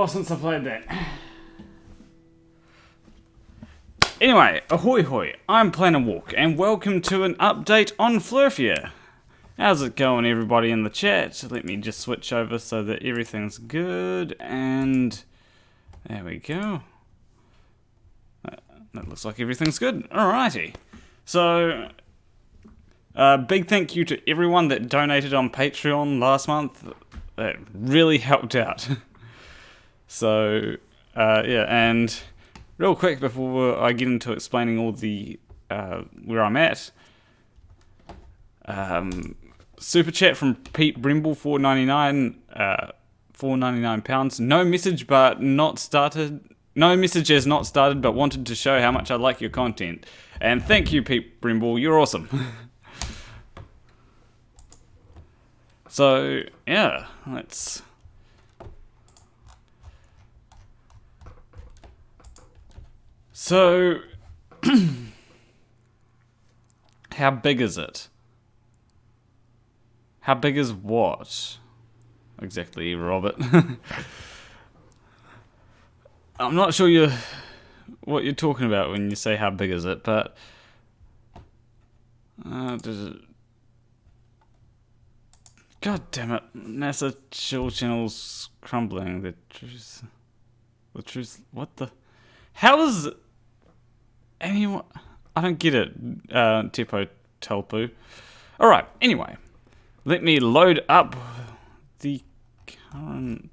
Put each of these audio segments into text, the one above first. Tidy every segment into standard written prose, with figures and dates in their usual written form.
while since I played that. Anyway, ahoy hoy, I'm Planarwalk, and welcome to an update on Flerfia. How's it going, everybody in the chat? Let me just switch over so that everything's good, and there we go. That looks like everything's good. Alrighty. So, big thank you to everyone that donated on Patreon last month. That really helped out. So, yeah, and real quick before I get into explaining all the where I'm at, super chat from Pete Brimble, £4.99, £4.99. No message, but not started. No message has not started, but wanted to show how much I like your content. And thank you, Pete Brimble. You're awesome. So yeah, let's. So, how big is it? How big is what? Exactly, Robert. I'm not sure what you're talking about when you say how big is it, but does it? God damn it! NASA chill channel's crumbling. The truth. What the? How is anyone? I don't get it. Tipo Telpu. All right. Anyway, let me load up the current.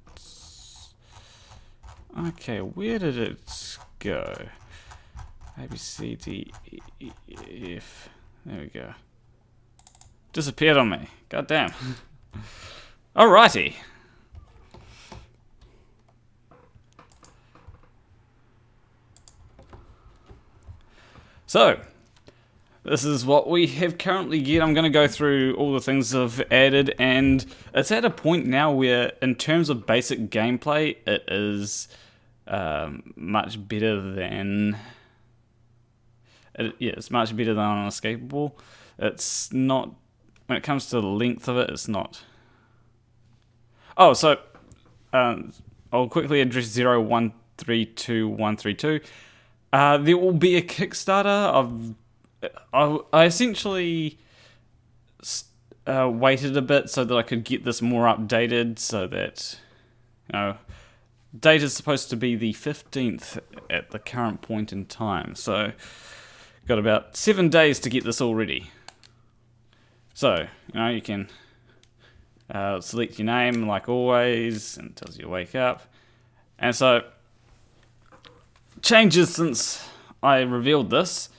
Okay, where did it go? A, B, C, D, E, F. There we go. Disappeared on me. God damn. Alrighty. So, this is what we have currently get. I'm going to go through all the things I've added, and it's at a point now where, in terms of basic gameplay, it is much better than. It's much better than Unescapable. It's not. When it comes to the length of it, it's not. Oh, so I'll quickly address 0132132. There will be a Kickstarter. I essentially waited a bit so that I could get this more updated, so that, you know, date is supposed to be the 15th at the current point in time. So, got about 7 days to get this all ready. So, you know, you can select your name like always, and it tells you to wake up. And so, changes since I revealed this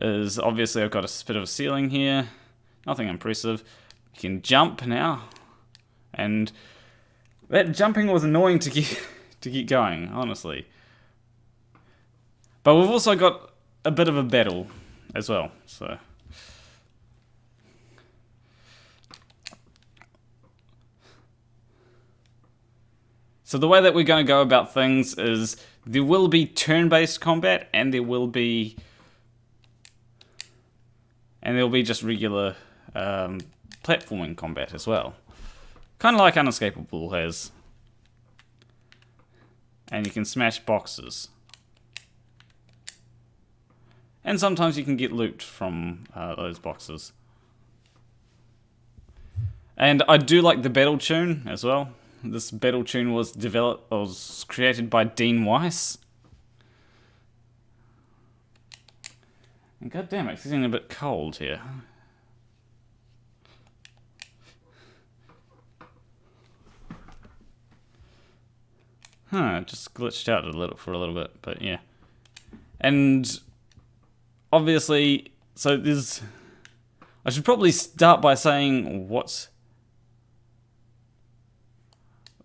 is obviously I've got a bit of a ceiling here, nothing impressive. You can jump now, and that jumping was annoying to get going, honestly. But we've also got a bit of a battle as well, so. So the way that we're going to go about things is there will be turn-based combat, and there will be just regular platforming combat as well. Kind of like Unescapable has. And you can smash boxes. And sometimes you can get loot from those boxes. And I do like the battle tune as well. This battle tune was created by Dean Weiss. And god damn it, it's getting a bit cold here. It just glitched out for a little bit, but yeah. And obviously, so there's. I should probably start by saying what's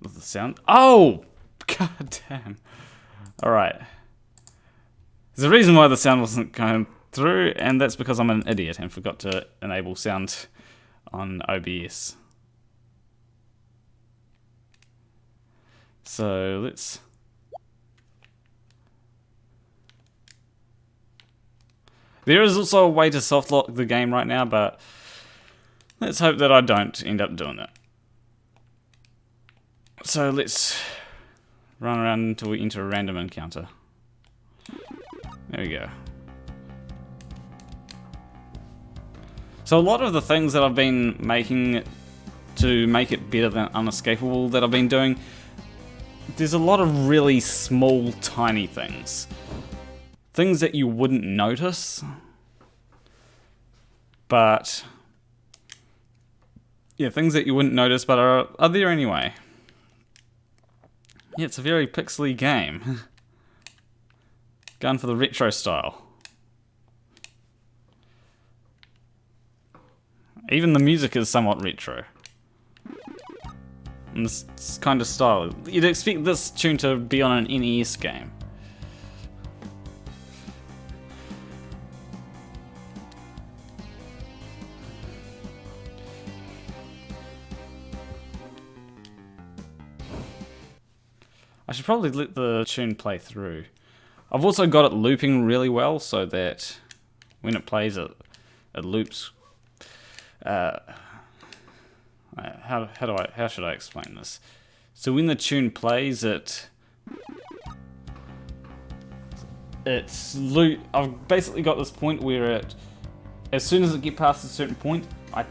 the sound. Oh, god damn! All right. There's a reason why the sound wasn't going through, and that's because I'm an idiot and forgot to enable sound on OBS. So let's. There is also a way to soft lock the game right now, but let's hope that I don't end up doing that. So let's Run around until we enter a random encounter. There we go. So a lot of the things that I've been making to make it better than Unescapable that I've been doing, there's a lot of really small, tiny things. Things that you wouldn't notice. But yeah, things that you wouldn't notice but are there anyway. Yeah, it's a very pixely game. Going for the retro style. Even the music is somewhat retro. In this kind of style. You'd expect this tune to be on an NES game. I should probably let the tune play through. I've also got it looping really well so that when it plays it loops. How should I explain this? So when the tune plays I've basically got this point where as soon as it gets past a certain point, I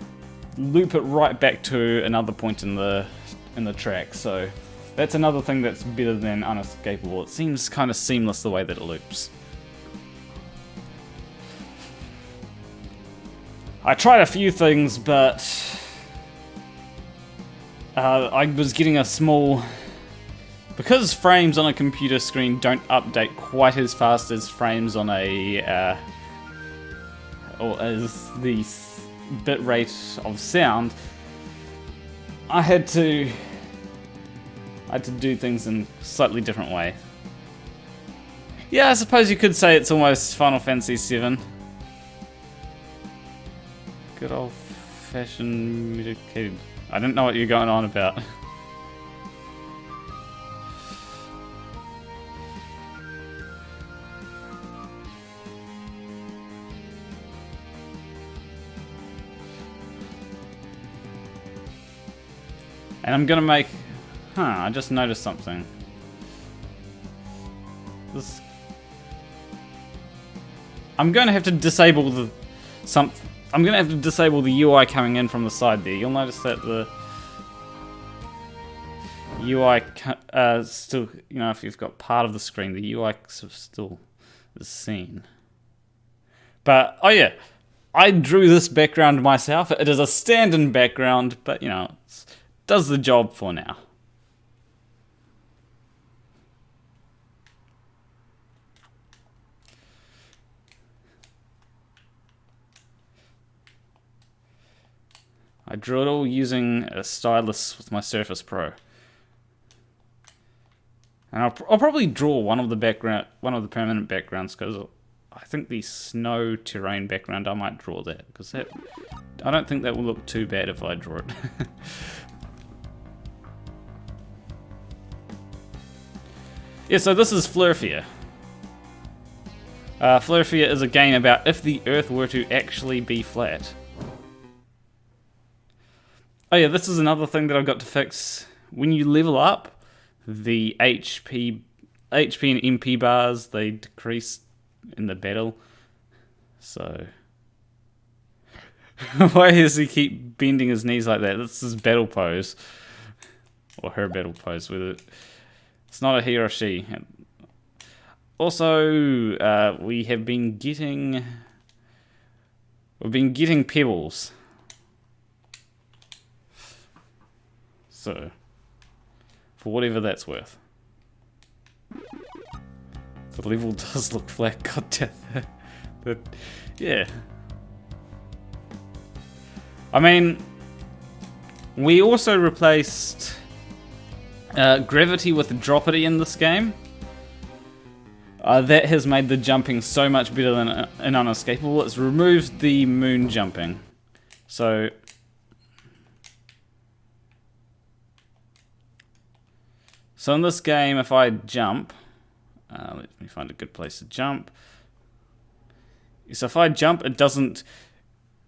loop it right back to another point in the track. So that's another thing that's better than Unescapable. It seems kind of seamless the way that it loops. I tried a few things, but I was getting a small... Because frames on a computer screen don't update quite as fast as frames on a... or as the bitrate of sound, I had to do things in a slightly different way. Yeah, I suppose you could say it's almost Final Fantasy VII. Good old-fashioned medicated. I don't know what you're going on about. And I'm gonna make... I just noticed something. I'm gonna have to disable the... I'm going to have to disable the UI coming in from the side there. You'll notice that the UI still, if you've got part of the screen, the UI sort of still is seen. But, oh yeah, I drew this background myself. It is a stand-in background, but, it does the job for now. I drew it all using a stylus with my Surface Pro. And I'll probably draw one of the permanent backgrounds, because I think the snow terrain background, I might draw that, because I don't think that will look too bad if I draw it. Yeah, so this is Flerfia. Flerfia is a game about if the Earth were to actually be flat. Oh yeah, this is another thing that I've got to fix. When you level up, the HP and MP bars, they decrease in the battle. So... Why does he keep bending his knees like that? This is battle pose. Or her battle pose with it. It's not a he or she. Also, we've been getting pebbles. So, for whatever that's worth. The level does look flat, goddamn. But, yeah. I mean, we also replaced gravity with droppity in this game. That has made the jumping so much better than in Unescapable. It's removed the moon jumping. So in this game, if I jump, let me find a good place to jump. So if I jump, it doesn't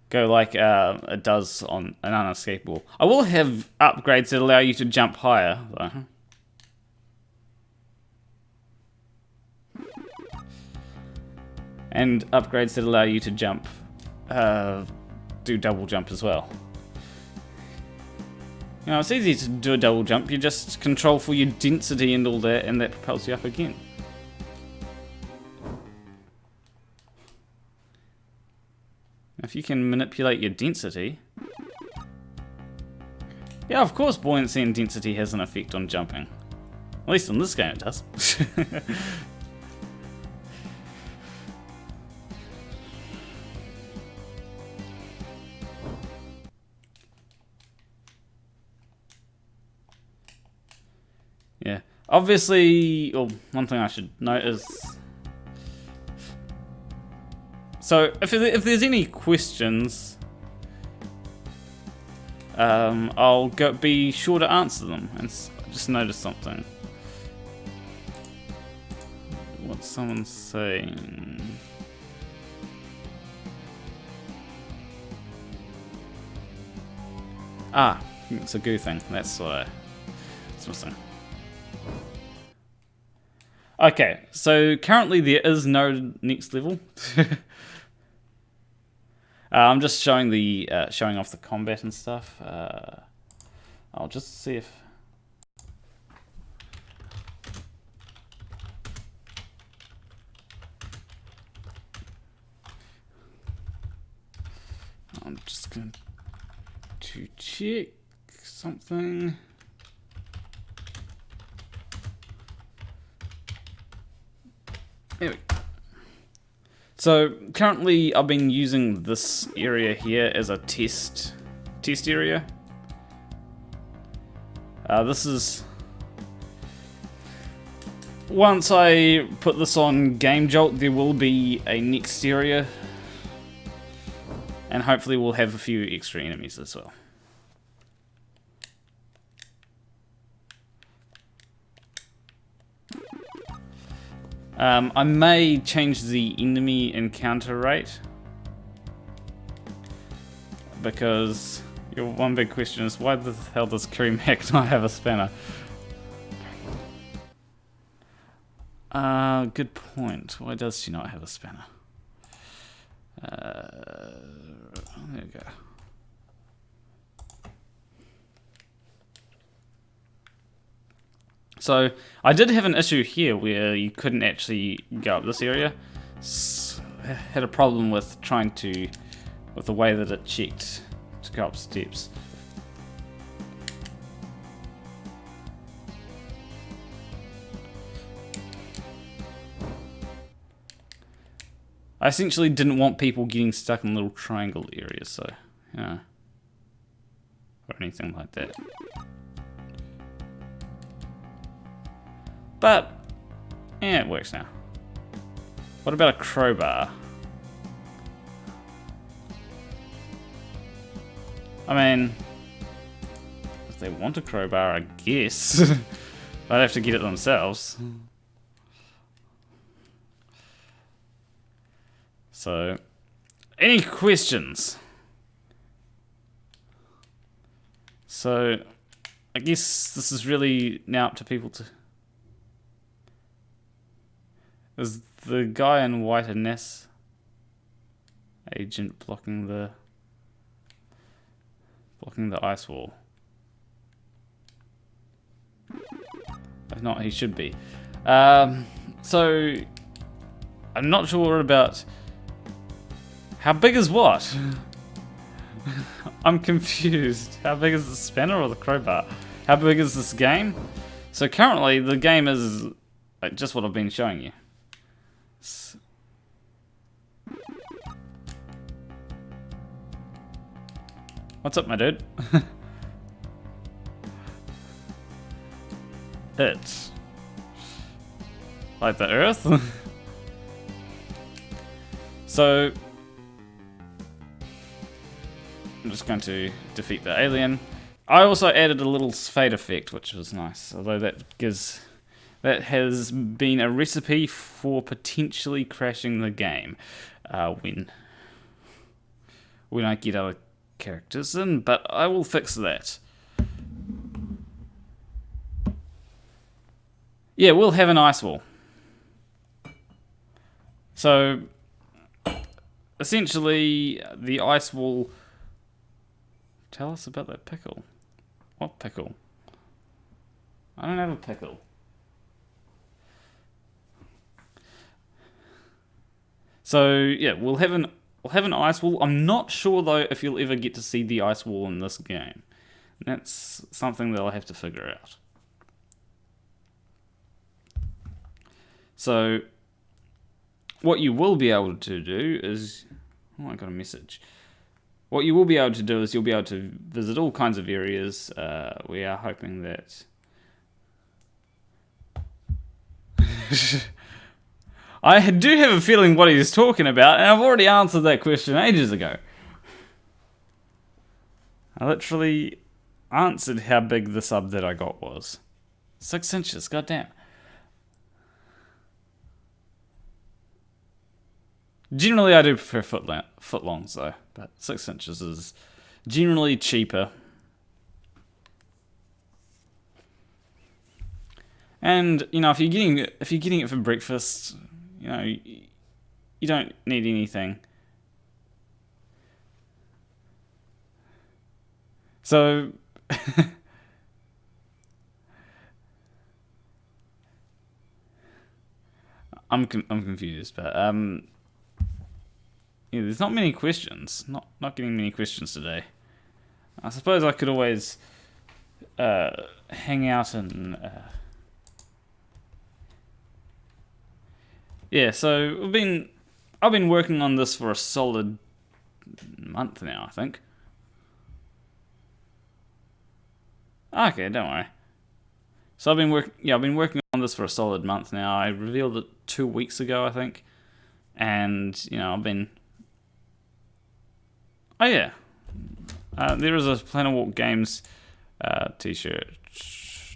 go like it does on an Unescapable. I will have upgrades that allow you to jump higher, though. and upgrades that allow you to jump, do double jump as well. You know, it's easy to do a double jump, you just control for your density and all that, and that propels you up again. If you can manipulate your density... Yeah, of course buoyancy and density has an effect on jumping. At least in this game it does. Yeah, obviously, well, one thing I should note is... So, if there's any questions, I'll be sure to answer them. And I just noticed something. What's someone saying? Ah, it's a goo thing. That's what it's missing. Okay, so currently there is no next level. I'm just showing the showing off the combat and stuff. I'll just see if I'm just going to check something. There we go. So currently I've been using this area here as a test area. This is... Once I put this on Game Jolt, there will be a next area. And hopefully we'll have a few extra enemies as well. I may change the enemy encounter rate, because your one big question is, why the hell does Kiri Mac not have a spanner? Good point. Why does she not have a spanner? There we go. So I did have an issue here where you couldn't actually go up this area. Had a problem with trying to, with the way that it checked to go up steps. I essentially didn't want people getting stuck in little triangle areas, so, you know, or anything like that. But, yeah, it works now. What about a crowbar? I mean, if they want a crowbar, I guess. They'd have to get it themselves. So, any questions? So, I guess this is really now up to people to... Is the guy in white a NES agent blocking the ice wall? If not, he should be. So I'm not sure about how big is what. I'm confused. How big is the spanner or the crowbar? How big is this game? So currently the game is just what I've been showing you. What's up, my dude? It's like the Earth. So I'm just going to defeat the alien. I also added a little fade effect, which was nice. Although that has been a recipe for potentially crashing the game when I get other characters in, but I will fix that. Yeah, we'll have an ice wall. So essentially, the ice will tell us about that pickle. What pickle? I don't have a pickle. So yeah, we'll have an ice wall. I'm not sure though if you'll ever get to see the ice wall in this game. That's something that I'll have to figure out. So what you will be able to do is, oh, I got a message. What you will be able to do is you'll be able to visit all kinds of areas. We are hoping that I do have a feeling what he's talking about, and I've already answered that question ages ago. I literally answered how big the sub that I got was. 6 inches, goddamn. Generally, I do prefer footlongs though, but 6 inches is generally cheaper. And you know, if you're getting it for breakfast, you know, you don't need anything. So I'm confused, but yeah, there's not many questions. Not getting many questions today. I suppose I could always hang out and yeah. So I've been working on this for a solid month now, I think. Okay, don't worry. So I've been working on this for a solid month now. I revealed it 2 weeks ago, I think, and you know I've been. Oh yeah, there is a Planarwalk Games T-shirt.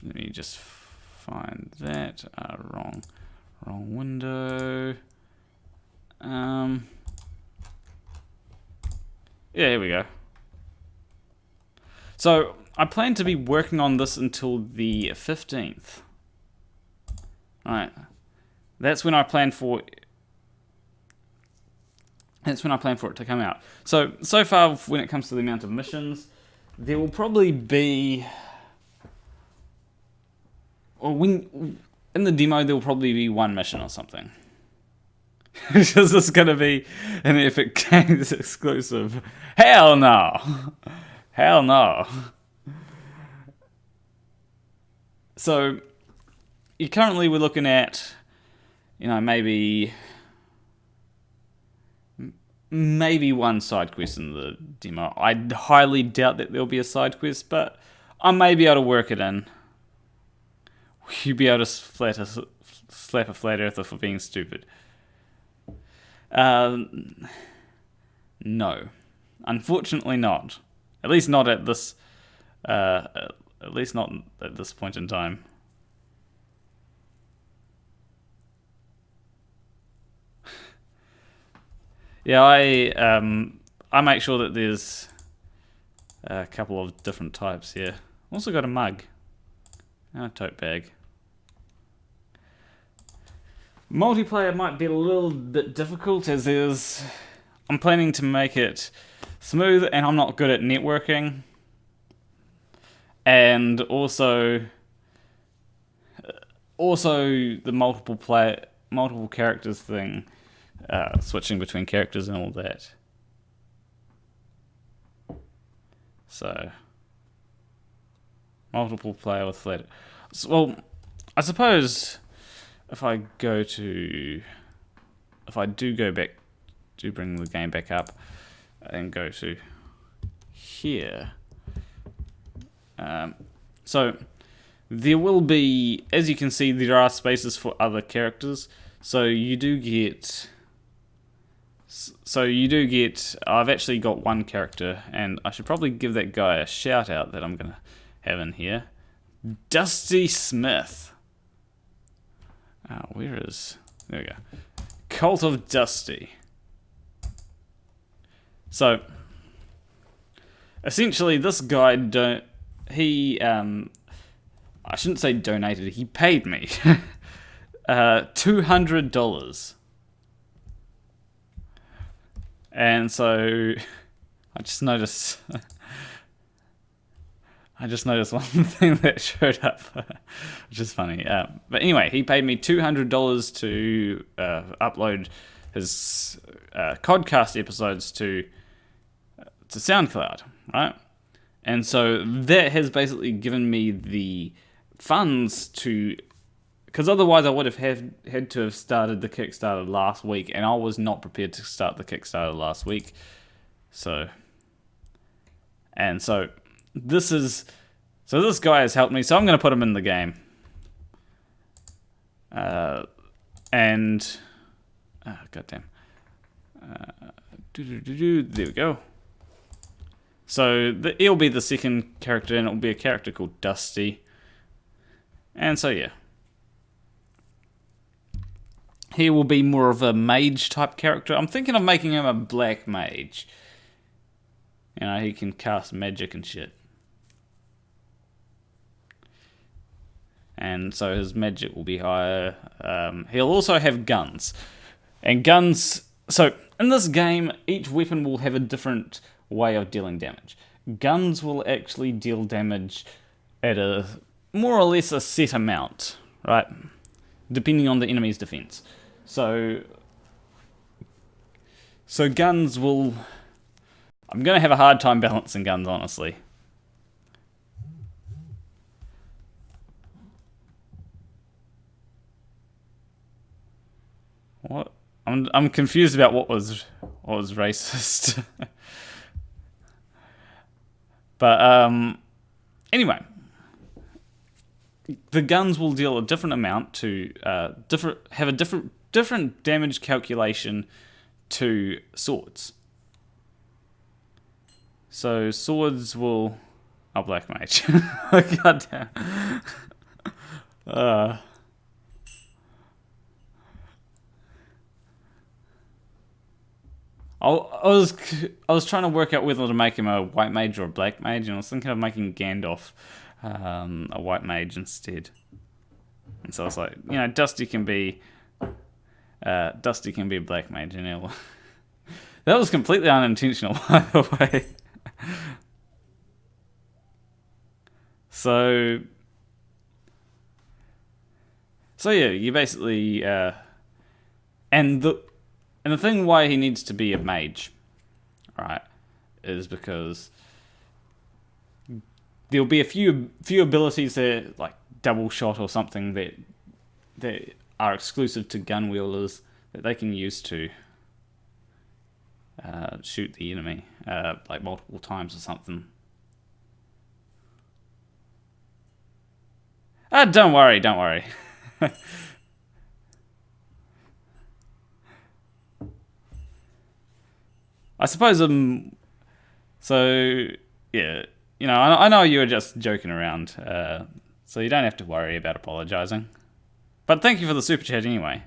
Let me just find that. Wrong window. Yeah, here we go. So I plan to be working on this until the 15th. Alright. That's when I plan for it to come out. So far, when it comes to the amount of missions, there will probably be, in the demo there will probably be one mission or something. Is this gonna be an Epic Games exclusive? Hell no! Hell no! So, we're looking at, you know, maybe one side quest in the demo. I highly doubt that there'll be a side quest, but I may be able to work it in. You'd be able to slap a flat earther for being stupid. No, unfortunately not. At least not at this. At least not at this point in time. Yeah, I make sure that there's a couple of different types here. Also got a mug and a tote bag. Multiplayer might be a little bit difficult as is. I'm planning to make it smooth, and I'm not good at networking. And also the multiple characters thing, switching between characters and all that. So multiple player with flat. Well, I suppose if I do bring the game back up and go to here. So there will be, as you can see, there are spaces for other characters. So you do get. I've actually got one character, and I should probably give that guy a shout out that I'm gonna have in here. Dusty Smith. There we go. Cult of Dusty. So essentially, this guy I shouldn't say donated. He paid me $200. And so I just noticed one thing that showed up, which is funny. But anyway, he paid me $200 to upload his Codcast episodes to SoundCloud, right? And so that has basically given me the funds to, because otherwise I would have had to have started the Kickstarter last week, and I was not prepared to start the Kickstarter last week. So this guy has helped me, so I'm going to put him in the game. Goddamn. There we go. So he'll be the second character, and it'll be a character called Dusty. And so yeah, he will be more of a mage type character. I'm thinking of making him a black mage. You know, he can cast magic and shit. And so his magic will be higher. He'll also have guns. And guns... So, in this game, each weapon will have a different way of dealing damage. Guns will actually deal damage at a more or less a set amount, right? Depending on the enemy's defense. So guns will... I'm going to have a hard time balancing guns, honestly. What? I'm confused about what was racist. But anyway, the guns will deal a different amount to have a different damage calculation to swords. So swords will... Oh, black mage. God damn. I was trying to work out whether to make him a white mage or a black mage, and I was thinking of making Gandalf a white mage instead. And so I was like, you know, Dusty can be a black mage, and he'll... That was completely unintentional, by the way. So yeah, you basically and the thing why he needs to be a mage, right, is because there'll be a few abilities that, like double shot or something, that are exclusive to gun wielders that they can use to shoot the enemy like multiple times or something. Don't worry. I suppose so yeah, you know, I know you were just joking around, so you don't have to worry about apologizing. But thank you for the super chat anyway.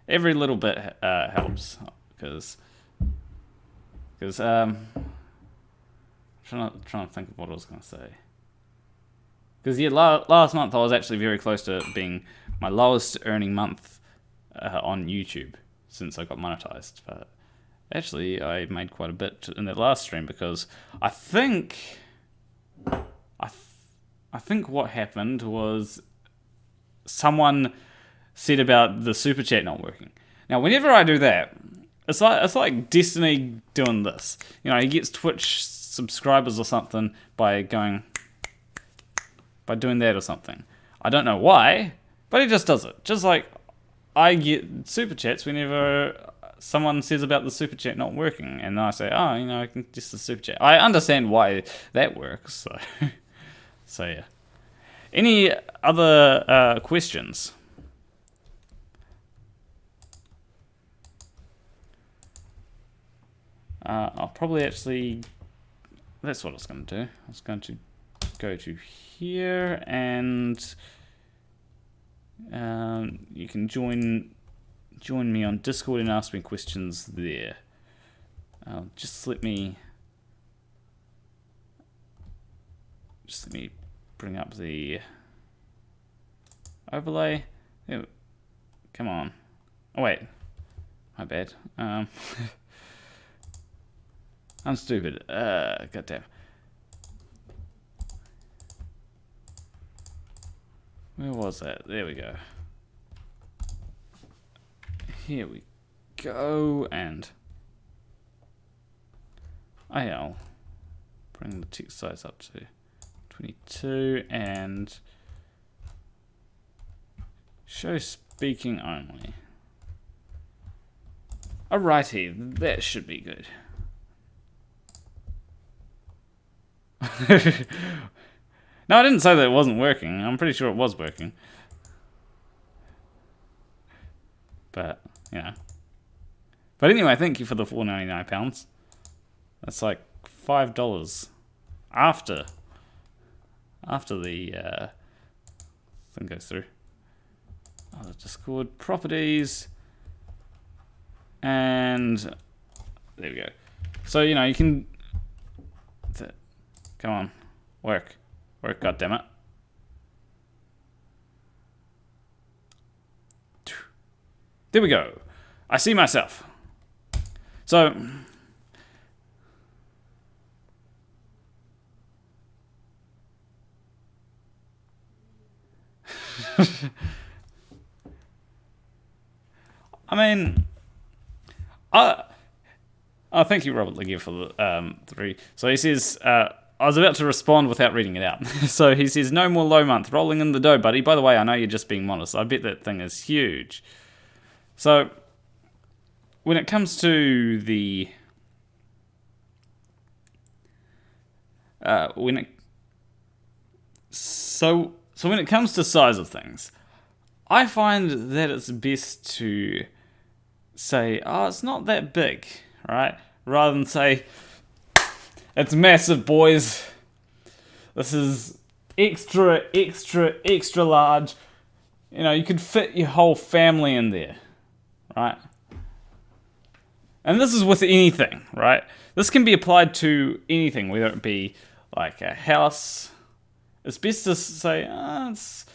Every little bit helps, because trying to think of what I was going to say. Because yeah, last month I was actually very close to being my lowest earning month on YouTube since I got monetized. But actually, I made quite a bit in that last stream, because I think what happened was someone said about the super chat not working. Now, whenever I do that, it's like Destiny doing this. You know, he gets Twitch subscribers or something by doing that or something. I don't know why, but he just does it. Just like I get super chats whenever someone says about the super chat not working, and I say, oh, you know, I can just the super chat. I understand why that works. So yeah. Any other questions? I'll probably actually... That's what I was going to do. I was going to go to here, and you can join me on Discord and ask me questions there. Just let me bring up the overlay. Come on. Oh wait. My bad. I'm stupid. Goddamn. Where was that? There we go. Here we go, and I'll bring the text size up to 22 and show speaking only. Alrighty, that should be good. No, I didn't say that it wasn't working. I'm pretty sure it was working. But, you know. But anyway, thank you for the £4.99. That's like $5 after the thing goes through. Oh, the Discord properties. And there we go. So, you know, you can... Come on. Work, goddammit. There we go. I see myself. So... I mean... thank you, Robert Legere, for the 3. So he says... I was about to respond without reading it out. So he says, no more low month. Rolling in the dough, buddy. By the way, I know you're just being modest. I bet that thing is huge. So, when it comes to the... when it comes to size of things, I find that it's best to say, oh, it's not that big, right? Rather than say... It's massive, boys. This is extra large. You know, you could fit your whole family in there, right? And this is with anything, right? This can be applied to anything, whether it be like a house. It's best to say, it's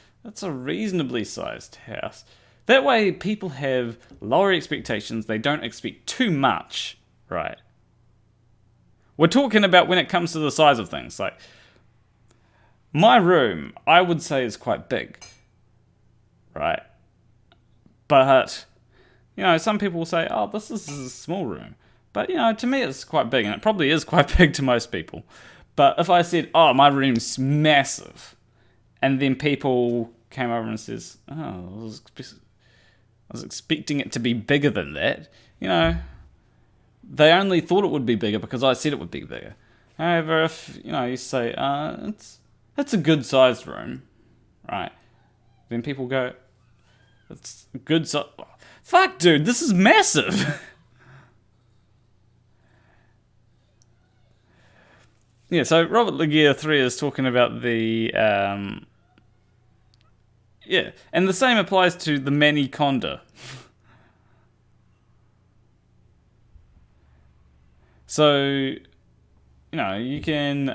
a reasonably sized house. That way people have lower expectations. They don't expect too much, right? We're talking about when it comes to the size of things. Like, my room, I would say, is quite big, right? But, you know, some people will say, oh, this is a small room. But, you know, to me, it's quite big, and it probably is quite big to most people. But if I said, oh, my room's massive, and then people came over and says, oh, I was expecting it to be bigger than that, you know... They only thought it would be bigger because I said it would be bigger. However, if, you know, you say, it's a good sized room, right? Then people go, it's a good size. Fuck, dude, this is massive. Yeah, so Robert Legere III is talking about the, yeah, and the same applies to the Mani Konda. So, you know, you can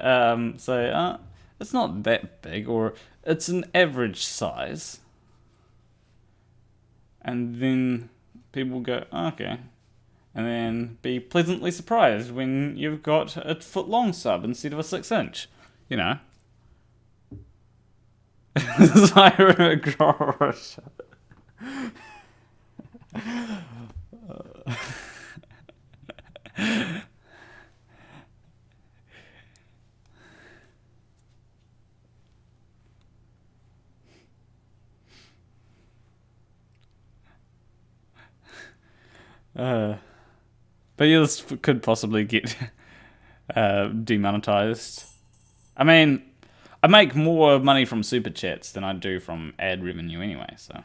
say, it's not that big, or it's an average size. And then people go, okay. And then be pleasantly surprised when you've got a foot-long sub instead of a 6-inch. You know. But yeah, this could possibly get demonetized. I mean, I make more money from super chats than I do from ad revenue anyway, so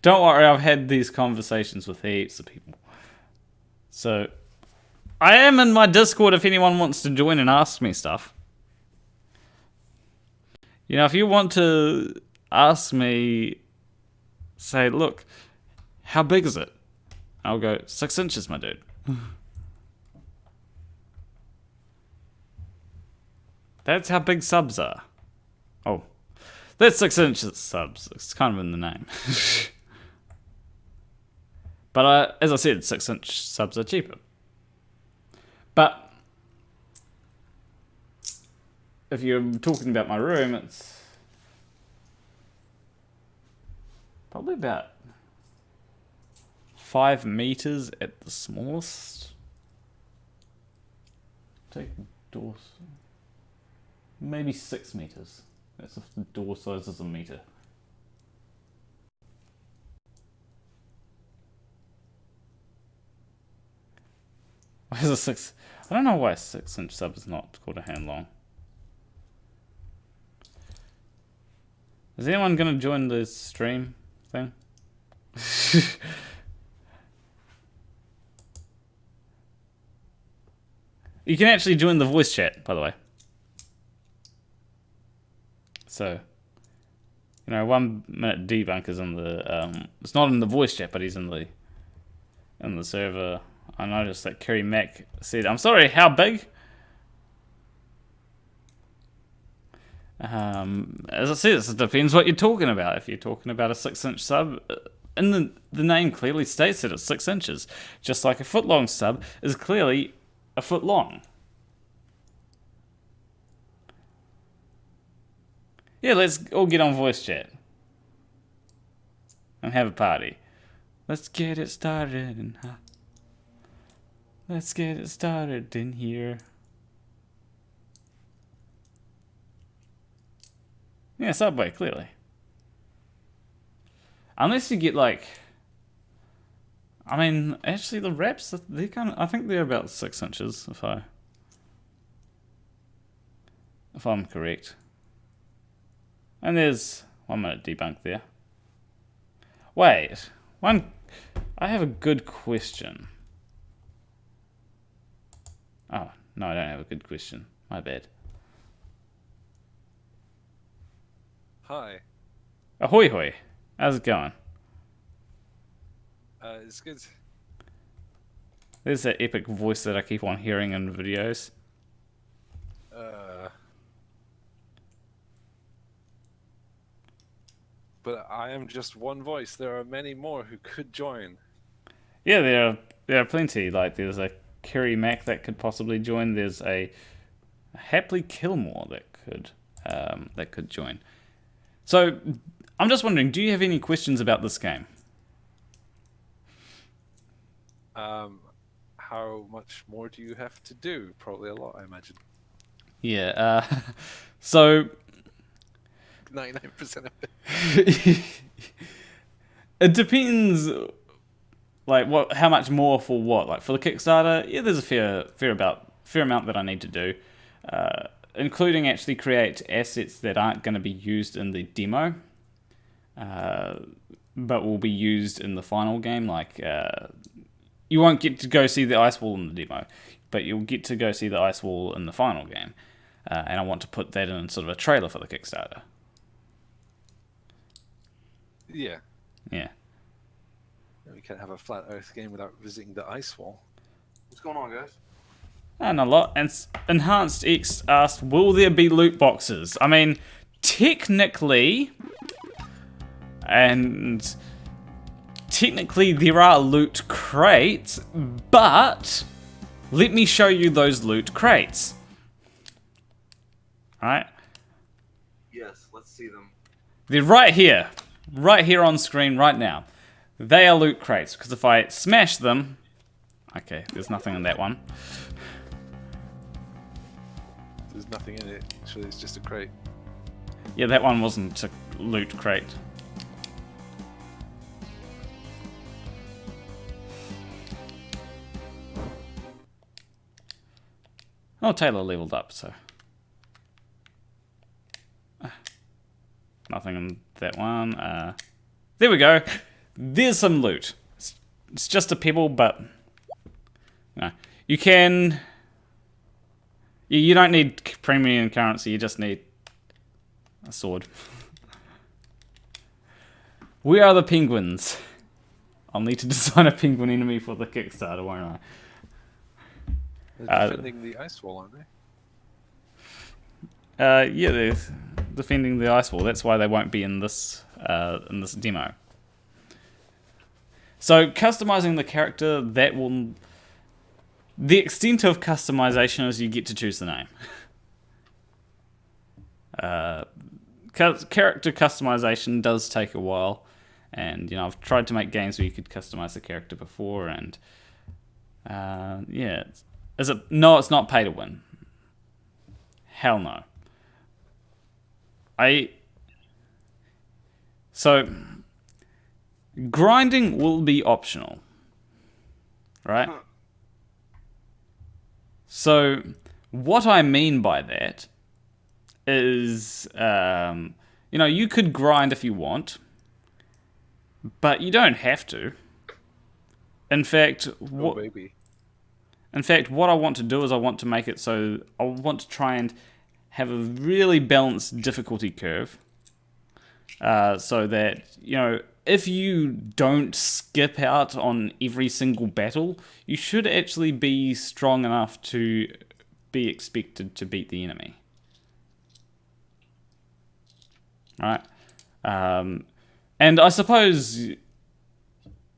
Don't worry, I've had these conversations with heaps of people. So, I am in my Discord if anyone wants to join and ask me stuff. You know, if you want to ask me, say, look, how big is it? I'll go, 6 inches, my dude. That's how big subs are. Oh. That's 6-inch subs. It's kind of in the name. But as I said, 6-inch subs are cheaper. But if you're talking about my room, it's probably about 5 meters at the smallest. Take doors. Maybe 6 meters. That's if the door size is a meter. Why is a 6? I don't know why a 6-inch sub is not called a hand long. Is anyone gonna join the stream thing? You can actually join the voice chat, by the way. So, you know, 1 minute debunk is in the it's not in the voice chat, but he's in the server. I noticed that Kiri Mac said, "I'm sorry, how big?" As I said, it depends what you're talking about. If you're talking about a 6-inch sub, and the name clearly states that it's 6 inches, just like a foot-long sub is clearly a foot long. Yeah, let's all get on voice chat and have a party. Let's get it started in Let's get it started in here. Yeah, Subway, clearly. Unless you get like, I mean, actually the wraps, they kind of, I think they're about 6 inches if I'm correct. And there's 1 minute debunk there. Wait, I have a good question. Oh, no, I don't have a good question. My bad. Hi. Ahoy hoy. How's it going? It's good. There's that epic voice that I keep on hearing in videos. But I am just one voice. There are many more who could join. Yeah, there are plenty. Like there's a Kiri Mac that could possibly join. There's a Happily Killmore that could join. So I'm just wondering, do you have any questions about this game? How much more do you have to do? Probably a lot, I imagine. Yeah. So 99% of it. It depends. Like how much more for what? Like for the Kickstarter, yeah, there's a fair amount that I need to do, including actually create assets that aren't going to be used in the demo, but will be used in the final game. Like you won't get to go see the ice wall in the demo, but you'll get to go see the ice wall in the final game, and I want to put that in sort of a trailer for the Kickstarter. Yeah. Yeah. We can't have a flat Earth game without visiting the ice wall. What's going on, guys? And a lot. And Enhanced X asked, will there be loot boxes? I mean, technically, there are loot crates, but let me show you those loot crates. Alright? Yes, let's see them. They're right here on screen right now. They are loot crates, because if I smash them... Okay, there's nothing in that one. There's nothing in it. Actually, it's just a crate. Yeah, that one wasn't a loot crate. Oh, Taylor leveled up, so... Nothing in that one. There we go. There's some loot. It's just a pebble, but... No. You can... You don't need premium currency, you just need a sword. We are the penguins. I'll need to design a penguin enemy for the Kickstarter, won't I? They're defending the ice wall, aren't they? Yeah, they're defending the ice wall. That's why they won't be in this demo. So customizing the character, the extent of customization is you get to choose the name. Character customization does take a while, and I've tried to make games where you could customize the character before, and yeah, no, it's not pay to win. Hell no. So grinding will be optional, right? So what I mean by that is, you could grind if you want, but you don't have to. In fact, what I want to do is I want to make it so I want to try and have a really balanced difficulty curve, so that if you don't skip out on every single battle, you should actually be strong enough to be expected to beat the enemy. Right? And I suppose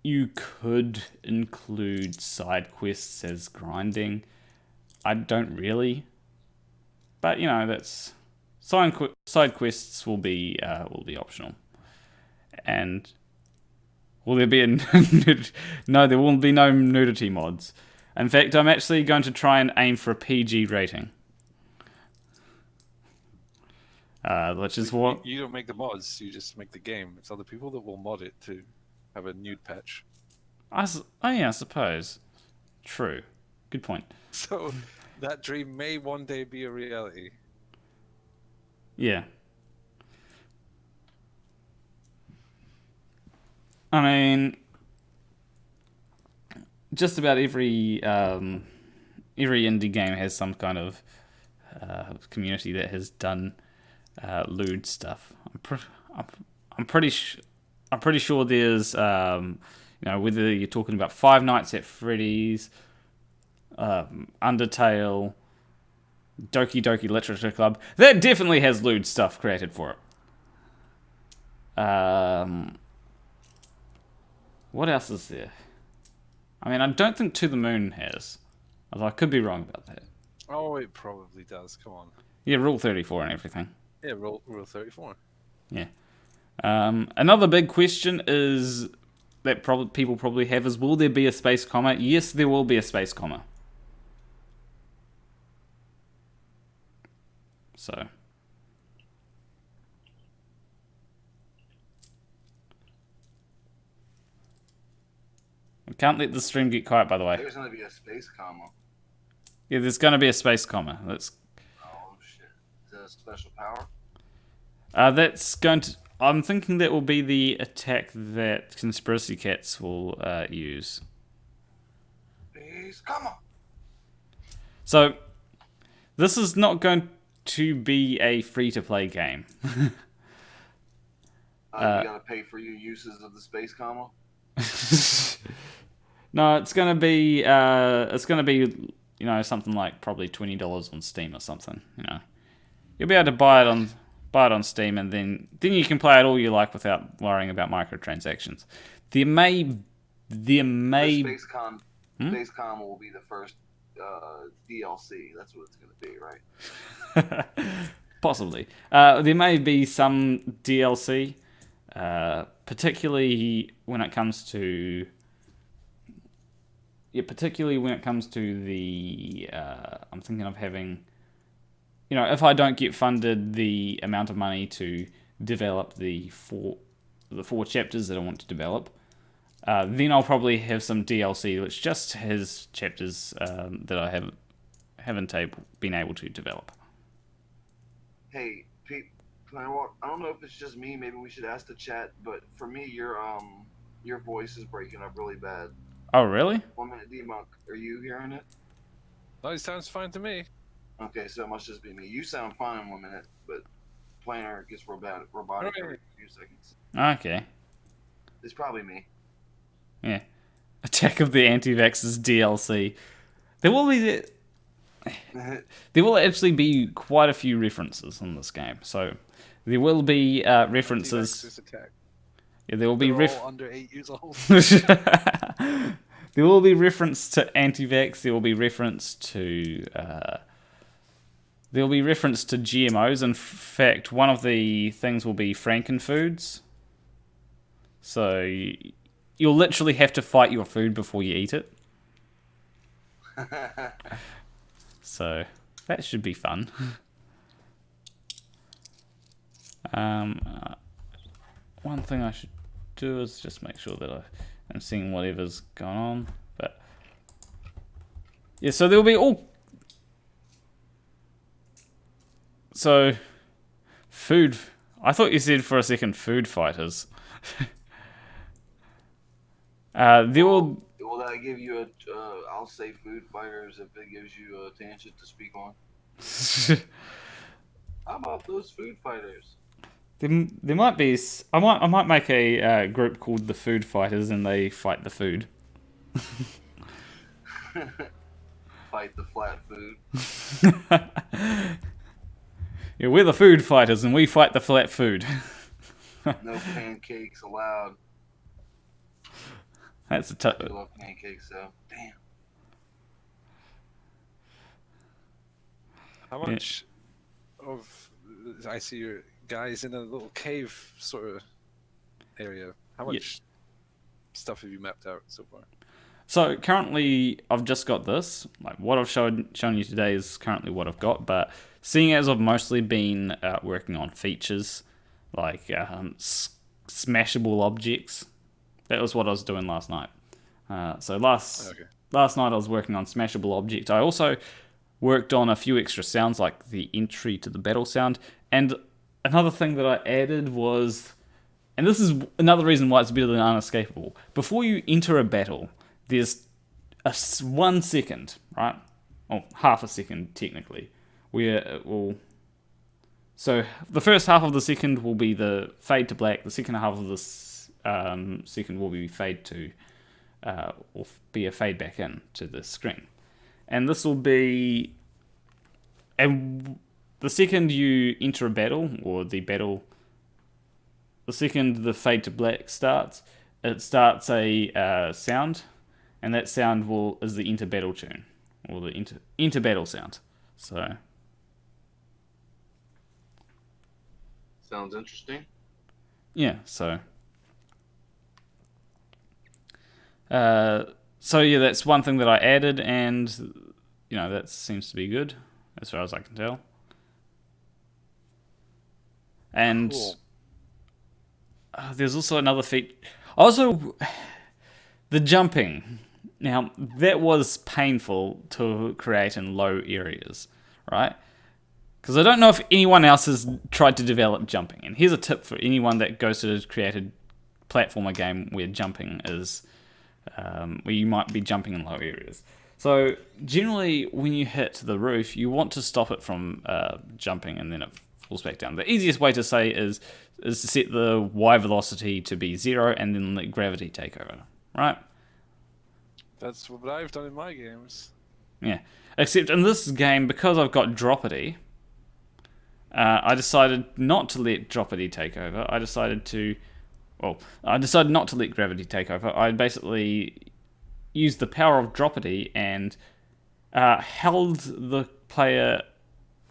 you could include side quests as grinding. I don't really, but that's side quests will be optional. And will there be no? There will be no nudity mods. In fact, I'm actually going to try and aim for a PG rating. Which is what... You don't make the mods, you just make the game. It's other people that will mod it to have a nude patch. Yeah, I suppose. True. Good point. So, that dream may one day be a reality. Yeah. I mean, just about every indie game has some kind of community that has done lewd stuff. I'm pretty sure there's whether you're talking about Five Nights at Freddy's, Undertale, Doki Doki Literature Club, that definitely has lewd stuff created for it. What else is there? I mean, I don't think To the Moon has. Although I could be wrong about that. Oh, it probably does. Come on. Yeah, Rule 34 and everything. Yeah, Rule 34. Yeah. Another big question is that people probably have is, will there be a space comma? Yes, there will be a space comma. So... I can't let the stream get quiet, by the way. There's going to be a space comma. Yeah, there's going to be a space comma. That's... Oh, shit. Is that a special power? That's going to... I'm thinking that will be the attack that Conspiracy Cats will use. Space comma! So, this is not going to be a free-to-play game. You gotta pay for your uses of the space comma? No, it's gonna be something like probably $20 on Steam or something. You'll be able to buy it on Steam, and then you can play it all you like without worrying about microtransactions. There may Space comma will be the first DLC. That's what it's gonna be, right? Possibly. There may be some DLC, particularly when it comes to the... I'm thinking of having... if I don't get funded the amount of money to develop the four chapters that I want to develop, then I'll probably have some DLC which just has chapters that I haven't been able to develop. Hey, Pete, Planarwalk, I don't know if it's just me, maybe we should ask the chat, but for me, your voice is breaking up really bad. Oh, really? 1 minute debunk. Are you hearing it? Oh, it sounds fine to me. Okay, so it must just be me. You sound fine in 1 minute, but Planar gets robotic every few seconds. Okay. It's probably me. Yeah. Attack of the Anti-Vaxxers DLC. There will be there will actually be quite a few references in this game. So there will be references. Anti-vaxxers attack. Yeah, there will be They're all under 8 years old. there will be reference to anti-vax. There will be reference to GMOs. In fact, one of the things will be frankenfoods. So you'll literally have to fight your food before you eat it. So that should be fun. One thing I should do is just make sure that I'm seeing whatever's going on. But yeah, so there'll be all. So food. I thought you said for a second food fighters. There will. Will that give you a? I'll say food fighters if it gives you a tangent to speak on. How about those food fighters? There might be. I might make a group called the Food Fighters, and they fight the food. Fight the flat food. Yeah, we're the Food Fighters, and we fight the flat food. No pancakes allowed. That's a I tough. love pancakes though. Damn. How much of I see your guys in a little cave sort of area? How much stuff have you mapped out so far? So currently, I've just got this. Like what I've shown you today is currently what I've got. But seeing as I've mostly been working on features like smashable objects, that was what I was doing last night. So last night I was working on smashable objects. I also worked on a few extra sounds like the entry to the battle sound. And another thing that I added was, and this is another reason why it's better than unescapable. Before you enter a battle, there's 1 second, right? Or half a second technically, where it will. So the first half of the second will be the fade to black. The second half of the second will be fade to, or be a fade back in to the screen, and this will be. And the second you enter a battle, or the second the fade to black starts, it starts a sound, and that sound is the inter battle tune, or the inter battle sound. So Sounds interesting. yeah, so yeah, that's one thing that I added, and that seems to be good as far as I can tell. And Cool. There's also another feature. Also, the jumping. Now, that was painful to create in low areas, right? Because I don't know if anyone else has tried to develop jumping. And here's a tip for anyone that goes to create a platformer game where jumping is, where you might be jumping in low areas. So generally, when you hit the roof, you want to stop it from jumping, and then it falls back down. The easiest way to say is to set the Y velocity to be 0, and then let gravity take over, right? That's what I've done in my games. Yeah. Except in this game, because I've got dropity, I decided not to let dropity take over. I decided not to let gravity take over. I basically used the power of dropity and held the player.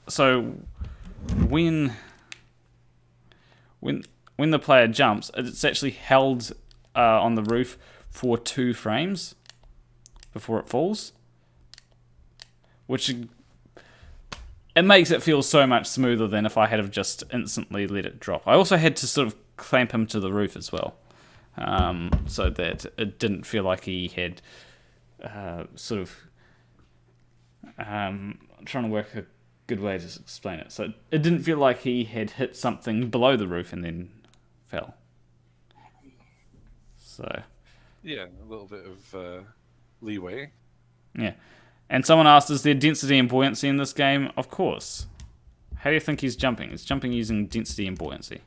So when the player jumps, it's actually held on the roof for 2 frames before it falls, which it makes it feel so much smoother than if I had have just instantly let it drop. I also had to sort of clamp him to the roof as well, so that it didn't feel like he had I'm trying to work a good way to explain it. So it didn't feel like he had hit something below the roof and then fell. So Yeah, a little bit of leeway. yeah. And someone asked, is there density and buoyancy in this game? Of course. How do you think he's jumping? He's jumping using density and buoyancy.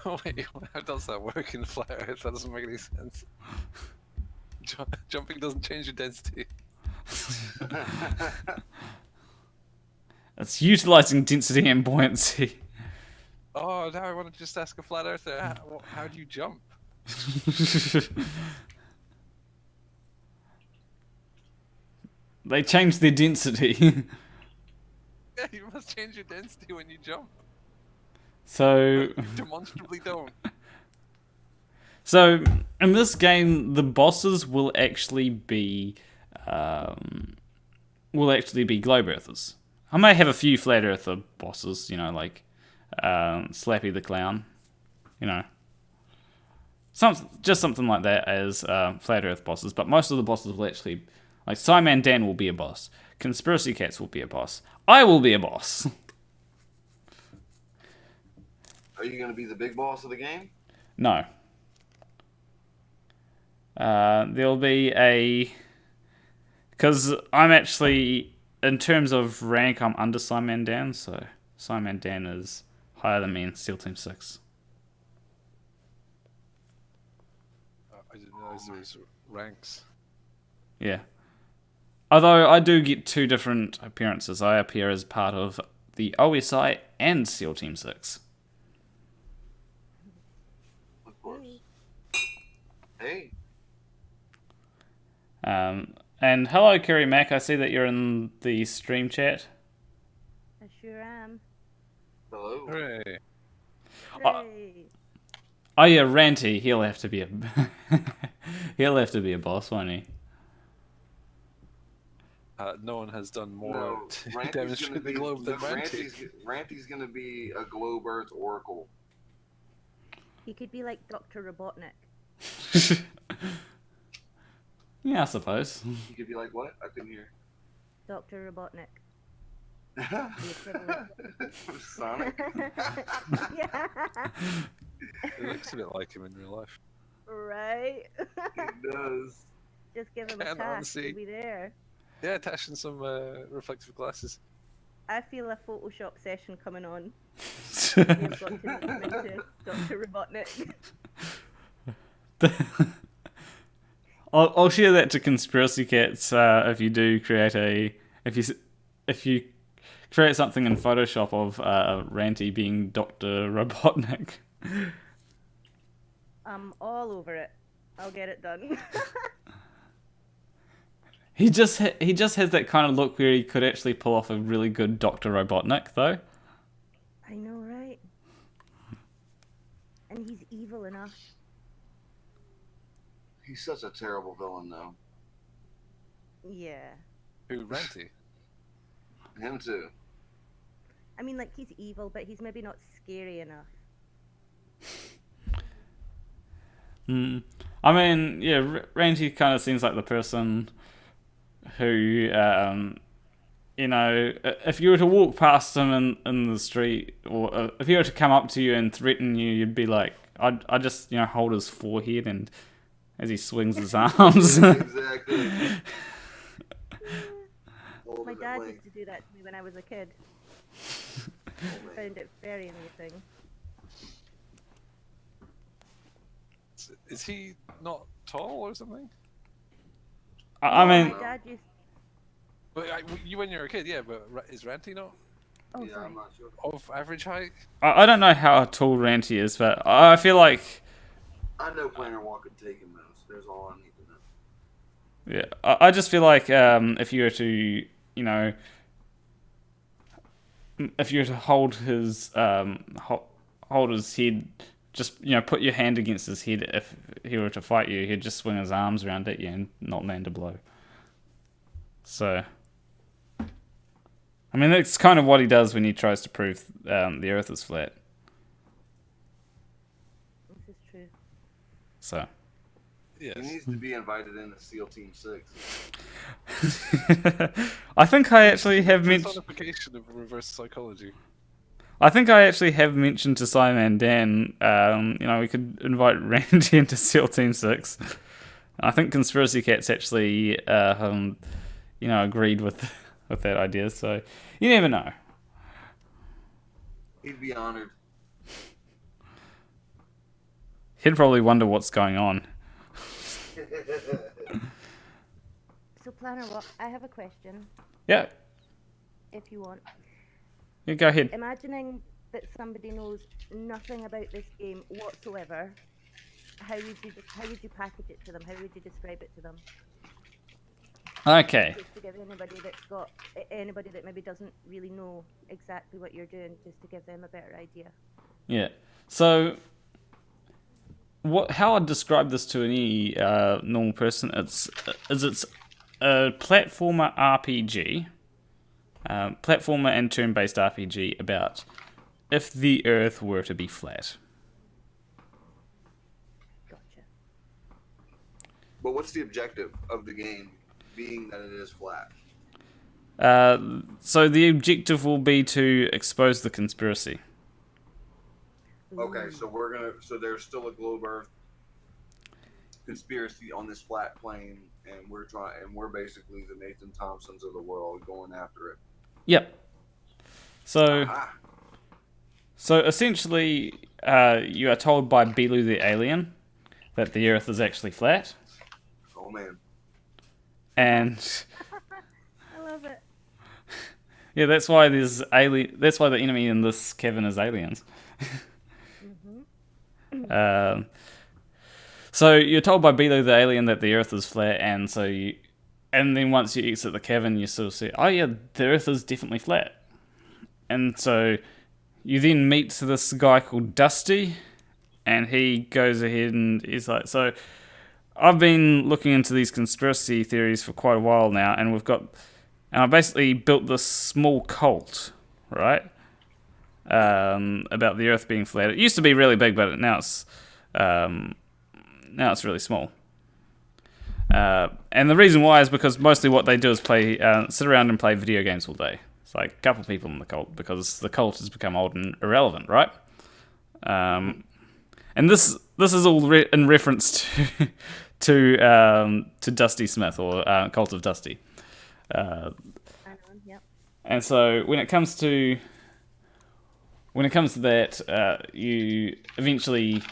Wait, how does that work in Flat Earth? That doesn't make any sense. Jumping doesn't change your density. It's utilizing density and buoyancy. Oh, now I want to just ask a flat earther, how do you jump? They changed their density. Yeah, you must change your density when you jump. So, You demonstrably don't. so in this game, the bosses will actually be globe earthers. I may have a few flat earther bosses, like Slappy the Clown, just something like that as flat earth bosses. But most of the bosses will actually, like Simon Dan will be a boss, Conspiracy Cats will be a boss, I will be a boss. Are you going to be the big boss of the game? No. There'll be because I'm actually, in terms of rank, I'm under Simon Dan, so Simon Dan is higher than me in SEAL Team 6. I didn't realize there was ranks. Yeah. Although I do get 2 different appearances. I appear as part of the OSI and SEAL Team 6. Of course. Hey. And hello, Kiri Mac. I see that you're in the stream chat. I sure am. Hello. Hooray. Hooray. Oh yeah, Ranty. He'll have to be a boss, won't he? No one has done more No, to Ranty's demonstrate gonna the be, globe than Ranty. Ranty's going to be a globe Earth oracle. He could be like Dr. Robotnik. Yeah, I suppose. You could be like, what? I couldn't hear. Dr. Robotnik. The equivalent. Sonic. Yeah. It looks a bit like him in real life. Right? It does. Just give him a Can task, honestly. he'll be there. Yeah, attach in some reflective glasses. I feel a Photoshop session coming on. They've got to make him into Dr. Robotnik. I'll share that to Conspiracy Cats if you do create if you create something in Photoshop of Ranty being Dr. Robotnik. I'm all over it. I'll get it done. He just has that kind of look where he could actually pull off a really good Dr. Robotnik, though. I know, right? And he's evil enough. He's such a terrible villain, though. Yeah. Who, Ranty? Him too. I mean, like, he's evil, but he's maybe not scary enough. I mean, yeah, Ranty kind of seems like the person who, if you were to walk past him in the street, or if he were to come up to you and threaten you, you'd be like, I'd just, hold his forehead and as he swings his arms. Exactly. My dad used to do that to me when I was a kid. I found it very amusing. Is he not tall or something? I mean, My dad used. But you when you were a kid, yeah. But is Ranty not Oh, Yeah, sorry. I'm not sure. of average height? I don't know how tall Ranty is, but I feel like, I know Planarwalk could take him, though, so there's all I need to know. yeah, I just feel like if you were to, if you were to hold his head, just put your hand against his head. If he were to fight you, he'd just swing his arms around at you and not land a blow. So, I mean, that's kind of what he does when he tries to prove the Earth is flat. This is true. So, Yes. He needs to be invited into SEAL Team 6. I think I actually have mentioned. Personification of reverse psychology. I think I actually have mentioned to Simon Dan, we could invite Randy into SEAL Team 6. I think Conspiracy Cats actually, agreed with that idea, so you never know. He'd be honored. He'd probably wonder what's going on. So So Planarwalk, I have a question, Yeah, if you want. you go ahead. Imagining that somebody knows nothing about this game whatsoever, how would you package it to them? How would you describe it to them? Okay. Just to give anybody that maybe doesn't really know exactly what you're doing, just to give them a better idea. Yeah. So, how I'd describe this to any normal person it's a platformer RPG, platformer and turn-based RPG about if the Earth were to be flat. Gotcha. But what's the objective of the game, being that it is flat? So the objective will be to expose the conspiracy. Okay, so there's still a globe Earth conspiracy on this flat plane, and we're basically the Nathan Thompsons of the world going after it. Yep. So, Aha. so essentially, you are told by Belu the alien that the Earth is actually flat, Oh man. and I love it. yeah, that's why there's That's why the enemy in this cavern is aliens. So you're told by Belu the alien that the Earth is flat, and then once you exit the cavern, you sort of see, oh yeah, the Earth is definitely flat. And so you then meet this guy called Dusty, and he goes ahead and he's like, so I've been looking into these conspiracy theories for quite a while now, and I basically built this small cult, right? About the Earth being flat. It used to be really big, but now it's really small. And the reason why is because mostly what they do is sit around and play video games all day. It's like a couple of people in the cult, because the cult has become old and irrelevant, right? And this is all in reference to Dusty Smith, or Cult of Dusty. Yep. And so when it comes to that, you eventually,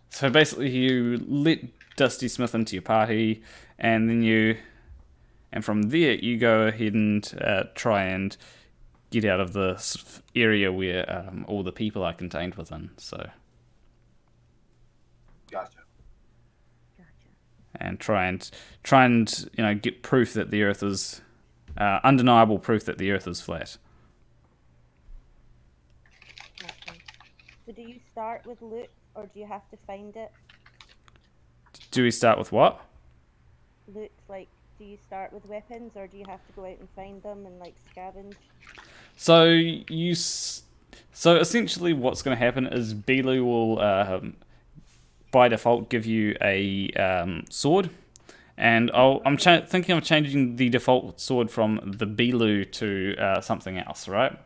so basically you let Dusty Smith into your party, and then from there you go ahead and try and get out of the sort of area where all the people are contained within. So. Gotcha. And try and get proof that the Earth is undeniable proof that the Earth is flat. Awesome. So do you start with loot, or do you have to find it? Do we start with what? Loot, like, do you start with weapons, or do you have to go out and find them and like scavenge? So essentially, what's going to happen is Belu will by default give you a sword, and I'm thinking of changing the default sword from the Belu to something else, right?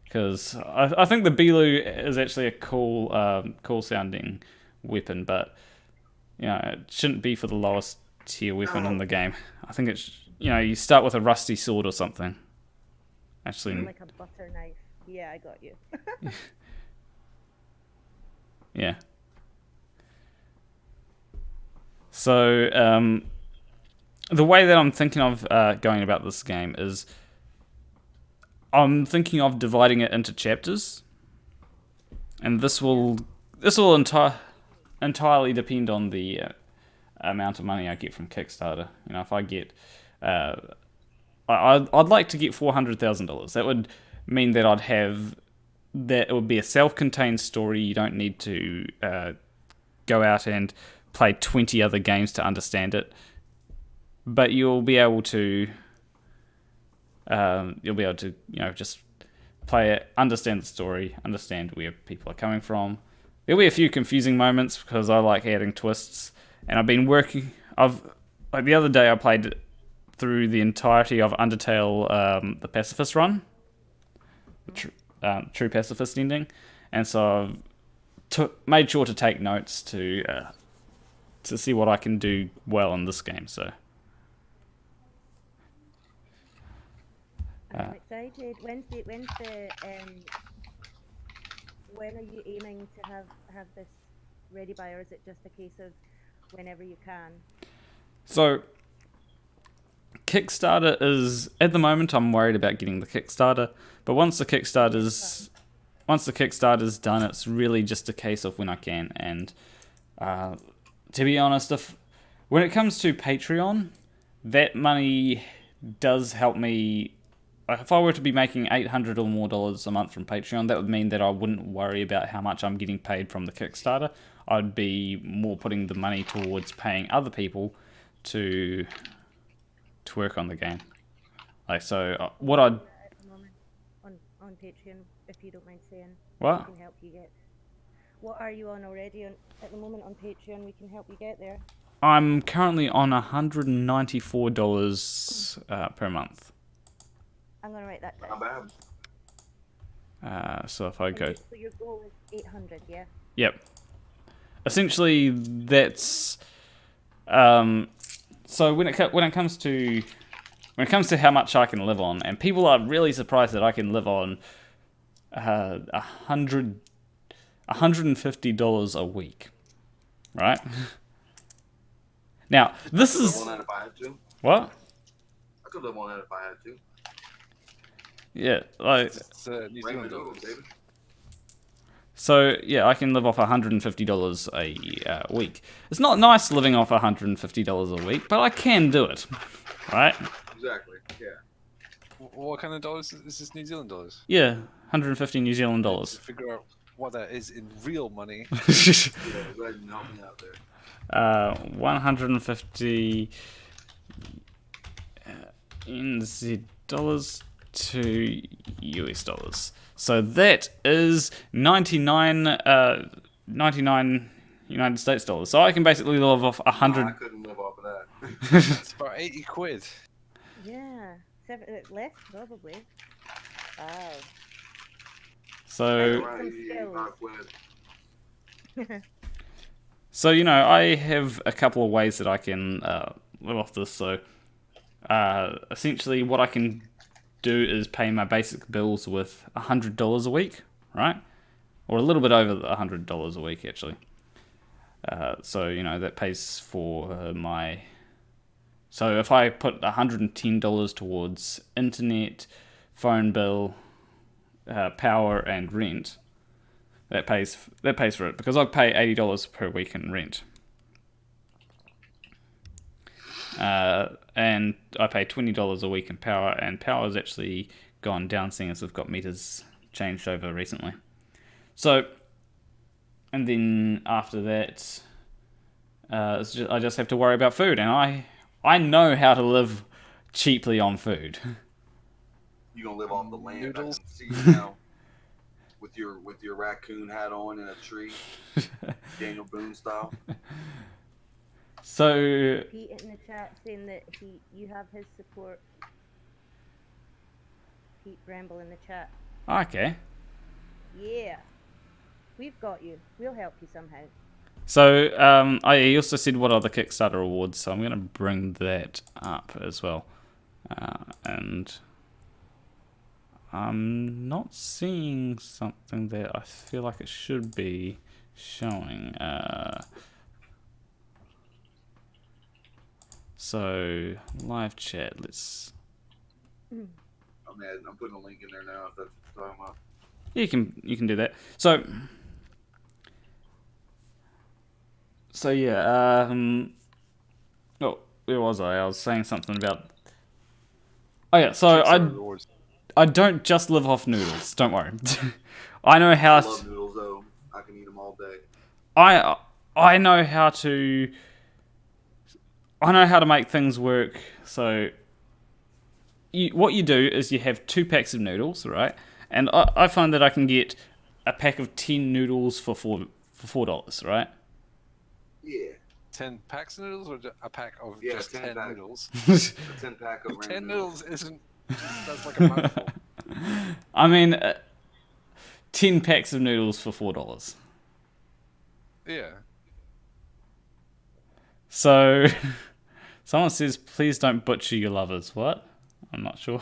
Because I think the Belu is actually a cool sounding weapon, but it shouldn't be for the lowest tier weapon in the game. I think it's you start with a rusty sword or something. Actually, Like a butter knife. Yeah, I got you. yeah. So the way that I'm thinking of going about this game is I'm thinking of dividing it into chapters, and this will entirely depend on the amount of money I get from Kickstarter. If I get, I'd like to get $400,000. That would mean that it would be a self-contained story. You don't need to go out and play 20 other games to understand it, but you'll be able to just play it, understand the story, understand where people are coming from. There'll be a few confusing moments because I like adding twists, and like the other day I played through the entirety of Undertale, the pacifist run, the true pacifist ending, and so I've made sure to take notes to see what I can do well in this game. So I'm excited. When are you aiming to have this ready by, or is it just a case of whenever you can? So Kickstarter is, at the moment, I'm worried about getting the Kickstarter. But once the Kickstarter's done, it's really just a case of when I can. And to be honest, when it comes to Patreon, that money does help me. If I were to be making $800 or more a month from Patreon, that would mean that I wouldn't worry about how much I'm getting paid from the Kickstarter. I'd be more putting the money towards paying other people to work on the game. What I'd... At the moment, on Patreon, if you don't mind saying. What? We can help you get. What are you on already at the moment on Patreon? We can help you get there. I'm currently on $194 per month. I'm gonna write that down. Not bad. So if I go... So your goal is 800, yeah? Yep. Essentially, that's... so when it comes to how much I can live on, and people are really surprised that I can live on $150 a week, right? Now this is Live on that if I had to. what? I could live on that if I had to. Yeah, like It's New Zealand dollars. David. so. Yeah, I can live off $150 a week. It's not nice living off $150 a week, but I can do it, right? Exactly. Yeah. What kind of dollars is this? New Zealand dollars? Yeah, 150 New Zealand dollars. Figure out what that is in real money. Yeah. Go ahead and help me out there. 150 NZ dollars to US dollars. So that is 99 United States dollars. So I can basically live off 100. No, I couldn't live off of that. It's about 80 quid. Yeah. Less, probably. Wow. So, Right, Some 85 quid. so I have a couple of ways that I can live off this. So, essentially, what I can do is pay my basic bills with $100 a week, right? Or a little bit over $100 a week, actually. So, that pays for my... So if I put $110 towards internet, phone bill, power, and rent, that pays for it, because I pay $80 per week in rent. And I pay $20 a week in power, and power has actually gone down, seeing as we've got meters changed over recently. So, and then after that, I just have to worry about food, and I know how to live cheaply on food. You gonna live off the land? Noodles. I can see you now with your raccoon hat on in a tree, Daniel Boone style. So Pete in the chat saying that you have his support. Pete Bramble in the chat. okay. Yeah. We've got you. We'll help you somehow. So I also said what are the Kickstarter awards, so I'm going to bring that up as well. And I'm not seeing something that I feel like it should be showing. So live chat. Let's. I'm putting a link in there now if that's what you're talking about. You can do that. So yeah. Oh, where was I? I was saying something about. Oh yeah. So I don't just live off noodles. Don't worry. I know how. I love noodles though. I can eat them all day. I know how to. I know how to make things work. So, what you do is you have 2 packs of noodles, right? And I find that I can get a pack of 10 noodles for $4, right? Yeah. 10 packs of noodles or a pack of Yeah, just 10 10 pack. noodles? A 10 pack of 10 random noodles isn't. That's like a mouthful. I mean, 10 packs of noodles for $4. Yeah. So, someone says, please don't butcher your lovers. What? I'm not sure.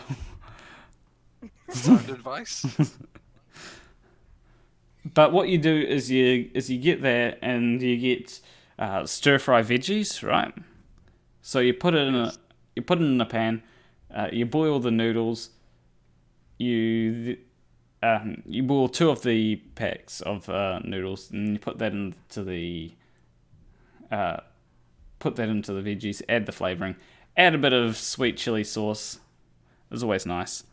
Sound advice? But what you do is you get there and you get stir fry veggies, right? So you put it you put it in a pan, you boil the noodles, you boil 2 of the packs of noodles, and you put that into the veggies, add the flavoring, add a bit of sweet chili sauce. It's always nice.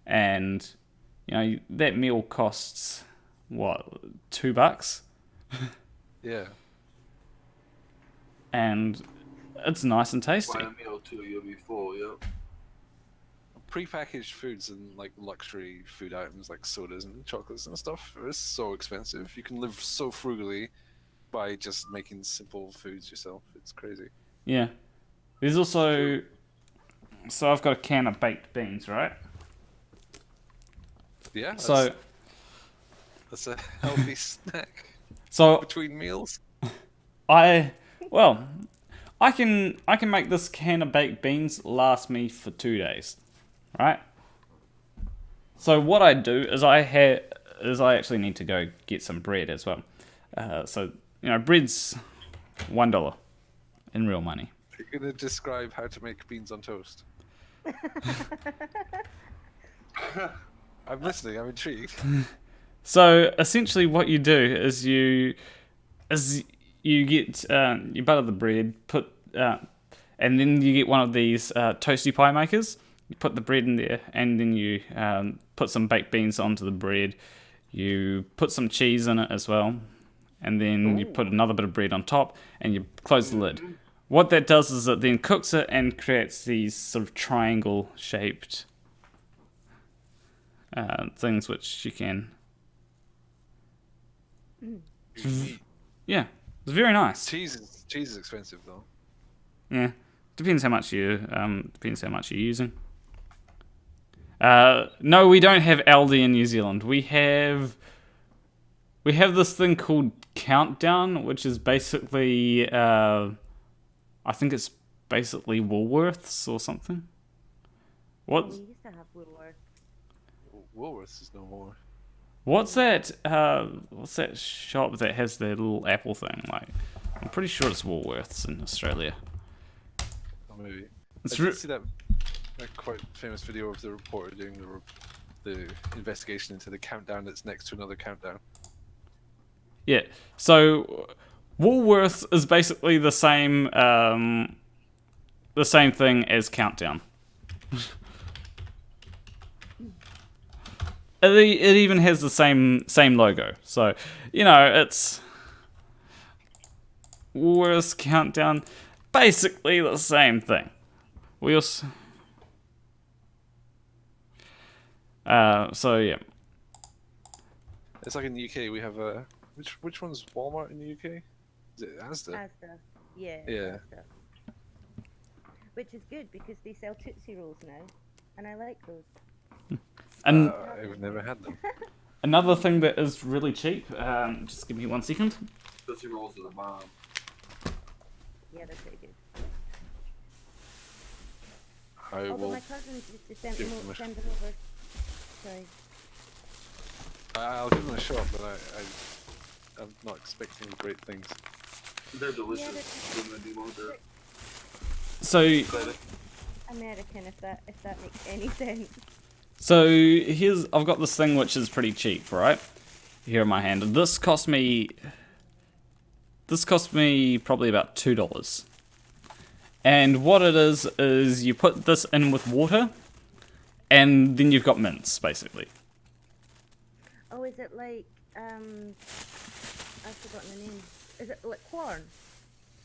And that meal costs what, $2? Yeah. And it's nice and tasty. Buy a meal too, you'll be full. Yep. Prepackaged foods and like luxury food items like sodas and chocolates and stuff are so expensive. You can live so frugally by just making simple foods yourself. It's crazy. Yeah. There's also... So I've got a can of baked beans, right? Yeah. That's a healthy snack So between meals. I can make this can of baked beans last me for 2 days, right? So what I do is I actually need to go get some bread as well. So bread's $1 in real money. You're gonna describe how to make beans on toast. I'm listening. I'm intrigued. So essentially, what you do is you get you butter the bread, and then you get one of these toasty pie makers. You put the bread in there, and then you put some baked beans onto the bread. You put some cheese in it as well, and then you put another bit of bread on top, and you close the lid. What that does is it then cooks it and creates these sort of triangle-shaped things which you can... Yeah, it's very nice. Cheese is expensive though. Yeah, depends how much you're using. No, we don't have Aldi in New Zealand. We have this thing called Countdown, which is basically I think it's basically Woolworths or something. What? We used to have Woolworths. Woolworths is no more. What's that shop that has the little apple thing? Like, I'm pretty sure it's Woolworths in Australia. Or maybe. It's I did see that quite famous video of the reporter doing the investigation into the countdown that's next to another countdown. Yeah. So Woolworths is basically the same thing as Countdown. It even has the same logo. So, it's Woolworths, Countdown, basically the same thing. We also... so, yeah. It's like in the UK we have a... Which one's Walmart in the UK? Is it Asda? Asda. Yeah. Yeah. Asda. Which is good because they sell Tootsie Rolls now, and I like those. And I've never had them. another thing that is really cheap, just give me 1 second. Tootsie Rolls are the bomb. Yeah, they're pretty good. I Although will. my cousins used to send give them, them a send them over. Sorry. I'll give them a shot, but I'm not expecting great things. They're delicious. Yeah, So American, if that makes any sense. So I've got this thing which is pretty cheap, right? Here in my hand. This cost me probably about $2. And what it is you put this in with water, and then you've got mince, basically. Oh, is it like I've forgotten the name. Is it like corn?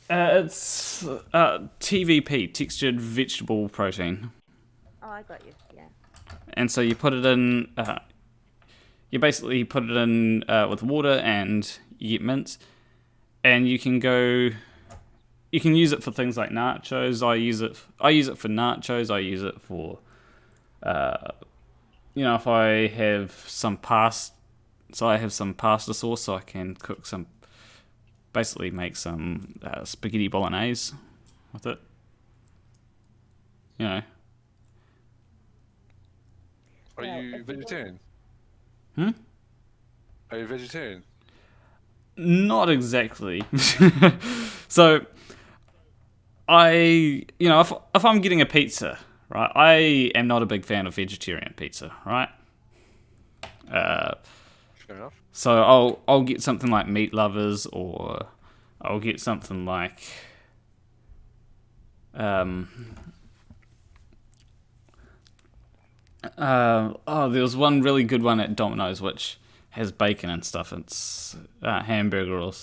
It's TVP, textured vegetable protein. Oh, I got you. Yeah. And so you put it in, you basically put it in with water and you get mince. And you can use it for things like nachos. I use it for nachos. I use it for, if I have some pasta, so I have some pasta sauce, so I can basically make some spaghetti bolognese with it. Are you vegetarian? Hmm? Are you vegetarian? Not exactly. So, if I'm getting a pizza, right, I am not a big fan of vegetarian pizza, right? Fair enough. So I'll get something like Meat Lovers, or I'll get something like there was one really good one at Domino's which has bacon and stuff. It's hamburger or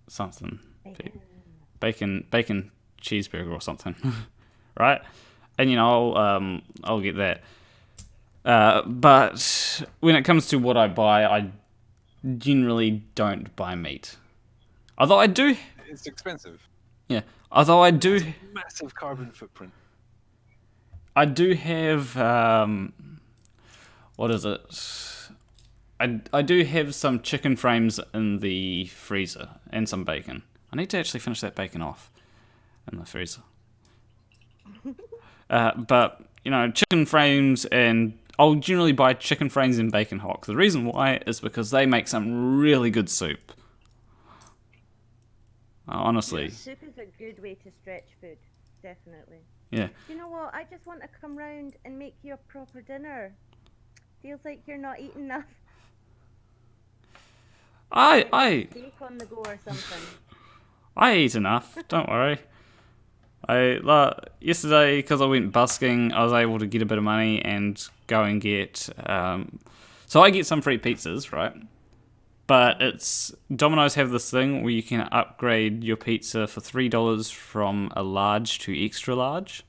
something. Bacon cheeseburger or something, right? And I'll get that. But when it comes to what I buy, I generally don't buy meat. Although I do, It's expensive. yeah. Although I do, Massive carbon footprint. I do have what is it? I do have some chicken frames in the freezer and some bacon. I need to actually finish that bacon off in the freezer. But chicken frames, and I'll generally buy chicken frames and bacon hock. The reason why is because they make some really good soup. Honestly. Soup is a good way to stretch food, definitely. Yeah. You know what? I just want to come round and make you a proper dinner. Feels like you're not eating enough. Steak on the go or something. I eat enough. Don't worry. Yesterday, because I went busking, I was able to get a bit of money and go and get. So I get some free pizzas, right? But Domino's have this thing where you can upgrade your pizza for $3 from a large to extra large.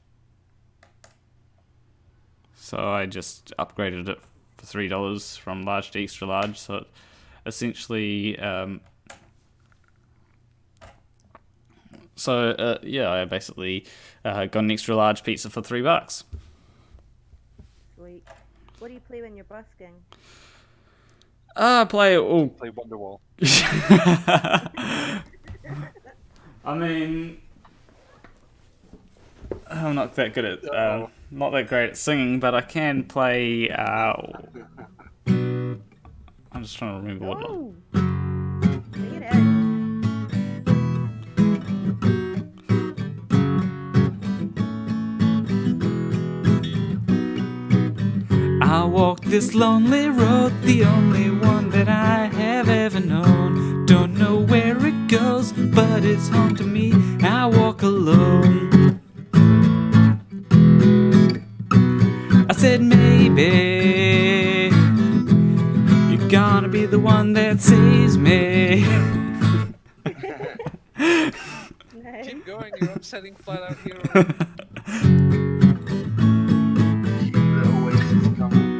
So I just upgraded it for $3 from large to extra large. So essentially, I basically got an extra large pizza for $3. Sweet. What do you play when you're busking? Play Wonderwall. I mean, I'm not that good at, not that great at singing, but I can play. I'm just trying to remember what. Oh, take it out. I walk this lonely road, the only one that I have ever known. Don't know where it goes, but it's home to me. I walk alone. I said maybe you're gonna be the one that saves me. Nice. Keep going, you're upsetting flat out hero. The Oasis coming.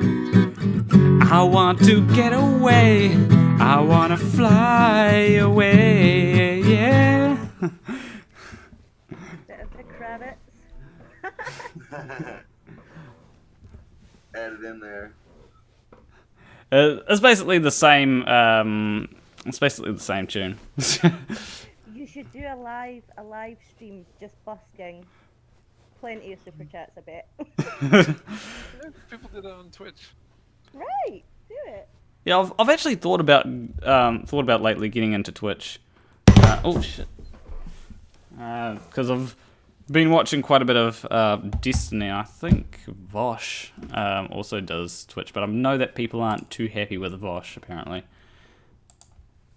I want to get away. I want to fly away. Yeah. Bit of the credits. Add it in there. It's basically the same. It's basically the same tune. You should do a live stream just busking. Plenty of super chats, I bet. People do that on Twitch. Right, do it. Yeah, I've actually thought about lately getting into Twitch. Oh shit! Because I've been watching quite a bit of Destiny. I think Vosh also does Twitch, but I know that people aren't too happy with Vosh apparently.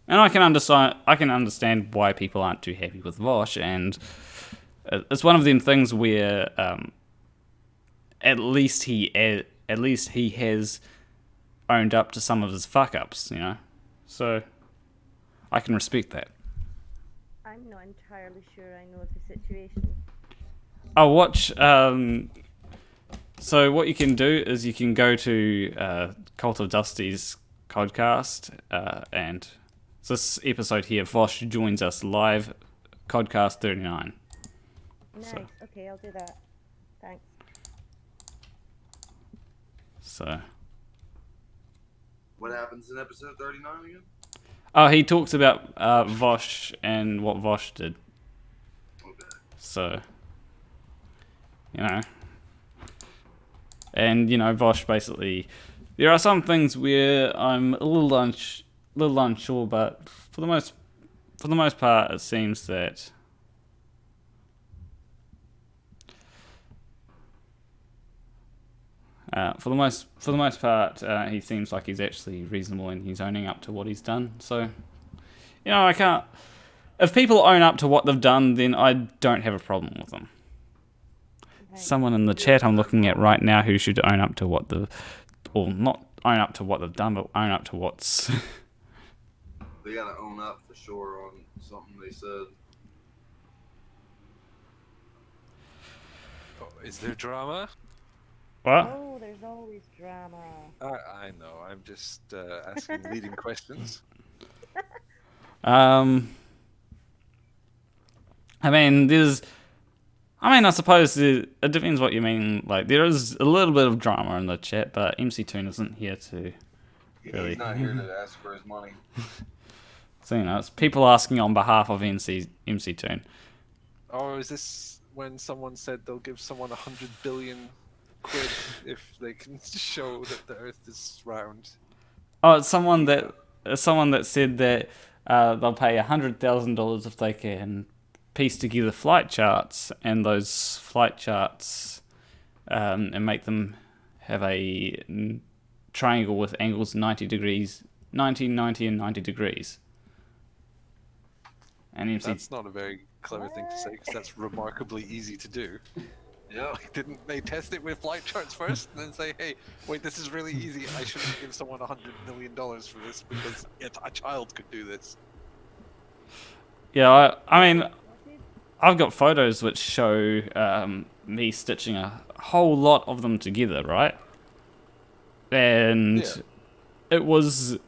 And I can understand why people aren't too happy with Vosh, and it's one of them things where at least he has owned up to some of his fuck ups, so I can respect that. I'm not entirely sure I know of the situation. I'll watch. So what you can do is you can go to Cult of Dusty's podcast, and this episode here, Vosh joins us live, Codcast 39. Nice. So. Okay, I'll do that. Thanks. So. What happens in episode 39 again? Oh, he talks about Vosh and what Vosh did. Okay. So, and Vosh basically. There are some things where I'm a little unsure, but for the most part, it seems that For the most part, he seems like he's actually reasonable and he's owning up to what he's done. So, you know, I can't. If people own up to what they've done, then I don't have a problem with them. Right. Someone in the chat I'm looking at right now who should own up to what the, or not own up to what they've done, but own up to what's. They gotta own up for sure on something they said. Oh, is there drama? What? Oh, there's always drama. I know. I'm just asking leading questions. I suppose it depends what you mean. Like, there is a little bit of drama in the chat, but MCToon isn't here to really. He's not here to ask for his money. So, you know, it's people asking on behalf of MCToon. Or is this when someone said they'll give someone 100 billion quid if they can show that the Earth is round? Oh, it's someone that said that they'll pay $100,000 if they can piece together flight charts, and those flight charts and make them have a triangle with angles 90 degrees, 90, 90, and 90 degrees. And That's not a very clever thing to say, because that's remarkably easy to do. Yeah. Like, didn't they test it with flight charts first, and then say, "Hey, wait, this is really easy. I shouldn't give someone $100 million for this because a child could do this." Yeah, I mean, I've got photos which show me stitching a whole lot of them together, right? And Yeah. it was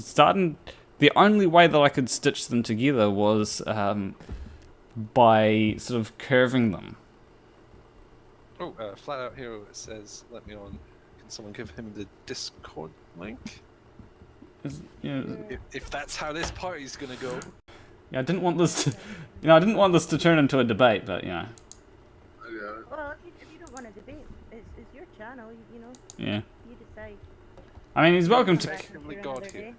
starting. The only way that I could stitch them together was by sort of curving them. Oh, Flat Out Hero says, "Let me on. Can someone give him the Discord link?" Yeah, If that's how this party's gonna go. I didn't want this to, I didn't want this to turn into a debate, but Yeah. Well, if you don't want to debate, it's your channel, you know. yeah. You decide. I mean, he's welcome to. Effectively God here.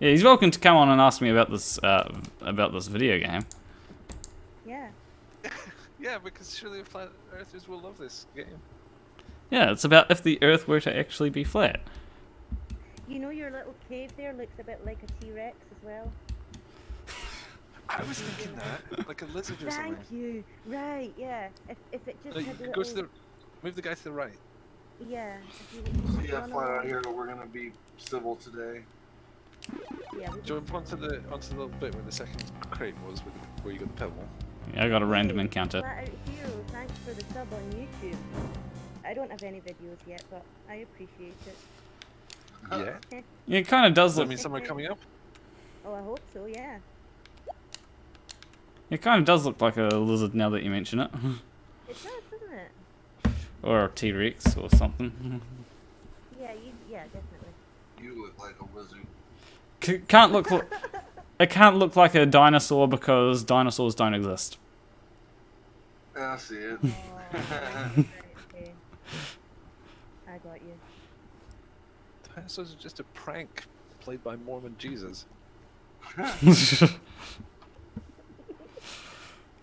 Yeah, he's welcome to come on and ask me about this video game. Yeah. Yeah, because surely flat earthers will love this game. Yeah, it's about if the Earth were to actually be flat. You know your little cave there looks a bit like a T-Rex as well. I was thinking that, like a lizard or something. Thank you. Right, yeah. If it just Like, had a go to little... the, move the guy to the right. Yeah. If you So yeah, wanna- Flat Out Here, we're gonna be civil today. Yeah, we Jump onto the little bit where the second crate was, where you got the pebble. Yeah, I got a random encounter. Flat Out Hero, thanks for the sub on YouTube. I don't have any videos yet, but I appreciate it. Yeah. Yeah, it kind of does Does that look. mean someone coming up? Oh, I hope so, yeah. It kind of does look like a lizard now that you mention it, It does, doesn't it? or a T-Rex or something. Yeah, yeah, definitely. You look like a wizard. Can't look. It can't look like a dinosaur because dinosaurs don't exist. Yeah, I see it. Oh, right, okay. I got you. Dinosaurs are just a prank played by Mormon Jesus.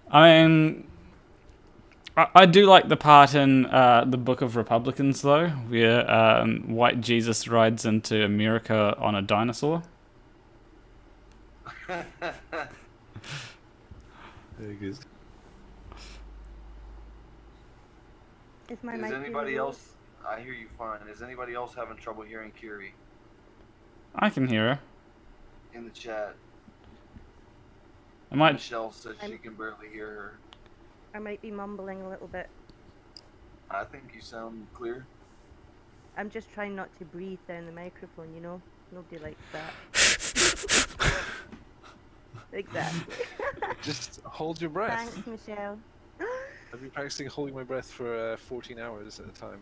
I mean, I do like the part in the Book of Republicans though, where White Jesus rides into America on a dinosaur. Very good. Is my Is mic anybody really low? else? I hear you fine. Is anybody else having trouble hearing Kiri I can hear her. in the chat? I might. Michelle says she can barely hear her. I might be mumbling a little bit. I think you sound clear. I'm just trying not to breathe down the microphone, you know? Nobody likes that. Exactly. Just hold your breath. Thanks, Michelle. I've been practicing holding my breath for 14 hours at a time.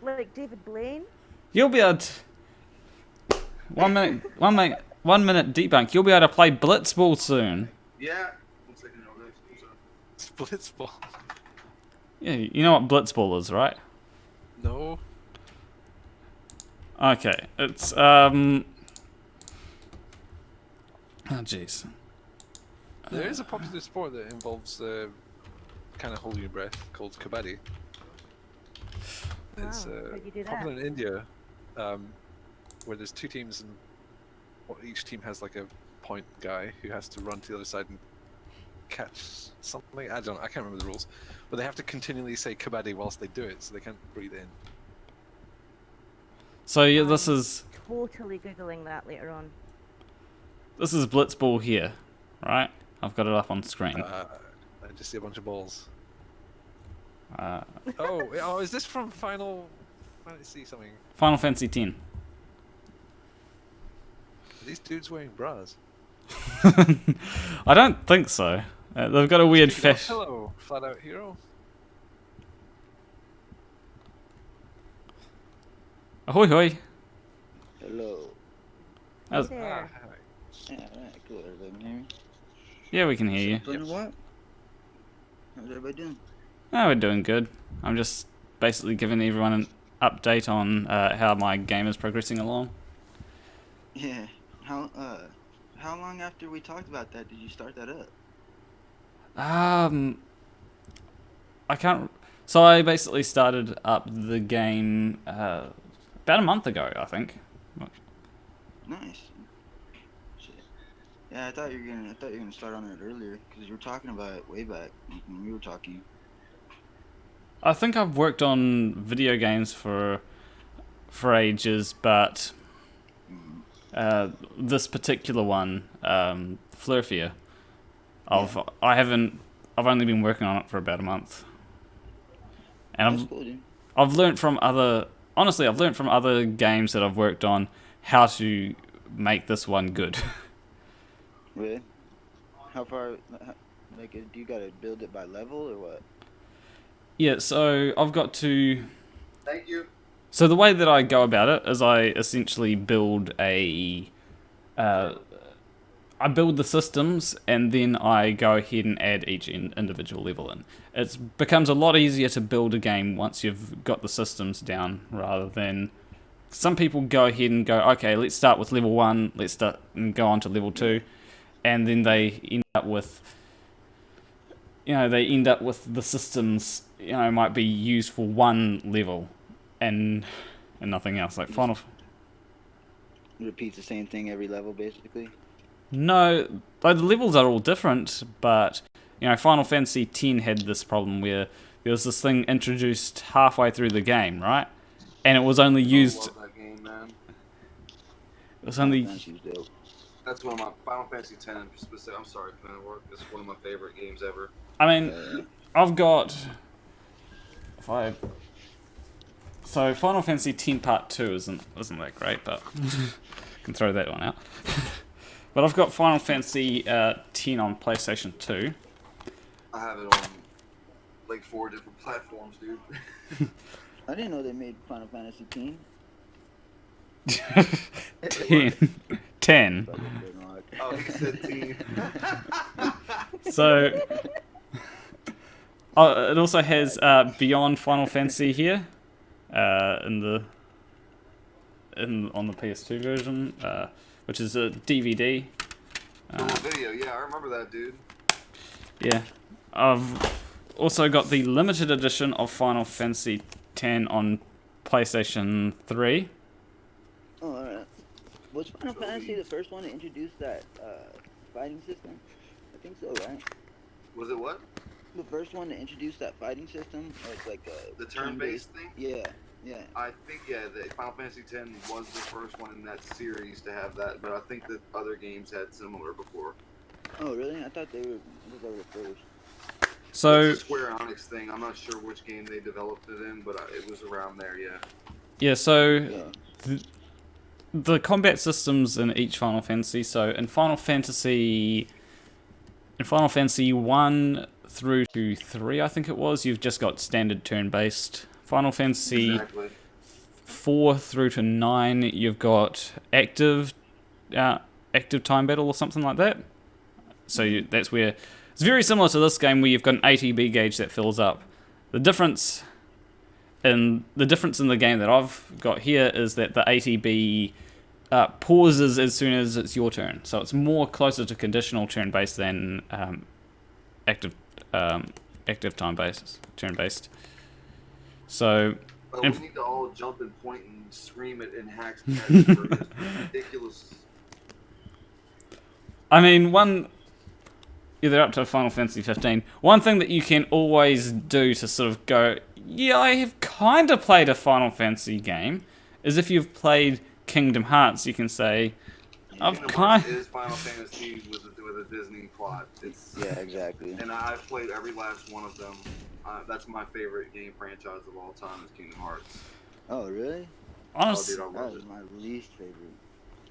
Like David Blaine? You'll be able to. 1 minute. 1 minute debunk. You'll be able to play Blitzball soon. Yeah. 1 second, no, that's Blitzball. Yeah, you know what Blitzball is, right? No. Okay, it's Oh jeez. There is a popular sport that involves kind of holding your breath called kabaddi. It's Wow, how'd you do that? popular in India, where there's two teams and each team has like a point guy who has to run to the other side and catch something. I can't remember the rules, but they have to continually say kabaddi whilst they do it, so they can't breathe in. So yeah, this is Totally googling that later on. Blitzball here, right? I've got it up on screen. I just see a bunch of balls. Uh, Oh, is this from Final Fantasy something? Final Fantasy X. Are these dudes wearing bras? I don't think so. They've got a weird fish. Hello, flat out hero. Ahoy hoy. Hello. Hey How's- there. Hi. Yeah, alright, cool. Everybody can hear me? Yeah, we can hear you. Planarwalk? How's everybody doing? Oh, we're doing good. I'm just basically giving everyone an update on how my game is progressing along. Yeah. How long after we talked about that did you start that up? I can't. So I basically started up the game about a month ago, I think. Nice. Shit. Yeah, I thought you were gonna start on it earlier because you were talking about it way back when we were talking. I think I've worked on video games for ages, but this particular one, Flerfia, I've only been working on it for about a month, and That's cool, dude. I've learned from other games that I've worked on how to make this one good. Really? How far? Like, do you gotta build it by level or what? Yeah, so I've got to. Thank you. So the way that I go about it is I essentially build I build the systems and then I go ahead and add each individual level in. It becomes a lot easier to build a game once you've got the systems down, rather than some people go ahead and go, okay, let's start with level 1, let's start and go on to level 2, and then they end up with the systems, might be used for one level and nothing else. Like Final. Repeats the same thing every level, basically. No, like the levels are all different, but Final Fantasy X had this problem where there was this thing introduced halfway through the game, right? And it was only used. I love that game, man. It was only. Fantasy's dope. That's one of my Final Fantasy X in specific. I'm sorry, Planarwalk. It's one of my favorite games ever. I mean, I've got. So Final Fantasy X Part 2 isn't that great, but can throw that one out. But I've got Final Fantasy X on PlayStation 2. I have it on like 4 different platforms, dude. I didn't know they made Final Fantasy X. 10. Oh, he said teen. So it also has Beyond Final Fantasy here on the PS2 version, which is a DVD. Video, yeah, I remember that, dude. Yeah, I've also got the limited edition of Final Fantasy X on PlayStation 3. Oh, alright. Was Final Fantasy the first one to introduce that fighting system? I think so, right? Was it what? The first one to introduce that fighting system? Or it's like The turn-based thing? Yeah, yeah. I think, yeah, the Final Fantasy X was the first one in that series to have that, but I think that other games had similar before. Oh, really? I thought they were the first. So It's a Square Enix thing. I'm not sure which game they developed it in, but it was around there, yeah. yeah, so Yeah. the combat systems in each Final Fantasy. So in Final Fantasy 1 through to 3, I think it was, you've just got standard turn-based. Final Fantasy Exactly. 4 through to 9, you've got active time battle or something like that. So that's where it's very similar to this game, where you've got an ATB gauge that fills up. The difference in the game that I've got here is that the ATB pauses as soon as it's your turn. So it's more closer to conditional turn-based than active time-based, turn-based. So We And- need to all jump and point and scream it in hacks. It's ridiculous. I mean, either up to Final Fantasy 15. One thing that you can always do to sort of go, yeah, I have kind of played a Final Fantasy game, is if you've played Kingdom Hearts, you can say, I've Kingdom kind. Hearts is Final Fantasy with a Disney plot. It's Yeah, exactly. and I've played every last one of them. That's my favorite game franchise of all time is Kingdom Hearts. Oh, really? Honestly, Oh, dude, I That love was it. my least favorite.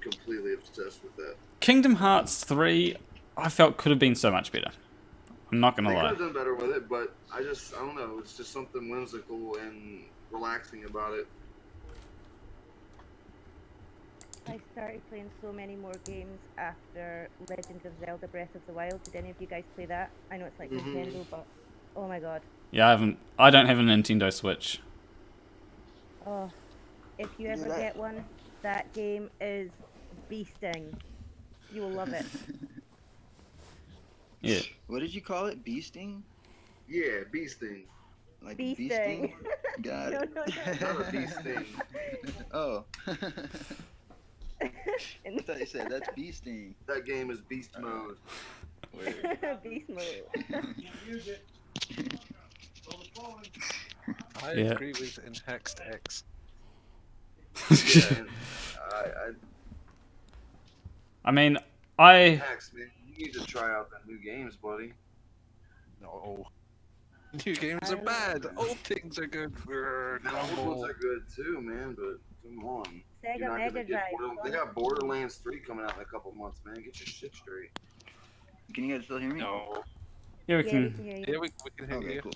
Completely obsessed with that. Kingdom Hearts 3, I felt could have been so much better. I'm not gonna They could lie. have done better with it, but I don't know. It's just something whimsical and relaxing about it. I started playing so many more games after Legend of Zelda Breath of the Wild. Did any of you guys play that? I know it's like Nintendo, but oh my god. Yeah, I don't have a Nintendo Switch. Oh, if you ever that- get one, that game is beasting. You will love it. Yeah. What did you call it? Beasting? Yeah, bee sting. Like Bee bee sting. sting? Got No, it. no, Not a bee sting. Oh. And I thought you said that's bee sting. That game is beast mode. Word. beast mode. I Yeah. agree with Inhexed X. Yeah, and I mean, I Max, man, you need to try out the new games, buddy. No. New games are bad. Old things are good. The old ones are good too, man. But come on, Sega you're not gonna Mega get Drive. They got Borderlands 3 coming out in a couple months, man. Get your shit straight. Can you guys still hear me? No. yeah we Yeah, we can can hear you. Yeah, we can hear Okay, you. cool.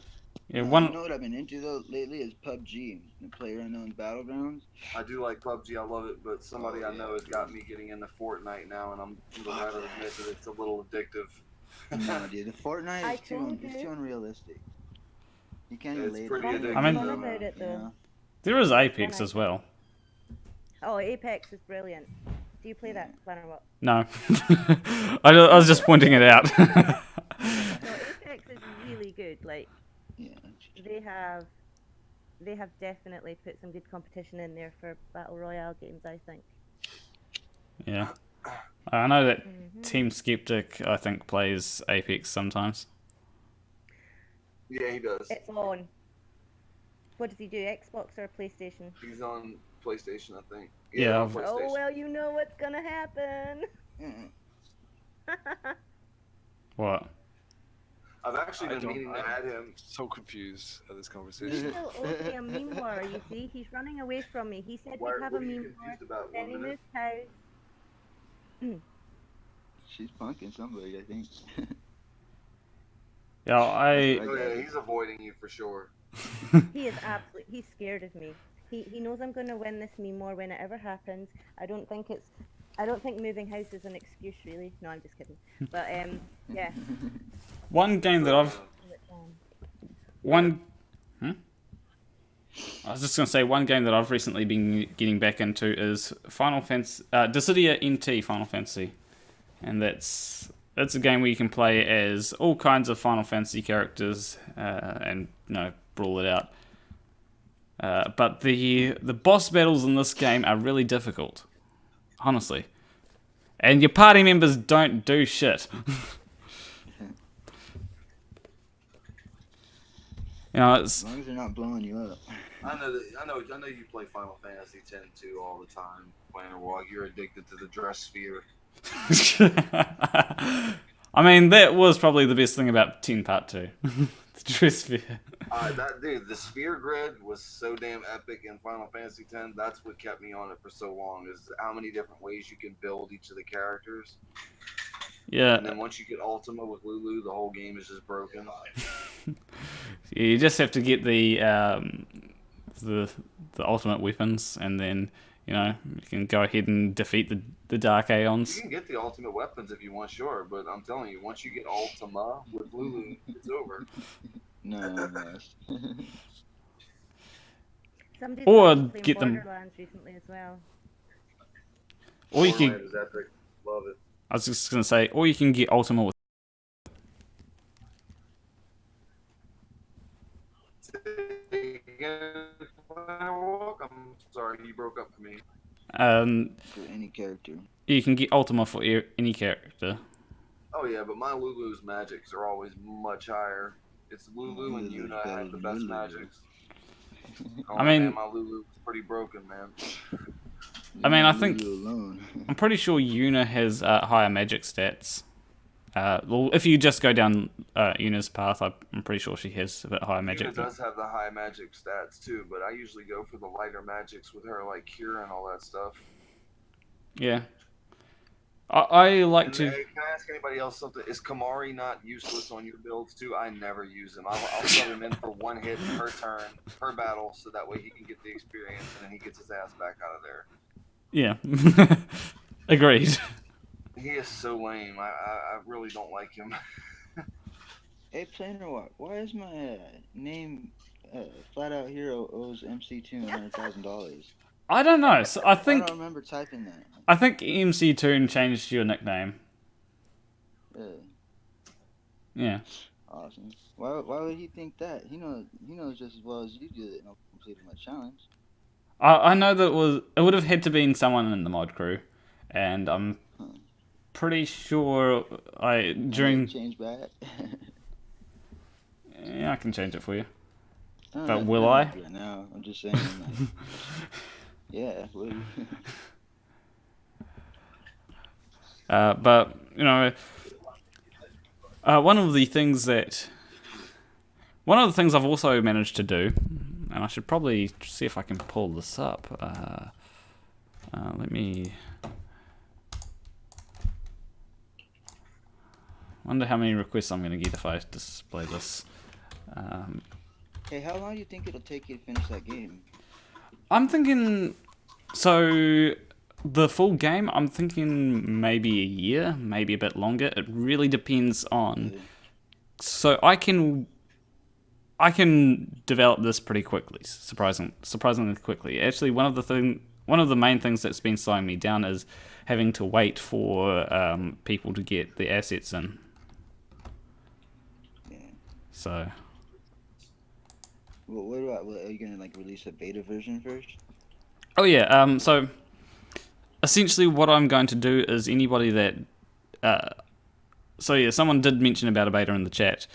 yeah You one know what I've been into though lately is PUBG, the PlayerUnknown's Battlegrounds. I do like PUBG. I love it, but somebody Oh, I know has got me getting into Fortnite now, and I'm gonna have to admit that it's a little addictive. No, dude, the Fortnite I is told it's you. too unrealistic. You can't It's relate. pretty to addictive. it. I mean- Fun about it, though. there is Apex Fun as well. Oh, Apex is brilliant. Do you play that, Planarwalk? No, I was just pointing it out. No, Apex is really good. Like Yeah. they have definitely put some good competition in there for battle royale games, I think. Yeah, I know that Mhm. Team Skeptic I think plays Apex sometimes. Yeah, he does. It's on. What does he do? Xbox or PlayStation? He's on PlayStation, I think. Yeah, on I've- PlayStation. Oh well, you know what's gonna happen. What? I've actually I been don't- meaning to add him. So confused at this He conversation. still owes me a meme war, you see. He's running away from me. He said Why, we'd have what a are you meme war. confused about? Then 1 he minute? moved house. She's punking somebody, I think. Yeah, I Oh yeah, he's avoiding you for sure. He is he's scared of me. He knows I'm gonna win this meme war when it ever happens. I don't think moving house is an excuse really. No, I'm just kidding. But yeah. one game that I've one. I was just gonna say one game that I've recently been getting back into is Final Fantasy, Dissidia NT Final Fantasy, and it's a game where you can play as all kinds of Final Fantasy characters and brawl it out. But the boss battles in this game are really difficult, honestly, and your party members don't do shit. As long as they're not blowing you up. I know you play Final Fantasy X too all the time. Planarwalk, you're addicted to the dress sphere. I mean, that was probably the best thing about 10 Part 2. The dress sphere. The sphere grid was so damn epic in Final Fantasy X. That's what kept me on it for so long. Is how many different ways you can build each of the characters. Yeah. And then once you get Ultima with Lulu, the whole game is just broken. You just have to get the ultimate weapons, and then you can go ahead and defeat the Dark Aeons. You can get the ultimate weapons if you want, sure, but I'm telling you, once you get Ultima with Lulu, it's over. No, gosh. Somebody's Or been playing get them- Borderlands recently as well. Or you can. Borderlands is epic. Love it. I was just gonna say, or you can get Ultima with. you broke up for me. For any character. You can get Ultima for any character. Oh yeah, but my Lulu's magics are always much higher. It's Lulu and Lulu's Yuna better have the than best Lulu. magics. Oh I mean- man, my Lulu's pretty broken, man. I mean, I Leave think- you alone. I'm pretty sure Yuna has higher magic stats. Well, if you just go down Yuna's path, I'm pretty sure she has a bit higher magic. Yuna does have the high magic stats too, but I usually go for the lighter magics with her, like Kira and all that stuff. Yeah. I like And, to. hey, can I ask anybody else something? Is Kamari not useless on your builds too? I never use him. I'll sub him in for one hit per turn, per battle, so that way he can get the experience and then he gets his ass back out of there. Yeah. Agreed. He is so lame. I really don't like him. Hey, Planarwalk, why is my name Flat Out Hero owes MCToon $100,000? I don't know. So I I think don't remember typing that. MCToon changed your nickname. Yeah. Awesome. Why would he think that? He knows just as well as you do that. No completed my challenge. I know that it would have had to been someone in the mod crew, and I'm pretty sure during. Change back. Yeah, I can change it for you. No, But not- will not I? Right now, I'm just saying. Like, yeah, will you? But you know, one of the things I've also managed to do, and I should probably see if I can pull this up. Let me. Wonder how many requests I'm going to get if I display this. Hey, how long do you think it'll take you to finish that game? I'm thinking. So, the full game, I'm thinking maybe a year, maybe a bit longer. It really depends on. So I can develop this pretty quickly, surprisingly quickly. Actually, one of the main things that's been slowing me down is having to wait for people to get the assets in. Yeah. So. Well, what are you gonna like release a beta version first? Oh yeah. So essentially, what I'm going to do is anybody that. So yeah, someone did mention about a beta in the chat.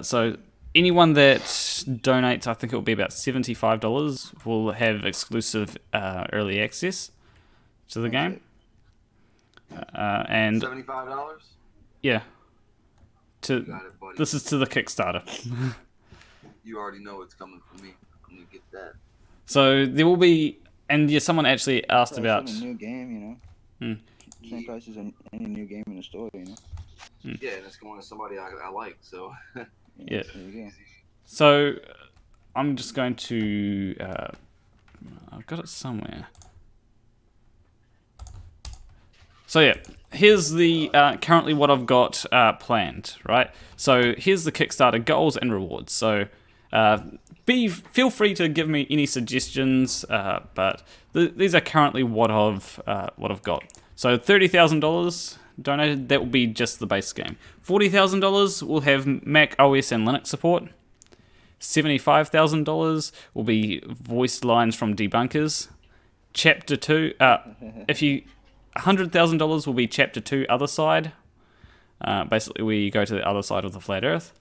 So anyone that donates, I think it will be about $75, will have exclusive early access to the game. And $75? yeah, You got it, buddy. this is to the Kickstarter. You already know what's coming from me. I'm gonna get that. So there will be, and yeah, someone actually asked Price about. of a new game, you know. Same price as any new game in the store, you know. Yeah, and it's going to somebody I like, so. Yeah. There you go. So I'm just going to. I've got it somewhere. So yeah, here's the currently what I've got planned, right? So here's the Kickstarter goals and rewards. So feel free to give me any suggestions, but these are currently what I've got. So $30,000 donated, that will be just the base game. $40,000 will have Mac OS and Linux support. $75,000 will be voice lines from debunkers. Chapter 2, $100,000 will be Chapter 2 other side. Basically, we go to the other side of the flat Earth.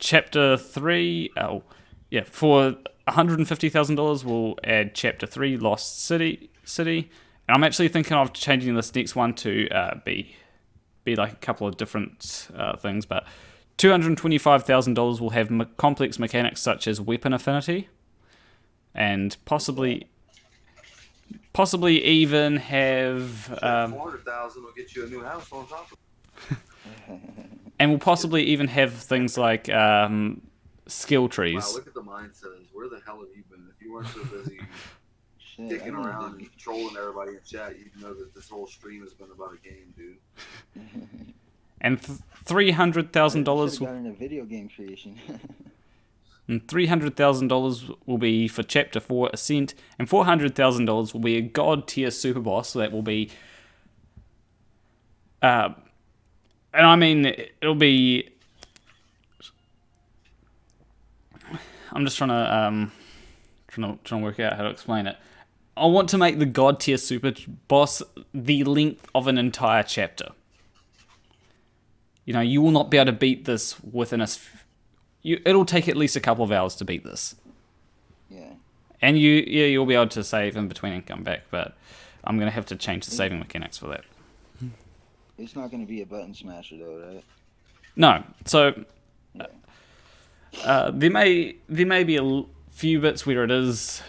Chapter 3, for $150,000, we'll add Chapter 3 Lost City. And I'm actually thinking of changing this next one to be like a couple of different things, but $225,000 will have complex mechanics such as weapon affinity, and possibly even have. $400,000 will get you a new house on top of it. And we'll possibly even have things like skill trees. Wow, look at the mind settings. Where the hell have you been? If you weren't so busy Shit, dicking I need around to and trolling everybody in chat, you'd know that this whole stream has been about a game, dude. And $300,000 Should've got into video game creation. and $300,000 will be for Chapter 4 Ascent, and $400,000 will be a god tier super boss. So that will be, and I mean it'll be. I'm just trying to work out how to explain it. I want to make the God tier super boss the length of an entire chapter. You know, you will not be able to beat this within it'll take at least a couple of hours to beat this. Yeah. And you'll be able to save in between and come back, but I'm gonna have to change the saving mechanics for that. It's not going to be a button smasher though, right? No, so Yeah. there may be a few bits where it is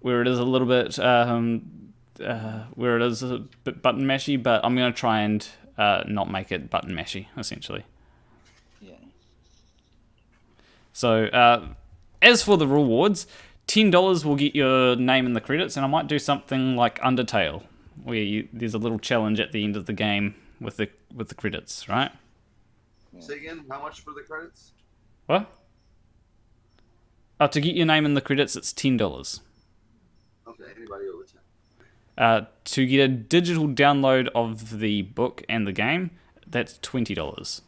a little bit where it is a bit button mashy, but I'm gonna try and not make it button mashy essentially. Yeah. So as for the rewards, $10 will get your name in the credits, and I might do something like Undertale, where there's a little challenge at the end of the game with the credits, right? Say again, how much for the credits? What? To get your name in the credits, it's $10. Okay, anybody over 10. To get a digital download of the book and the game, that's $20.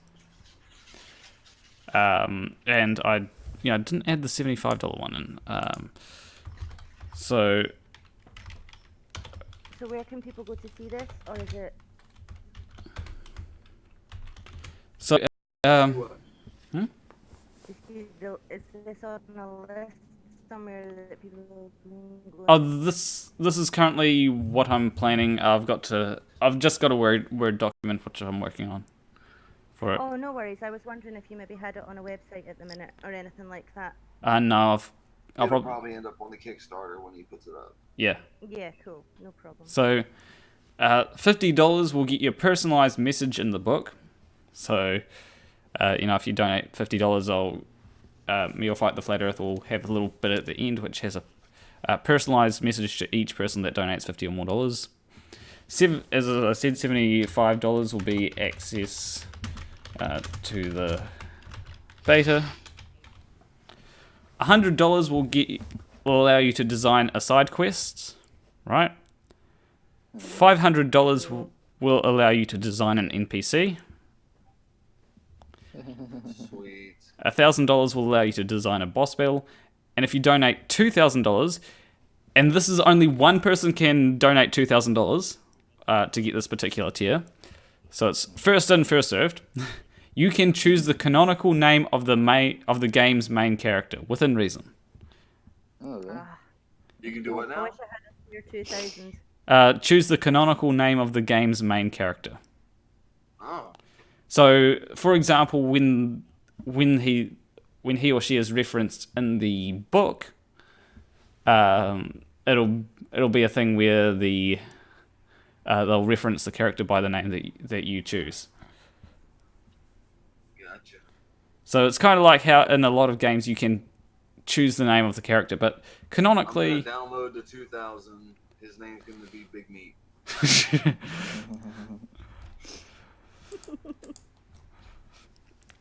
And I didn't add the $75 one in. So where can people go to see this, or is it? So Is this on a list somewhere that people can go? Oh, this is currently what I'm planning. I've just got a Word document which I'm working on for it. Oh, no worries. I was wondering if you maybe had it on a website at the minute or anything like that. No, I'll It'll probably probably end up on the Kickstarter when he puts it up. yeah. Yeah, cool. No problem. So, $50 will get you a personalized message in the book. So, if you donate $50, Me or Fight the Flat Earth will have a little bit at the end which has a personalized message to each person that donates $50 or more dollars. As I said, $75 will be access to the beta. $100 will allow you to design a side quest, right? $500 will allow you to design an NPC. Sweet. $1,000 will allow you to design a boss battle. And if you donate $2,000, and this is only one person can donate $2,000 to get this particular tier, so it's first in, first served. You can choose the canonical name of the game's main character within reason. Oh, really? You can do what I now? wish I had a year 2000. Choose the canonical name of the game's main character. Oh. So, for example, when he or she is referenced in the book, it'll be a thing where they'll reference the character by the name that you choose. Gotcha. So it's kind of like how in a lot of games you can choose the name of the character, but canonically, I'm gonna download the 2000. His name's gonna be Big Meat.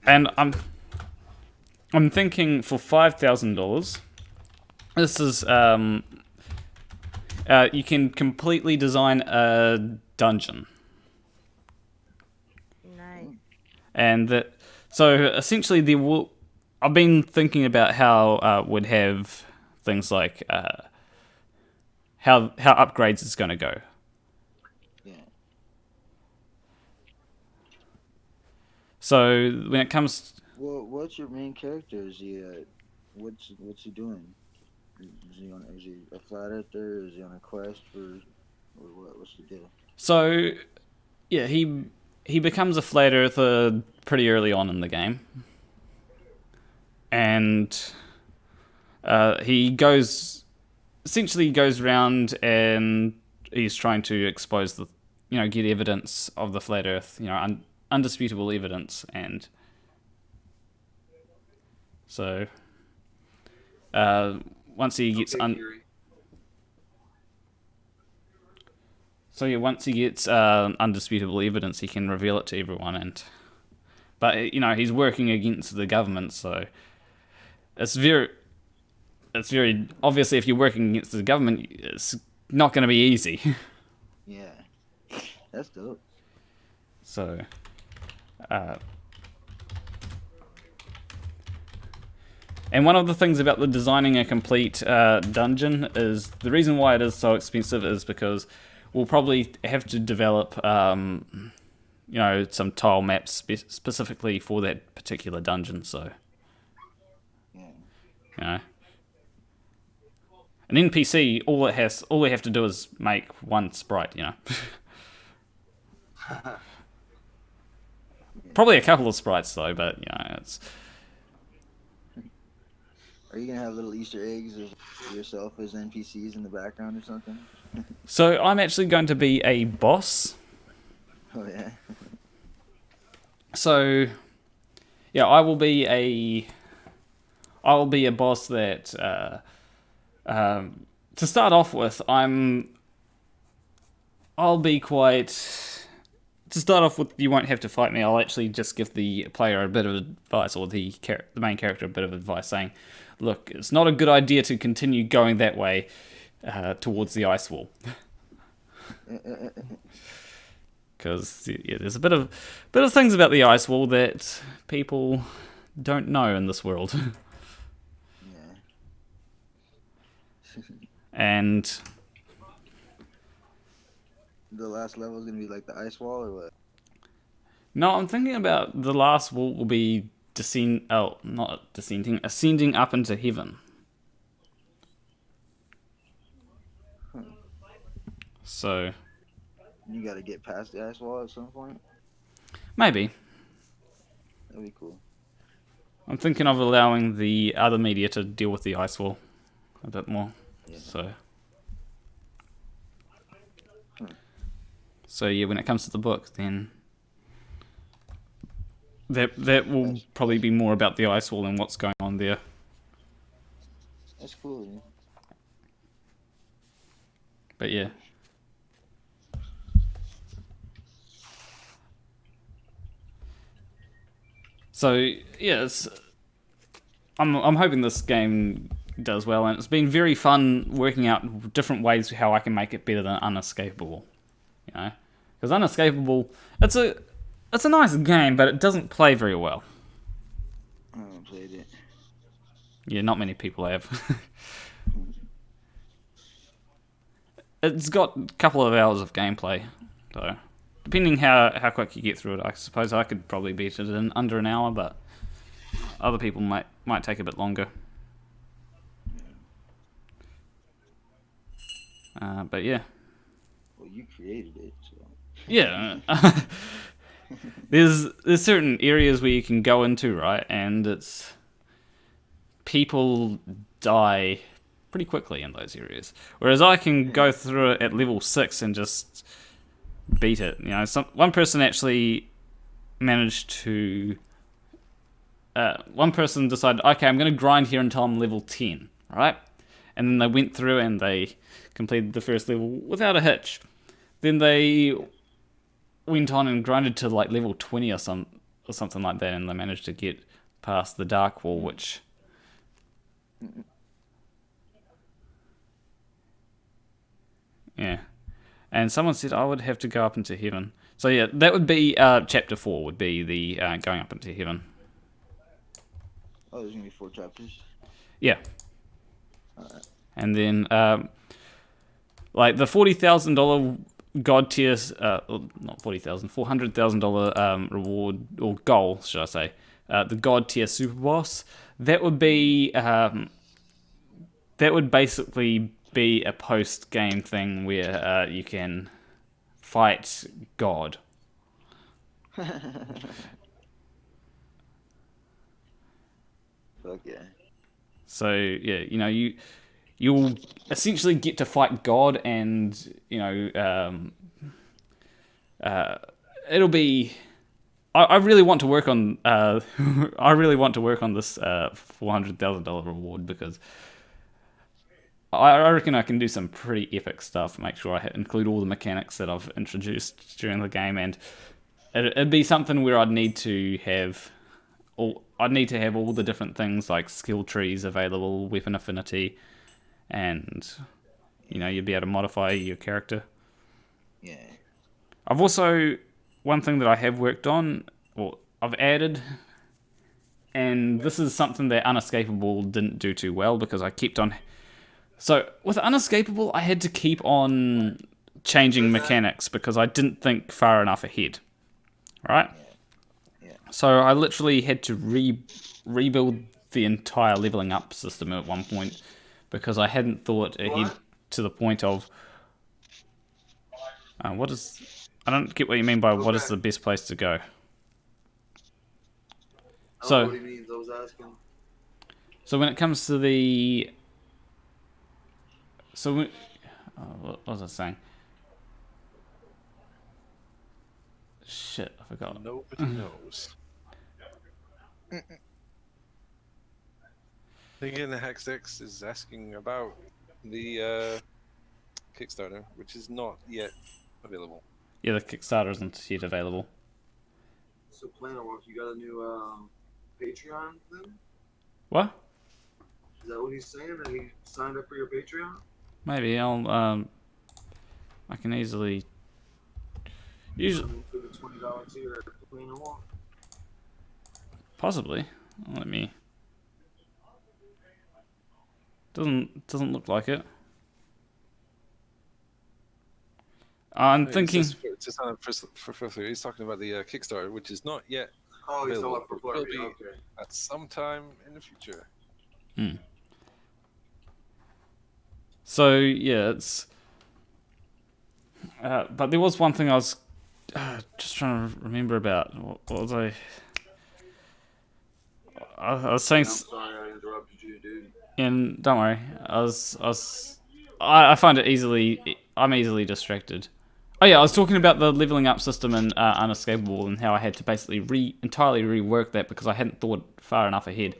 and I'm thinking for $5,000, this is you can completely design a dungeon, Nice. and so essentially I've been thinking about how would have things like how upgrades is going to go. Yeah. So when it comes, Well, what's your main character? Is he what's he doing? Is he a flat earther? Is he on a quest or what? What's the deal? so yeah, he becomes a flat earther pretty early on in the game, and he essentially goes around and he's trying to expose get evidence of the flat Earth, undisputable evidence, and so once he gets undisputable evidence, he can reveal it to everyone, but he's working against the government, so it's very obviously if you're working against the government, it's not going to be easy. Yeah, that's dope. So, And one of the things about the designing a complete dungeon is the reason why it is so expensive is because we'll probably have to develop, some tile maps specifically for that particular dungeon. So, Yeah. an NPC, all they have to do is make one sprite. Probably a couple of sprites though, but it's. Are you gonna have little Easter eggs of yourself as NPCs in the background or something? So I'm actually going to be a boss. Oh yeah. So, yeah, I'll be a boss that. To start off with, I'll be quite. To start off with, you won't have to fight me. I'll actually just give the player a bit of advice, or the main character a bit of advice, saying, "Look, it's not a good idea to continue going that way towards the ice wall." Because there's a bit of things about the ice wall that people don't know in this world. Yeah. And The last level is gonna be like the ice wall or what? no, I'm thinking about the last wall will be ascending up into heaven. So You gotta get past the ice wall at some point. maybe. That'd be cool. I'm thinking of allowing the other media to deal with the ice wall a bit more. Yeah. So yeah, when it comes to the book, then that will probably be more about the ice wall and what's going on there. That's cool. Man. But yeah. So yeah, I'm hoping this game does well, and it's been very fun working out different ways how I can make it better than Unescapable. Because Unescapable, it's a nice game, but it doesn't play very well. I haven't played it. Yeah, not many people have. It's got a couple of hours of gameplay, so depending how quick you get through it, I suppose I could probably beat it in under an hour, but other people might take a bit longer. But yeah. Well, you created it, so. Yeah. There's certain areas where you can go into, right, and it's people die pretty quickly in those areas, whereas I can go through it at level 6 and just beat it. One person actually managed to. One person decided, okay, I'm going to grind here until I'm level 10, right? And then they went through and they completed the first level without a hitch. Then they went on and grinded to like level 20 or something like that, and they managed to get past the dark wall, which. Yeah. And someone said I would have to go up into heaven. So yeah, that would be chapter 4 would be the going up into heaven. Oh, there's gonna be 4 chapters. Yeah. Alright. And then like the $40,000 god tier, not $40,000, $400,000 reward or goal, should I say? The god tier super boss. That would be that would basically be a post game thing where you can fight God. Fuck yeah. So yeah, you'll essentially get to fight God, and it'll be. I really want to work on. I really want to work on this $400,000 reward, because I reckon I can do some pretty epic stuff. Make sure I include all the mechanics that I've introduced during the game, and it'd be something where I'd need to have all the different things like skill trees available, weapon affinity, and you'd be able to modify your character. Yeah. I've also, one thing that I have worked on, or I've added And this is something that Unescapable didn't do too well, because I kept on... So, with Unescapable, I had to keep on changing mechanics, because I didn't think far enough ahead. Right? Yeah. So, I literally had to rebuild the entire leveling up system at one point, because I hadn't thought ahead to the point of... what is... I don't get what you mean by what is the best place to go. I don't know So, what he means. I was asking. so when it comes to the... So, what was I saying? Shit, I forgot. Nobody knows. Again, the Hexdex is asking about the Kickstarter, which is not yet available. Yeah, the Kickstarter isn't yet available. So Planarwalk, you got a new Patreon thing? What? Is that what he's saying? That he signed up for your Patreon? Maybe I'll I can easily usually For the $20 tier at Planarwalk? possibly. Let me. Doesn't look like it. I'm thinking. He's talking about the Kickstarter, which is not yet Oh, he's still available. up for It will Flerfia. be Okay. at some time in the future. So yeah, it's. But there was one thing I was just trying to remember about. What was I? I was saying. I'm sorry I interrupted you, dude. And don't worry, I find it I'm easily distracted. Oh yeah, I was talking about the leveling up system in Unescapable, and how I had to basically entirely rework that because I hadn't thought far enough ahead.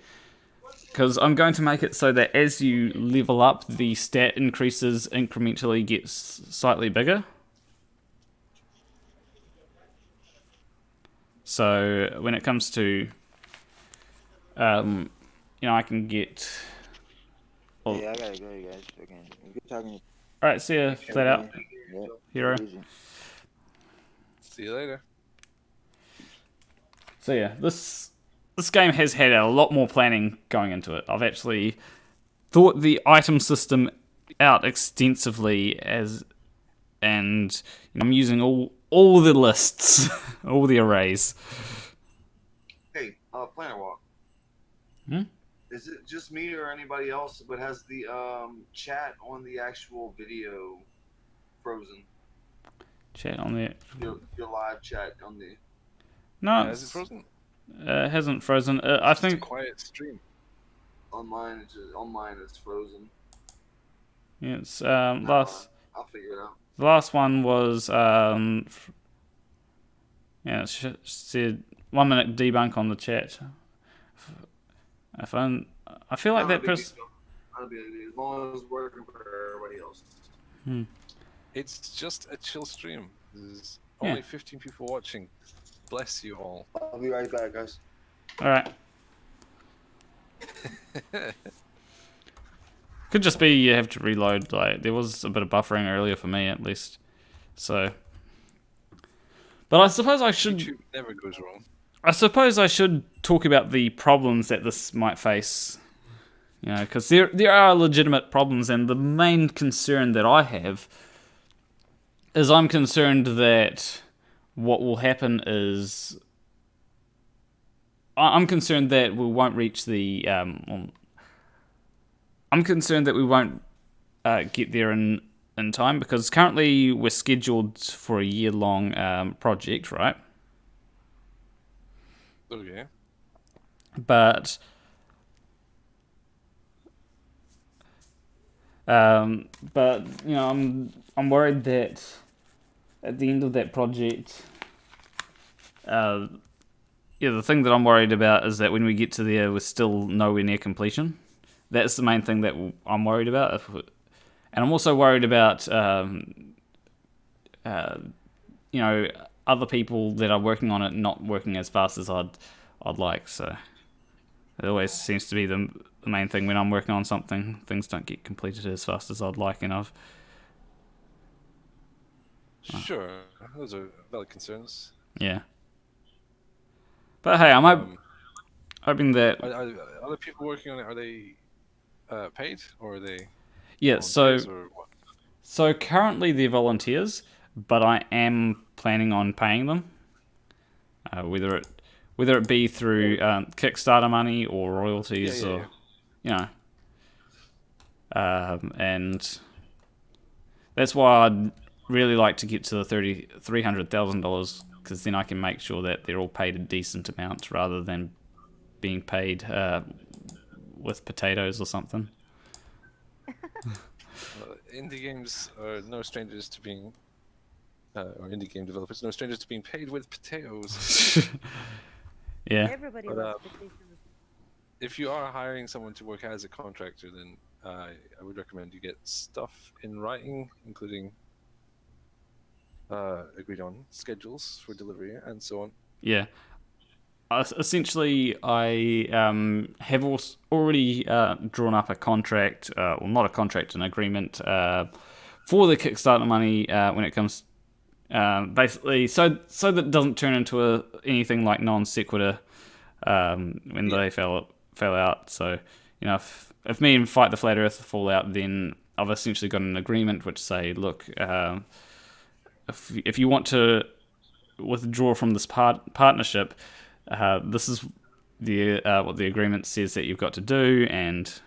Because I'm going to make it so that as you level up, the stat increases incrementally gets slightly bigger. So when it comes to, I can get... Yeah, I gotta go, you guys. Again, good talking. Alright, see ya, flat out. Yeah, Hero. easy. See you later. So yeah, this game has had a lot more planning going into it. I've actually thought the item system out extensively and I'm using all the lists, all the arrays. Hey, Planarwalk. Hmm? Is it just me or anybody else but has the chat on the actual video frozen? Chat on the Your live chat on the... no, Is it frozen? It hasn't frozen. I It's a think quiet stream. On mine, it's frozen. yeah, it's I'll figure it out. the last one was yeah, it said 1 minute debunk on the chat. I feel like that person. As long as it's working for everybody else. It's just a chill stream. There's Yeah. only 15 people watching. Bless you all. I'll be right back, guys. All right. Could just be you have to reload. Like there was a bit of buffering earlier for me, at least. So, but I suppose I should. YouTube never goes wrong. I suppose I should talk about the problems that this might face. You know, because there are legitimate problems, and the main concern that I have is I'm concerned that what will happen is I'm concerned that we won't reach the. I'm concerned that we won't get there in time, because currently we're scheduled for a year-long project, right? Okay. But you know, I'm worried that at the end of that project, yeah, the thing that I'm worried about is that when we get to there, we're still nowhere near completion. That's the main thing that I'm worried about. And I'm also worried about, you know, other people that are working on it not working as fast as I'd like. So it always seems to be the main thing when I'm working on something. Things don't get completed as fast as I'd like, and I've... Sure, those are valid concerns. Yeah. But hey, hoping that Are other people working on it? Are they paid or are they yeah. volunteers or what? So currently they're volunteers, but I am planning on paying them, whether it be through Kickstarter money or royalties Yeah. or you know, and that's why I'd really like to get to the $300,000 because then I can make sure that they're all paid a decent amount rather than being paid with potatoes or something. Indie games are no strangers to being, or indie game developers, no strangers to being paid with potatoes. Yeah. Everybody But, loves potatoes. If you are hiring someone to work as a contractor, then I would recommend you get stuff in writing, including agreed on schedules for delivery and so on. Yeah. Essentially, I have already drawn up a contract, well, not a contract, an agreement for the Kickstarter money when it comes, basically, so that it doesn't turn into anything like non sequitur when they fell out. So, if me and Fight the Flat Earth fall out, then I've essentially got an agreement which say, look, if you want to withdraw from this partnership. This is the what the agreement says that you've got to do, and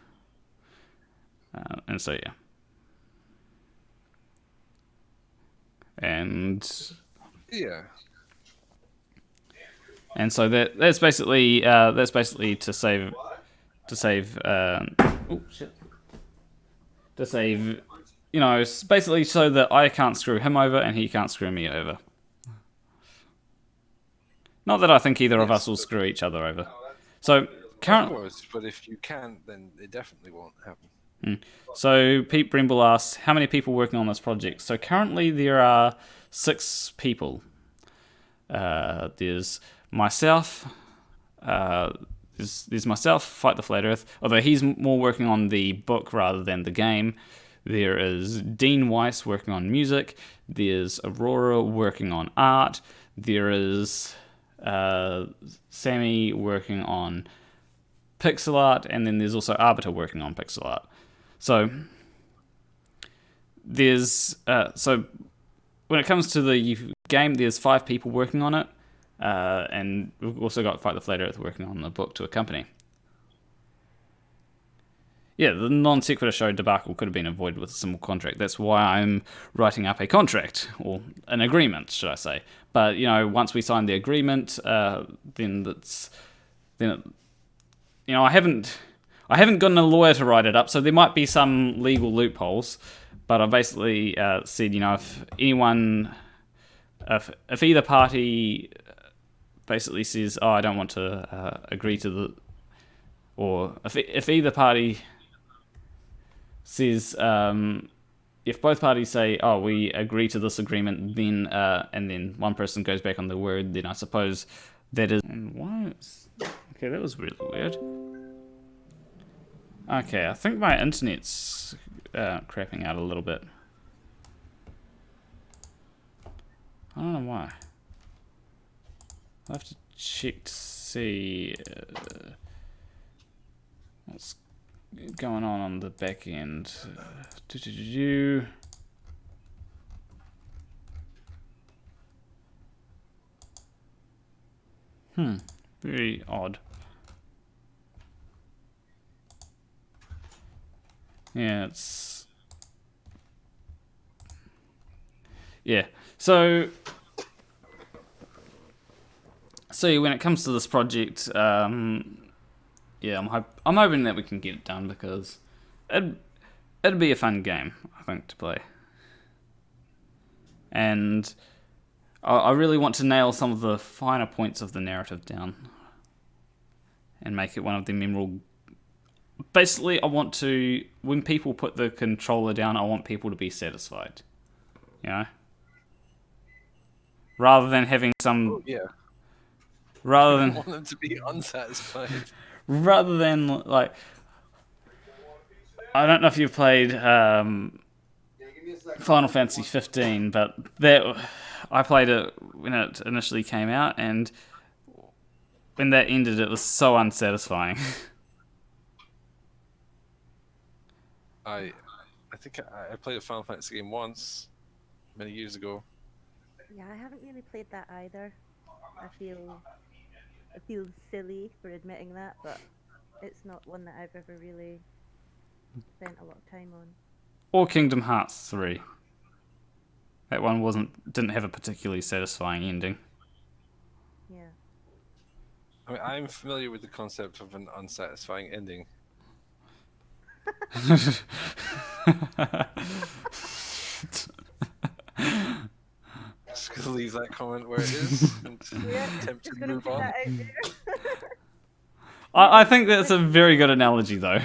so yeah, and so that's basically to save it's basically so that I can't screw him over and he can't screw me over. Not that I think either of us will screw each other over. So Of course, but if you can, then it definitely won't happen. So Pete Brimble asks, how many people working on this project? So currently there are 6 people. There's myself. There's myself, Fight the Flat Earth, although he's more working on the book rather than the game. There is Dean Weiss working on music. There's Aurora working on art. There is Sammy working on pixel art, and then there's also Arbiter working on pixel art. So there's so when it comes to the game, there's 5 people working on it, and we've also got Fight the Flat Earth working on the book to accompany. Yeah, the non sequitur show debacle could have been avoided with a simple contract. That's why I'm writing up a contract, or an agreement, should I say. But, once we sign the agreement, then I haven't gotten a lawyer to write it up, so there might be some legal loopholes. But I basically said, if either party basically says, I don't want to agree to or if either party says, if both parties say, we agree to this agreement, then and then one person goes back on the word, then I suppose that is. And why? Okay, that was really weird. Okay, I think my internet's crapping out a little bit. I don't know why. I'll have to check to see what's going on the back end. Very odd. Yeah, So when it comes to this project, I'm hoping that we can get it done because it'd be a fun game, I think, to play. And I really want to nail some of the finer points of the narrative down and make it one of the memorable. Basically, I want to, when people put the controller down, I want people to be satisfied. Rather than having some. Rather than. I want them to be unsatisfied. Rather than, like. I don't know if you've played Final Fantasy 15, but I played it when it initially came out, and when that ended, it was so unsatisfying. I think I played a Final Fantasy game once, many years ago. Yeah, I haven't really played that either. I feel silly for admitting that, but it's not one that I've ever really spent a lot of time on. Or Kingdom Hearts 3. That one didn't have a particularly satisfying ending. Yeah. I mean, I'm familiar with the concept of an unsatisfying ending. Just gonna leave that comment where it is and attempt to Just gonna move put on. that out there. I think that's a very good analogy, though.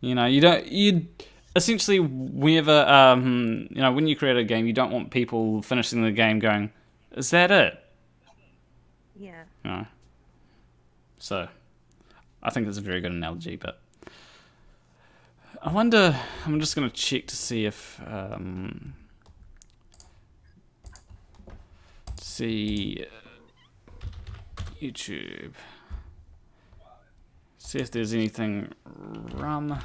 You essentially, whenever, when you create a game, you don't want people finishing the game going, is that it? Yeah. So, I think that's a very good analogy, but I wonder, I'm just going to check to see if, YouTube. See if there's anything rum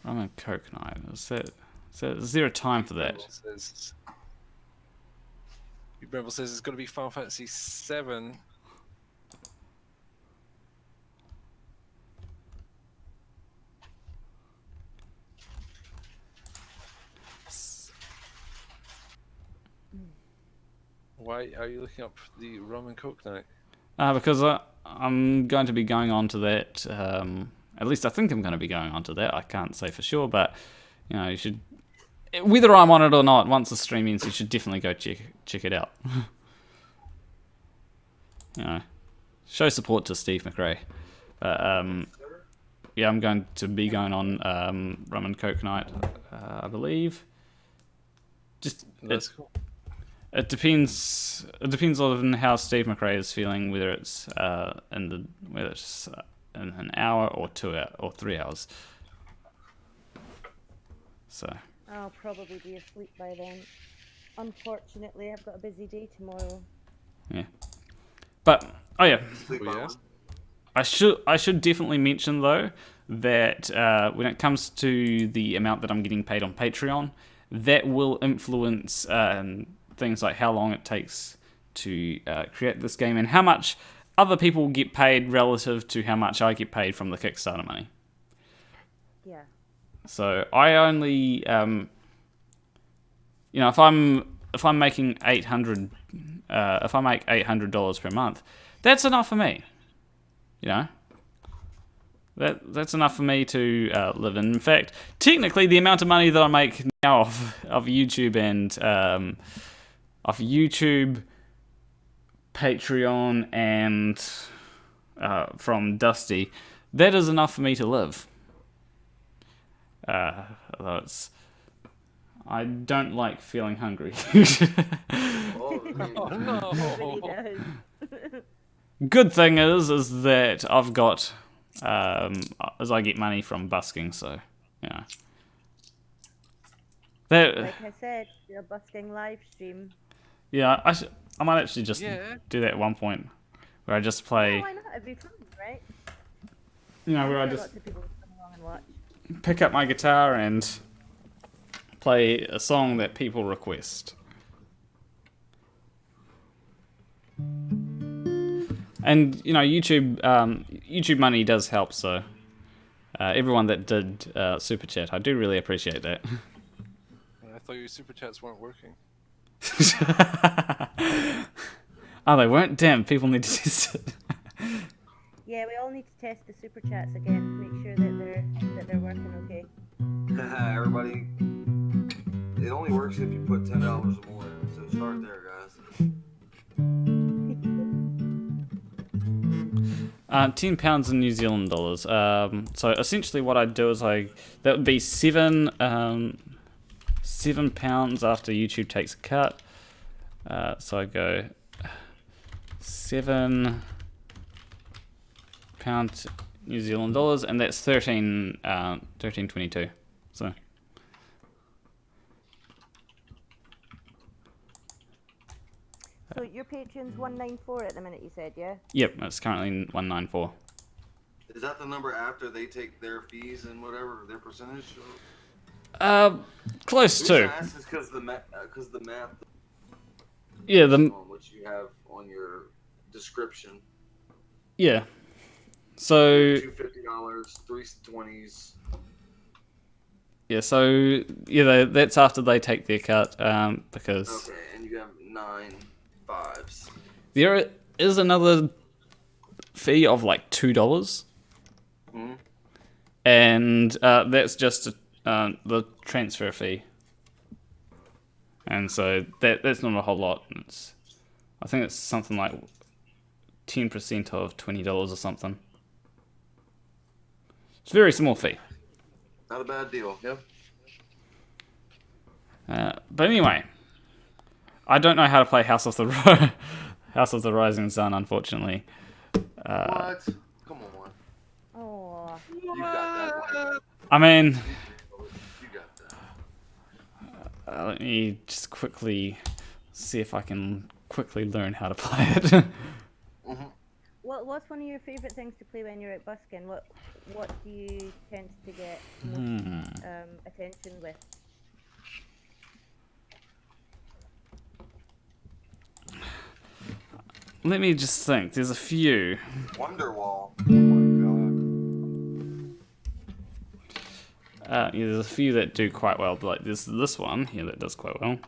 and coke night. Is there a time for that? Rebel says it's going to be Final Fantasy VII. Why are you looking up the rum and coke night? Because I'm going to be going on to that. At least I think I'm going to be going on to that. I can't say for sure, but you should. Whether I'm on it or not, once the stream ends, you should definitely go check it out. Show support to Steve McRae. Yeah, I'm going to be going on rum and coke night, I believe. That's cool. It depends. It depends on how Steve McRae is feeling, whether it's in an hour or 2 hours or 3 hours. So. I'll probably be asleep by then. Unfortunately, I've got a busy day tomorrow. Yeah. But Sleep on. I should definitely mention though that when it comes to the amount that I'm getting paid on Patreon, that will influence things like how long it takes to create this game and how much other people get paid relative to how much I get paid from the Kickstarter money. Yeah. So I only, if I'm making $800, if I make $800 per month, that's enough for me. That's enough for me to live. In fact, technically, the amount of money that I make now of YouTube and of YouTube, Patreon, and from Dusty, that is enough for me to live. Although I don't like feeling hungry. Oh, Nobody does. Good thing is that I've got, as I get money from busking, so, That, Like I said, a busking live stream. yeah, I might actually just do that at one point, where I just play, Yeah, why not? It'd be fun, right? where I I'm sure just lots of people will come along and watch. pick up my guitar and play a song that people request. And YouTube money does help. So everyone that did super chat, I do really appreciate that. I thought your super chats weren't working. Oh, they weren't. Damn, people need to test it. Yeah, we all need to test the super chats again. Make sure that they're working okay. everybody, it only works if you put $10 or more in, so start there, guys. £10 in New Zealand dollars. So essentially, what I'd do is that would be £7 after YouTube takes a cut. So I go £7 New Zealand dollars, and that's 13.22. So So your Patreon's 194 at the minute, you said, yeah? Yep, it's currently 194. Is that the number after they take their fees and whatever their percentage? Close The reason to. I asked is because the math Yeah, on what you have on your description. yeah. So $250, 320s. yeah, so yeah, that's after they take their cut. Because Okay, and you have 9 5s. there is another fee of like $2, Hmm? and that's just the transfer fee. And so that's not a whole lot. I think it's something like 10% of $20 or something. It's a very small fee. Not a bad deal. Yep. But anyway, I don't know how to play House of the House of the Rising Sun, unfortunately. What? Come on. Oh, You got that. I mean, You got that. let me just quickly see if I can quickly learn how to play it. Mm-hmm. what's one of your favourite things to play when you're out busking? What do you tend to get most attention with? Let me just think. There's a few. Wonderwall. Oh my god. Yeah, there's a few that do quite well. Like there's this one here that does quite well.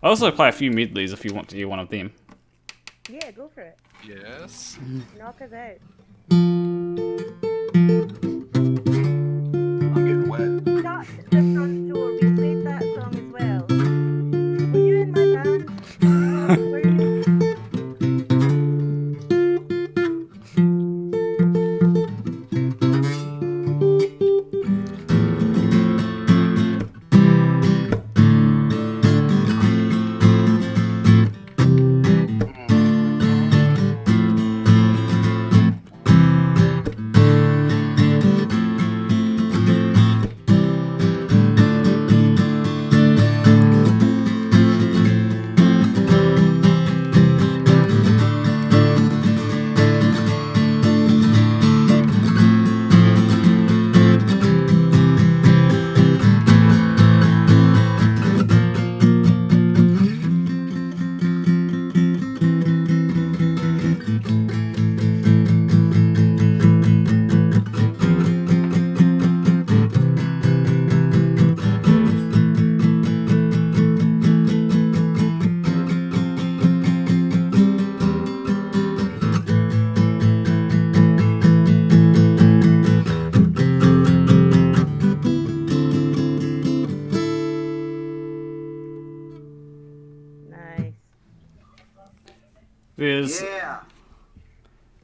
I also play a few medleys if you want to hear one of them. Yeah, go for it. Yes. Knock us out. I'm getting wet. Shut the front door. We played that song as well. Were you in my band? Were you?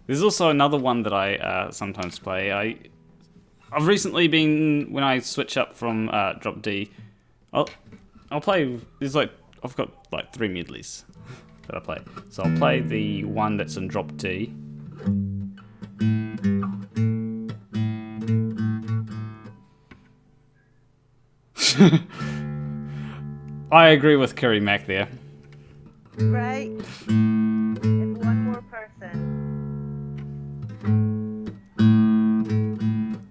There's also another one that I sometimes play. I've recently been, when I switch up from drop D, I'll play. I've got like 3 medleys that I play. So I'll play the one that's in drop D. I agree with Kiri Mac there. Right? If one more person.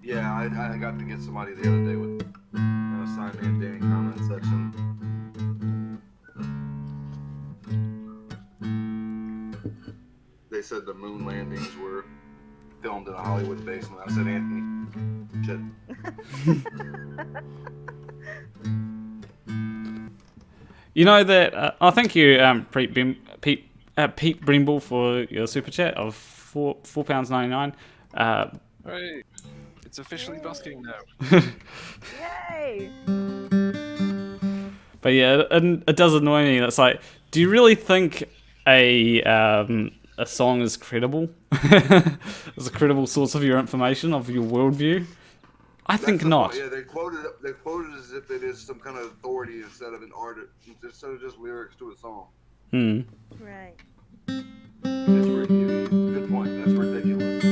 Yeah, I got to get somebody the other day with sign me and Danny comment section. They said the moon landings were filmed in a Hollywood basement. I said, Anthony, shit. You know that I thank you, Pete Brimble, for your super chat of £4.99. Right. It's officially busking now. Yay! But yeah, it does annoy me. It's like, do you really think a song is credible? Is a credible source of your information, of your worldview? I think not. Yeah, they quoted as if it is some kind of authority instead of an artist, instead of just lyrics to a song. Right. That's ridiculous. Good point. That's ridiculous.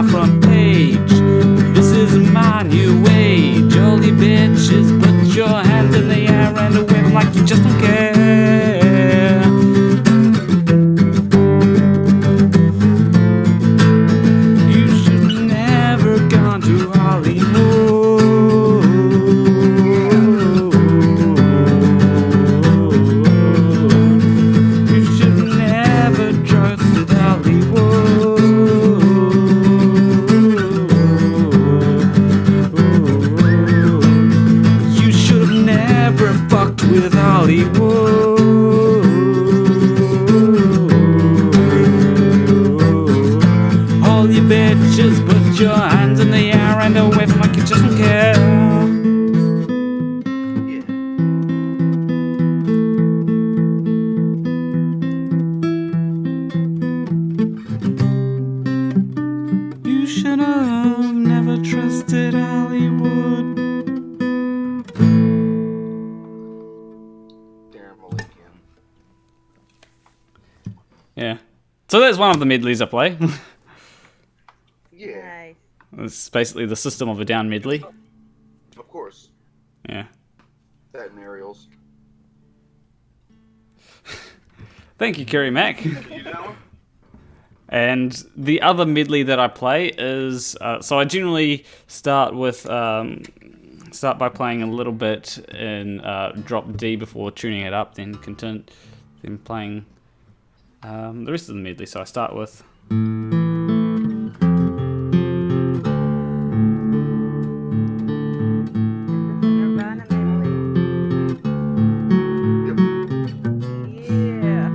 my front page. This is my new age. All you bitches, put your hand in the air and wave like you just don't care. You should never gone to Hollywood. You should never trusted Hollywood. You should have never fucked with Hollywood. All you bitches, put your hands in the air and wave them like you just don't care. Yeah. You should have never trusted Hollywood. Darren Malikian. Yeah. So that's one of the medleys I play. Yeah, Nice. It's basically the System of a Down medley. of course. Yeah. That and aerials. Thank you, Kiri Mac. You know? And the other medley that I play is so I generally start by playing a little bit in drop D before tuning it up, then playing the rest of the medley. So I start with. Nirvana medley. Yep. Yeah.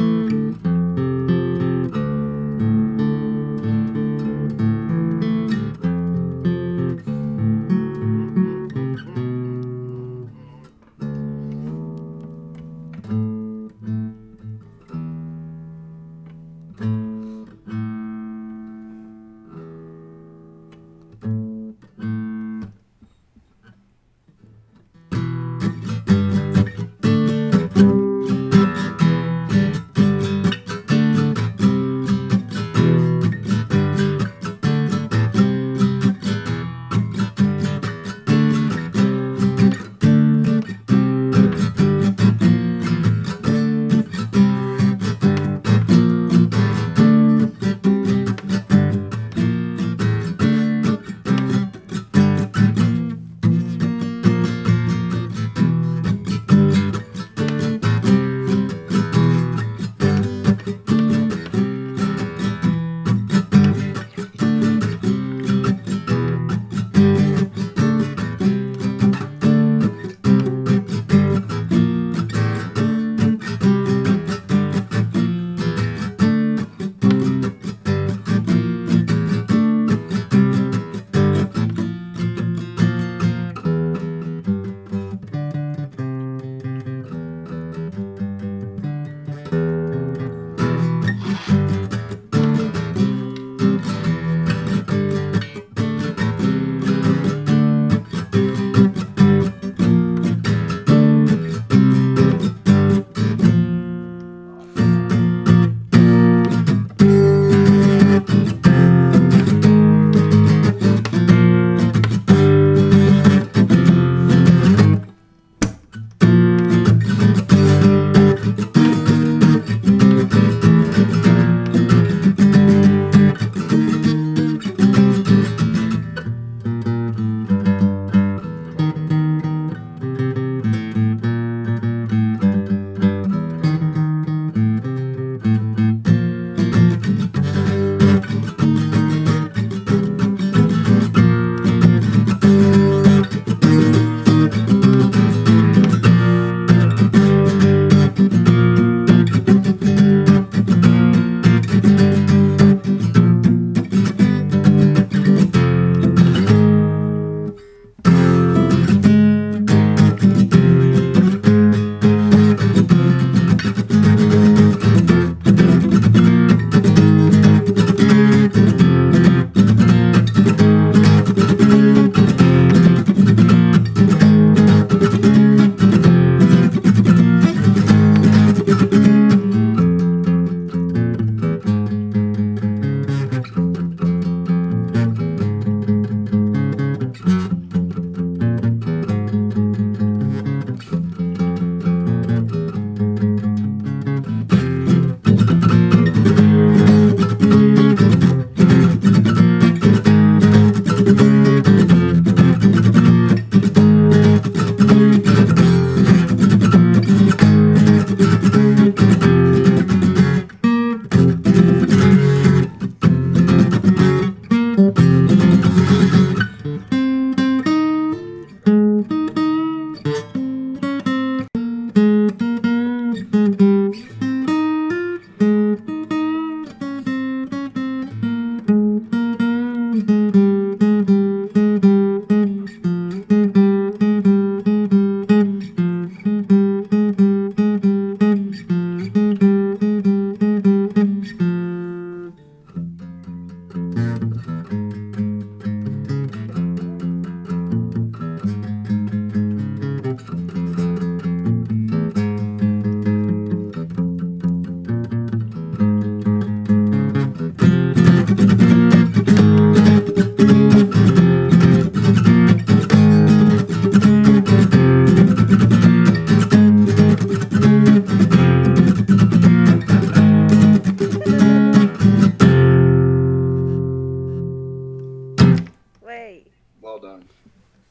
Wait. Well done.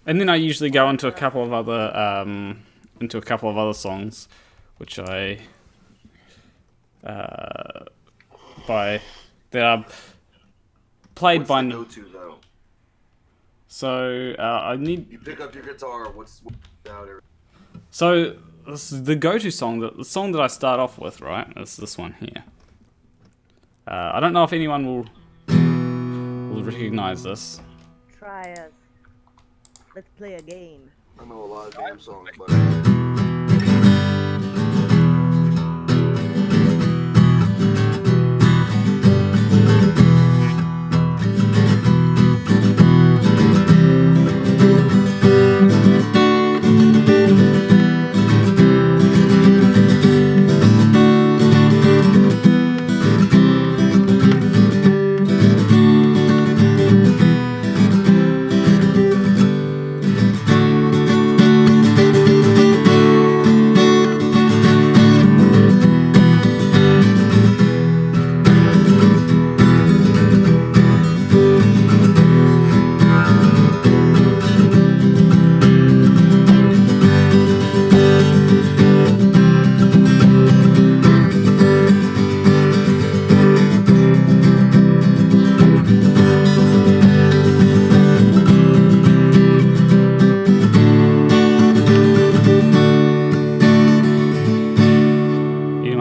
And then I usually go into a couple of other songs, which I by that are played What's by. the go-to though? So I need. You pick up your guitar. What's out here? So this is the go-to song. The song that I start off with, right, is this one here. I don't know if anyone will recognize this. Try us. Let's play a game. I know a lot of damn songs, but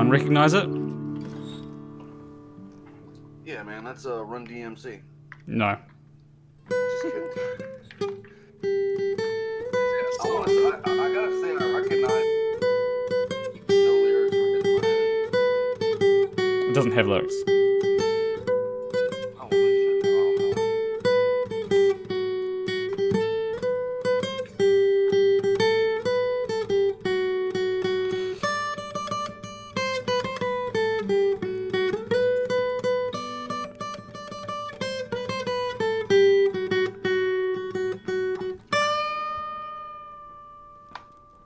Recognize it? yeah, man, that's a Run DMC. No. Just kidding. I gotta say, I recognize no lyrics were hitting my head. It doesn't have lyrics. Oh, shit, no, I don't know.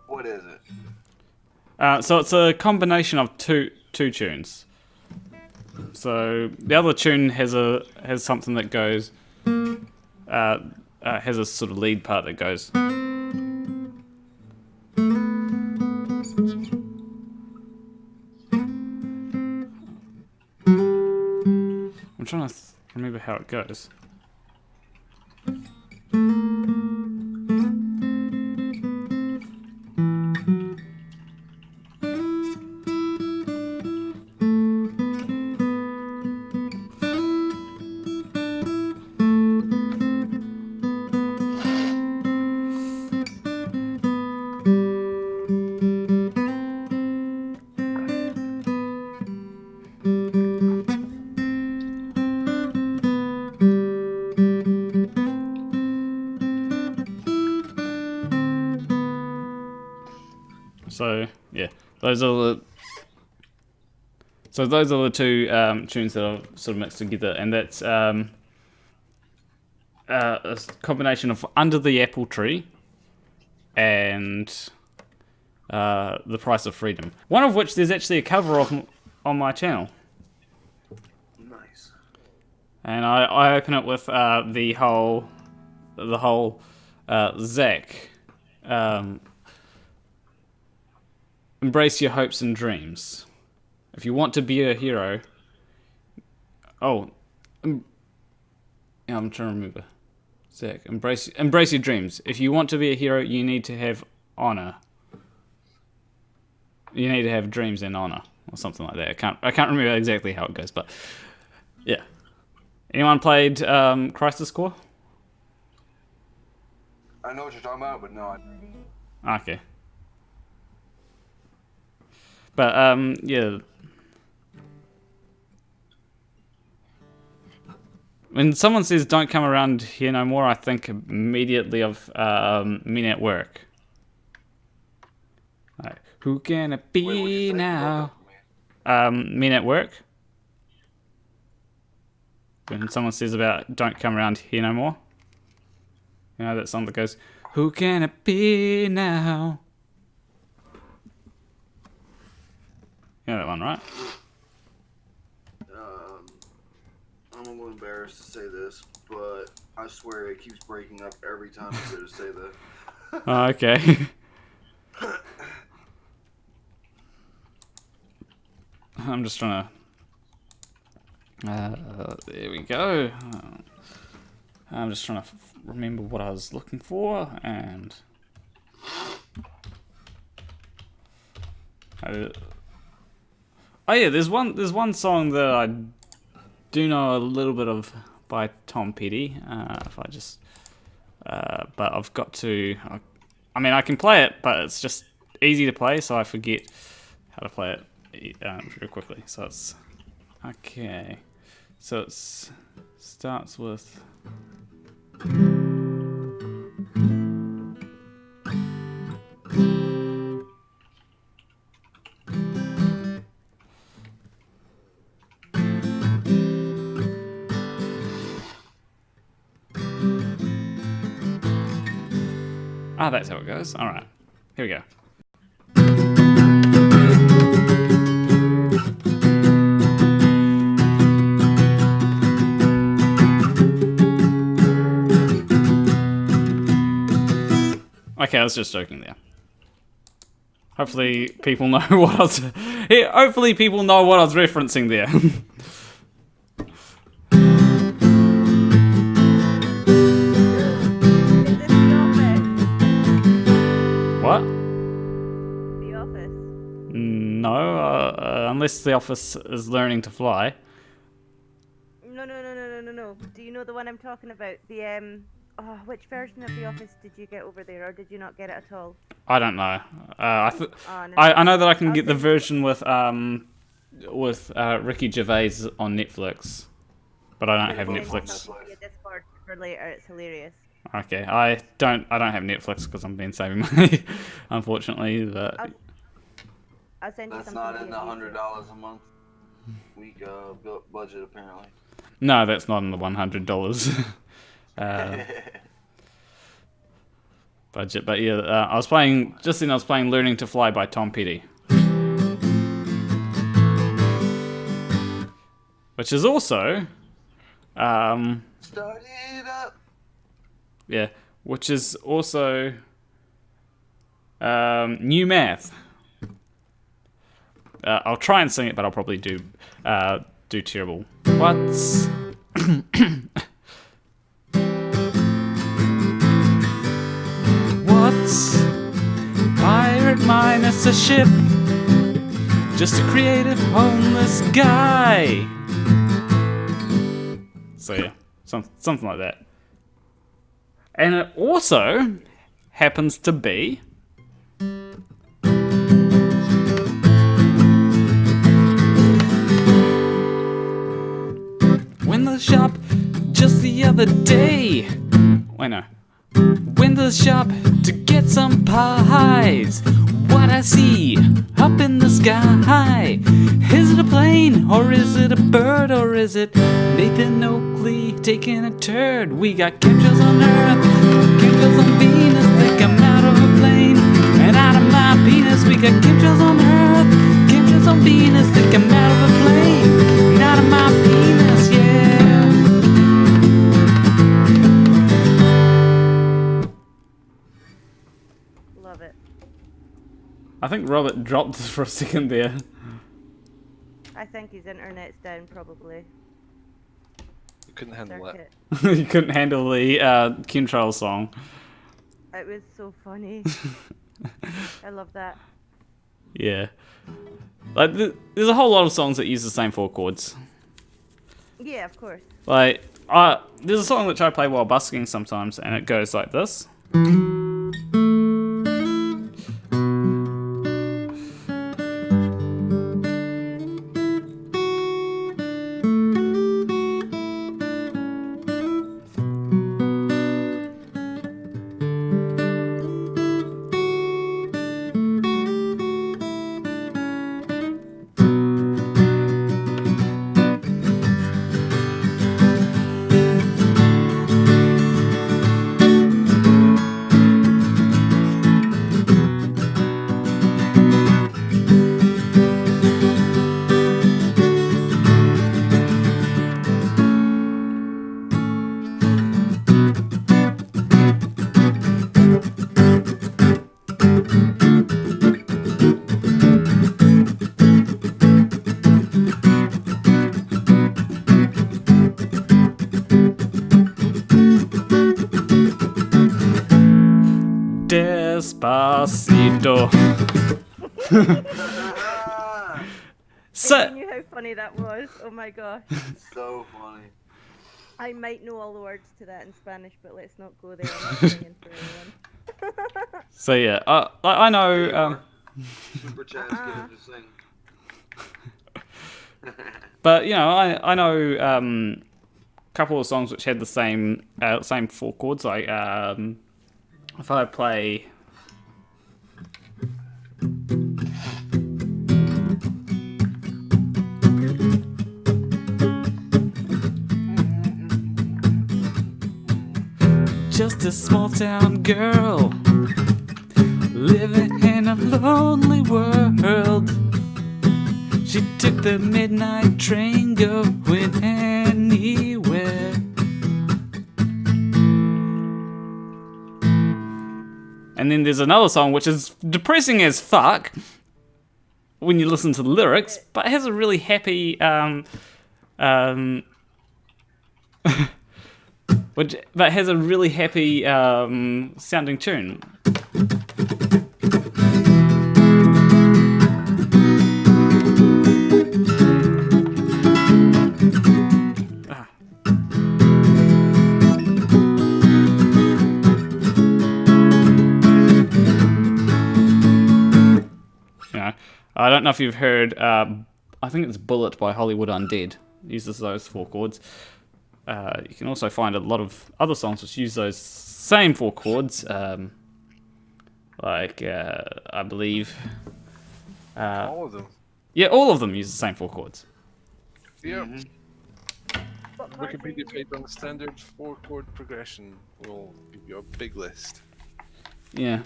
What is it? So it's a combination of two tunes. So the other tune has something that goes has a sort of lead part that goes. I'm trying to remember how it goes. So yeah, those are the two tunes that I've sort of mixed together, and that's a combination of Under the Apple Tree and The Price of Freedom. One of which there's actually a cover of on my channel. Nice. And I open it with the whole Zach. Embrace your hopes and dreams. If you want to be a hero, Yeah, I'm trying to remember. Zach, embrace your dreams. If you want to be a hero, you need to have honor. You need to have dreams and honor, or something like that. I can't remember exactly how it goes, but yeah. Anyone played Crisis Core? I know what you're talking about, but no. Okay. But yeah. When someone says "Don't come around here no more," I think immediately of Men at Work. Like, who can it be Wait, what'd you say? now? You broke up for me. Men at Work. When someone says about "Don't come around here no more," you know that song that goes, "Who can it be now?" You know that one, right? I'm a little embarrassed to say this, but I swear it keeps breaking up every time you go to say that. Oh, okay. I'm just trying to. There we go. I'm just trying to remember what I was looking for, and. Oh yeah, there's one song that I do know a little bit of by Tom Petty. If I just, but I've got to. I mean, I can play it, but it's just easy to play, so I forget how to play it very quickly. So it's okay. So it starts with. Ah, that's how it goes. All right, here we go. Okay, I was just joking there. Hopefully, people know what I was. Yeah, hopefully, people know what I was referencing there. What? The Office. No, unless The Office is learning to fly. No. Do you know the one I'm talking about? The which version of The Office did you get over there, or did you not get it at all? I don't know. Oh, no. I know that I can I'll get the send you- version with Ricky Gervais on Netflix, but I don't have I'll send you Netflix. something via Discord for later. It's hilarious. Okay, I don't have Netflix because I'm being saving money, unfortunately. But I'll send you That's something not via in the YouTube. $100 a month week budget, apparently. no, that's not in the $100 budget. But yeah, I was playing "Learning to Fly" by Tom Petty, which is also Start it up. yeah, which is also New Math. I'll try and sing it, but I'll probably do terrible. What's what's pirate minus a ship? Just a creative homeless guy. So yeah, something like that. And it also happens to be when the shop just the other day. Wait, no. Went to the shop to get some pies. What I see up in the sky, is it a plane or is it a bird or is it Nathan Oakley taking a turd? We got chemtrails on Earth, chemtrails on Venus, they come out of a plane and out of my penis. We got chemtrails on Earth, chemtrails on Venus, they come out of a plane and out of my penis, yeah. Love it. I think Robert dropped for a second there. I think his internet's down, probably. It Couldn't handle that. circuit. You couldn't handle the Kintrell song. It was so funny. I love that. Yeah. Like, there's a whole lot of songs that use the same 4 chords. Yeah, of course. Like, there's a song which I play while busking sometimes, and it goes like this. Despacito. If you knew how funny that was, oh my gosh. So funny. I might know all the words to that in Spanish, but let's not go there. I'm not singing for anyone. So yeah, I know, Super chat's good to sing. but you know, I know a couple of songs which had the same 4 chords. Like if I play. Just a small town girl living in a lonely world. She took the midnight train going anywhere. And then there's another song which is depressing as fuck when you listen to the lyrics, but it has a really happy but has a really happy sounding tune. I don't know if you've heard, I think it's Bullet by Hollywood Undead. Uses those 4 chords. You can also find a lot of other songs which use those same 4 chords. Like, I believe... All of them. Yeah, all of them use the same 4 chords. Yep. What part Wikipedia do page on the standard 4-chord progression will give you a big list. Yeah.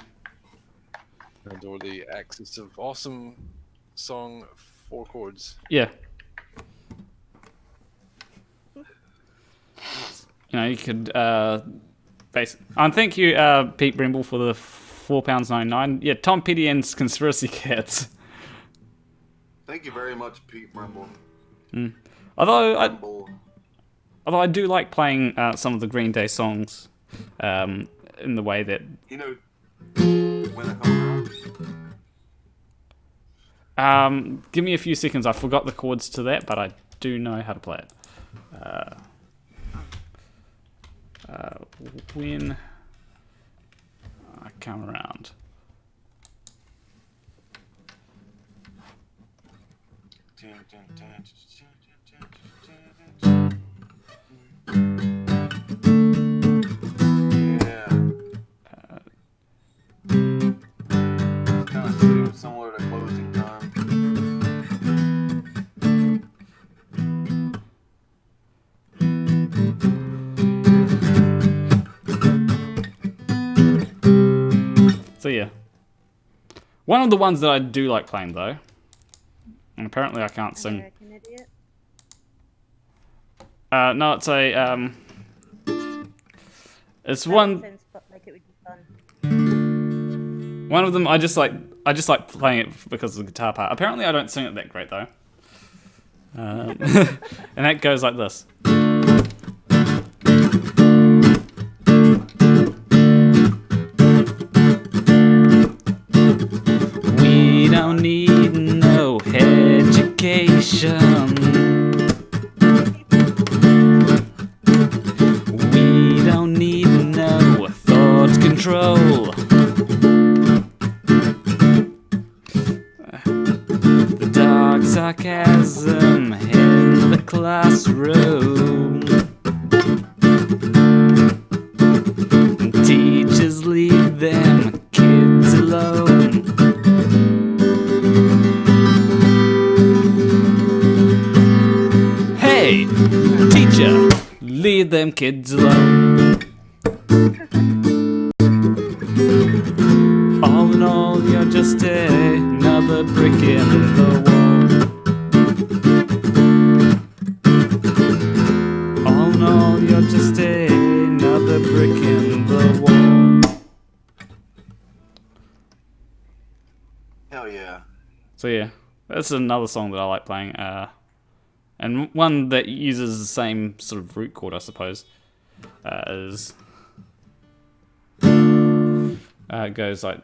And or the axis of awesome song 4 chords. Yeah. You know, you could and thank you, Pete Brimble, for the £4.99. Yeah, Tom Petty and Conspiracy Cats. Thank you very much, Pete Brimble. Although I do like playing some of the Green Day songs in the way that... You know, when I come around. Give me a few seconds. I forgot the chords to that, but I do know how to play it. When I come around. Yeah. Kind of seems similar to closing time. So yeah. One of the ones that I do like playing though, and apparently I can't sing. American Idiot? No, it's a it's That one sounds like it would be fun. one of them I just like playing it because of the guitar part. Apparently I don't sing it that great though. And that goes like this. control. The dark sarcasm in the classroom. Teachers leave them kids alone. Hey, teacher, leave them kids alone. All in all, you're just another brick in the wall. All in all, you're just another brick in the wall. Hell yeah. So yeah, that's another song that I like playing, and one that uses the same sort of root chord, I suppose, as it goes like.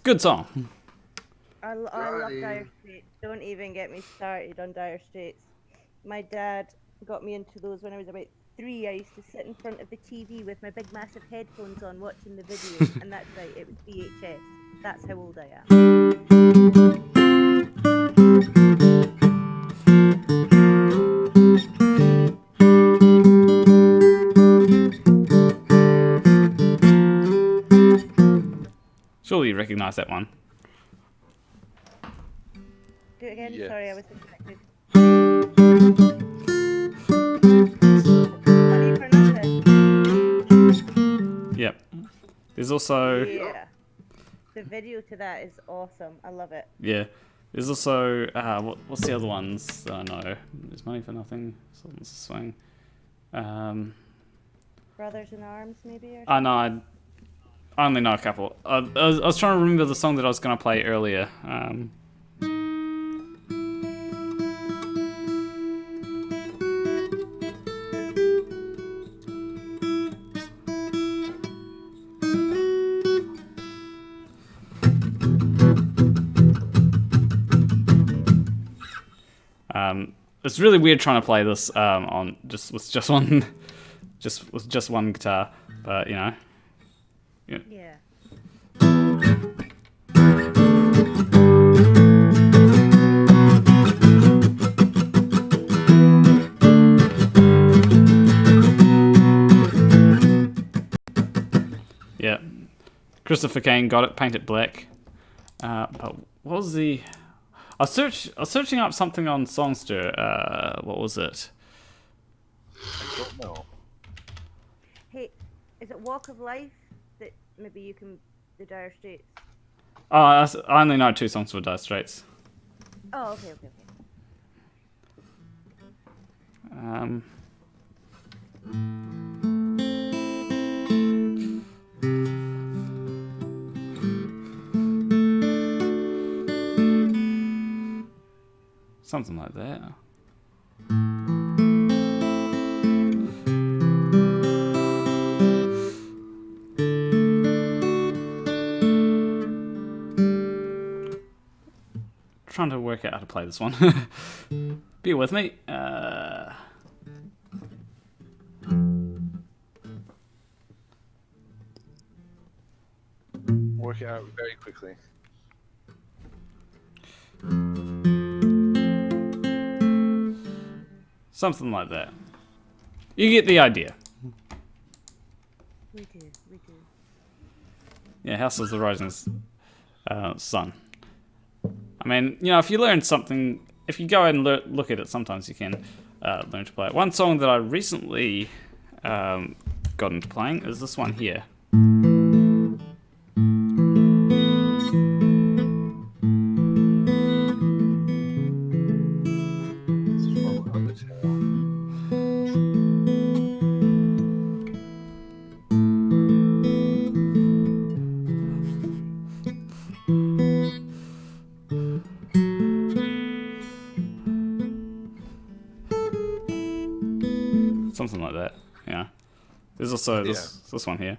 Good song. I love Dire Straits. Don't even get me started on Dire Straits. My dad got me into those when I was about 3. I used to sit in front of the TV with my big massive headphones on watching the video. And that's right, it was VHS. That's how old I am. Surely you recognize that one. Do it again? Yes. Sorry, I was distracted. Money for nothing. Yep. There's also Yeah. The video to that is awesome. I love it. yeah. There's also what's the other ones that I know? There's Money for Nothing. Something's a Swing. Brothers in Arms, maybe? Or I know. I only know a couple. I was trying to remember the song that I was going to play earlier. It's really weird trying to play this on with just one guitar, but you know. Yeah. Yeah. Christopher Kane got it, paint it black. But what was the... I was searching up something on Songster. What was it? I don't know. Hey, is it Walk of Life that maybe you can... The Dire Straits? Oh, I only know 2 songs for Dire Straits. Oh, okay. Something like that. Trying to work out how to play this one. Bear with me. Work it out very quickly. Something like that. You get the idea. We do. Yeah, House of the Rising Sun. I mean, you know, if you learn something, if you go and look at it, sometimes you can learn to play it. One song that I recently got into playing is this one here. It's from Undertale. Something like that, yeah. There's also this one here.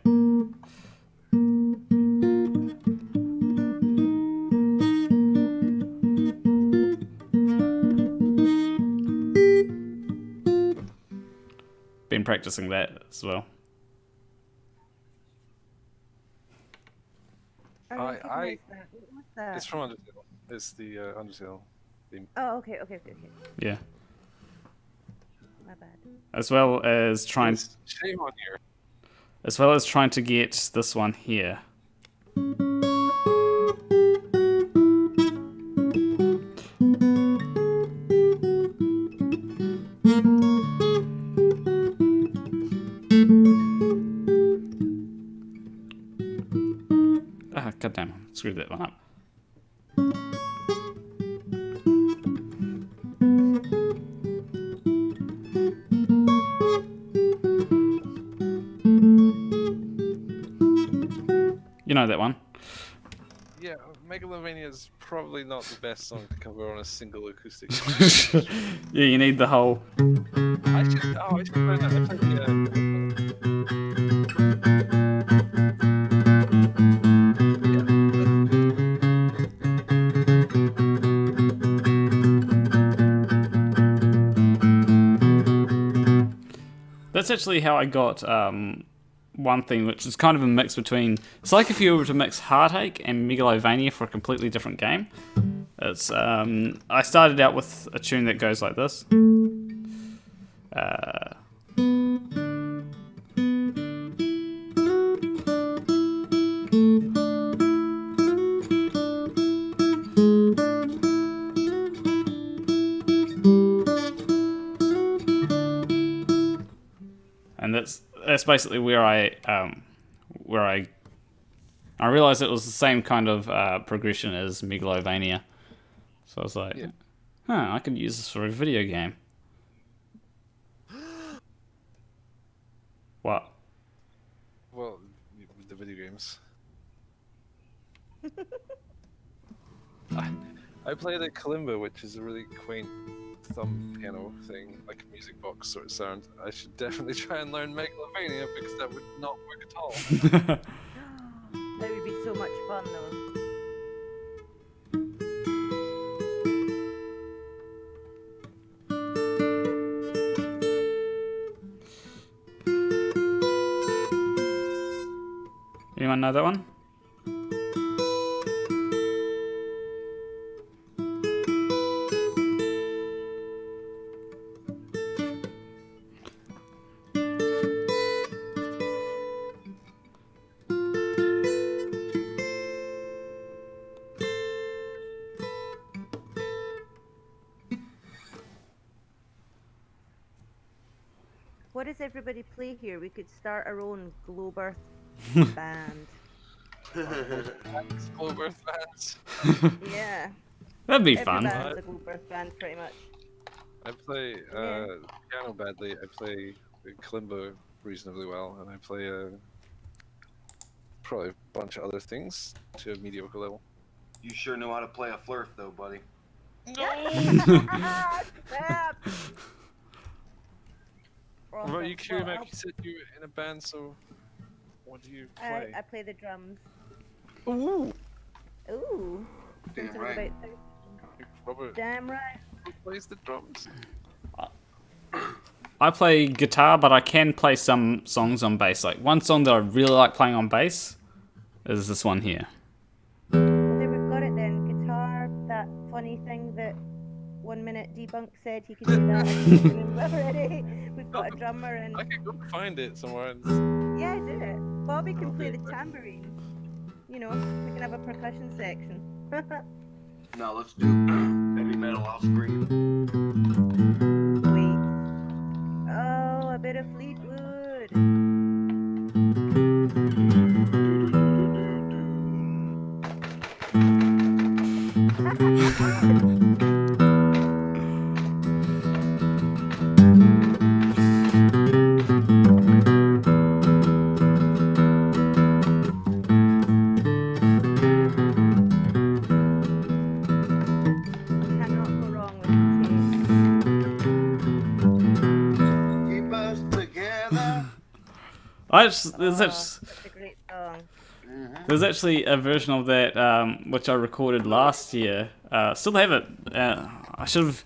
Been practicing that as well. I recognize that. What was that? It's from Undertale. It's the Undertale theme. Oh, okay. Yeah. My bad. As well as trying Shame on you. as well as trying to get this one here. Ah, goddamn, screwed that one up. You know that one. Yeah, Megalovania is probably not the best song to cover on a single acoustic. Yeah, you need the whole. I should learn that. I That's actually how I got one thing, which is kind of a mix between. It's like if you were to mix Heartache and Megalovania for a completely different game. It's I started out with a tune that goes like this. And that's basically where I realized it was the same kind of progression as Megalovania. So I was like, I could use this for a video game. What? Well, the video games. I played a kalimba, which is a really quaint thumb piano thing, like a music box sort of sound. I should definitely try and learn Megalovania because that would not work at all. That would be so much fun, though. Anyone know that one? What does everybody play here? We could start our own Globe Earth band. Globe Earth bands. Yeah. That'd be Every fun. band's a Globe Earth band, pretty much. I play piano badly. I play kalimba reasonably well, and I play probably a bunch of other things to a mediocre level. You sure know how to play a flurf, though, buddy. Snap! What about you, Kiri Mac? You said you were in a band, so what do you play? I play the drums. Ooh! Ooh. Damn Something right. about that. Robert, Damn right. who plays the drums? I play guitar, but I can play some songs on bass. Like one song that I really like playing on bass is this one here. Well, there we've got it then. Guitar, that funny thing that 1 minute Debunk said he could do that. I can't remember already. We've got a drummer and... I could go find it somewhere. Yeah, do it. Bobby can play the tambourine. You know, we can have a percussion section. No, let's do heavy metal. I'll scream. Wait. Oh, a bit of Fleetwood. Cannot go wrong with the Keep us together. That's a great song. There's actually a version of that which I recorded last year. Still have it. I should have.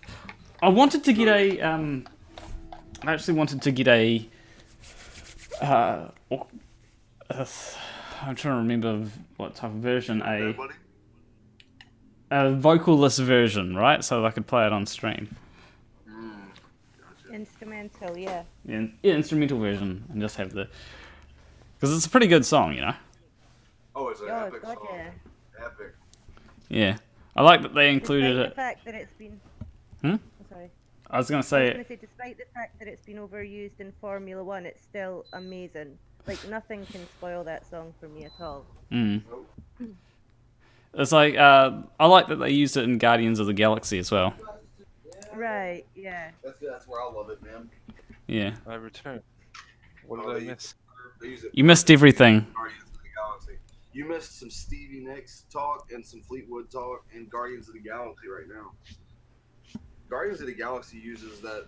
I wanted to get a. I actually wanted to get a. I'm trying to remember what type of version. A vocalless version, right? So I could play it on stream. Instrumental, yeah. Yeah, instrumental version, and just have the. Because it's a pretty good song, you know. Oh, it's an Oh, epic God, song. yeah. Epic. Yeah, I like that they included Despite it. the fact that it's been... Hmm? Oh, sorry. I was gonna I was say. going to say, despite the fact that it's been overused in Formula One, it's still amazing. Like, nothing can spoil that song for me at all. It's like I like that they used it in Guardians of the Galaxy as well. Right, yeah. That's where I love it, man. Yeah, I return. What did I miss? They use it you missed everything. Guardians of the Galaxy. You missed some Stevie Nicks talk and some Fleetwood talk and Guardians of the Galaxy right now. Guardians of the Galaxy uses that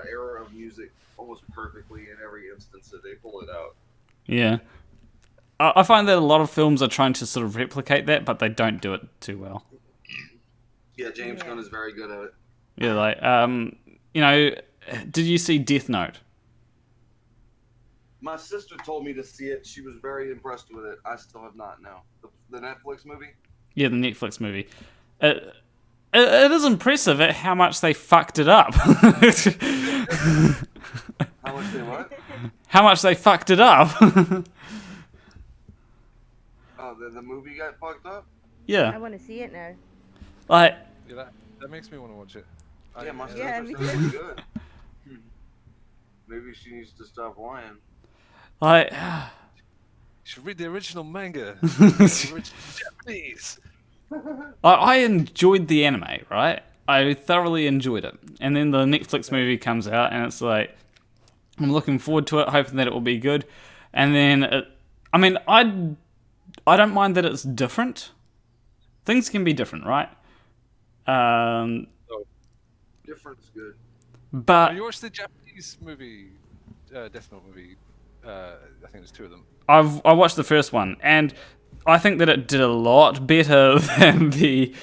era of music almost perfectly in every instance that they pull it out. Yeah, I find that a lot of films are trying to sort of replicate that, but they don't do it too well. Yeah, James Yeah. Gunn is very good at it. Yeah, like you know, did you see Death Note? My sister told me to see it. She was very impressed with it. I still have not now. The Netflix movie? Yeah, the Netflix movie. It is impressive at how much they fucked it up. How much they what? How much they fucked it up. Oh, the movie got fucked up? I Yeah, want to see it now. like Yeah, that makes me want to watch it. Yeah, my sister Yeah, said me it too. was good. Maybe she needs to stop lying. like You should read the original manga. The original Japanese. I enjoyed the anime, right? I thoroughly enjoyed it. And then the Netflix movie comes out, and it's like, I'm looking forward to it, hoping that it will be good. And then, I mean, I don't mind that it's different. Things can be different, right? Different's good. But Have you watched the Japanese movie, Death Note movie? I think there's two of them. I watched the first one, and I think that it did a lot better than the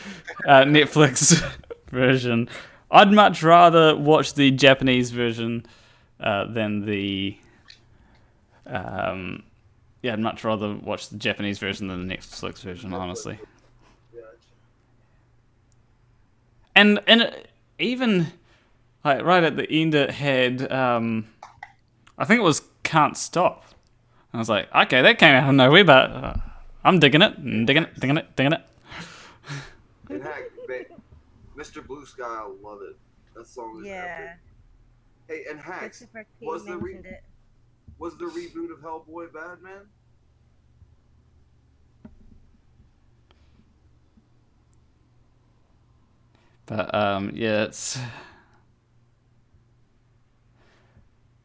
Netflix version. I'd much rather watch the Japanese version than the. Yeah, I'd much rather watch the Japanese version than the Netflix version, honestly. And even like right at the end, it had I think it was "Can't Stop." I was like, okay, that came out of nowhere, but I'm digging it, digging it, digging it, digging it. And heck, Mr. Blue Sky, I love it. That song is Yeah. epic. Hey, and Hacks, Christopher K was the mentioned it. was the reboot of Hellboy bad, man? But yeah, it's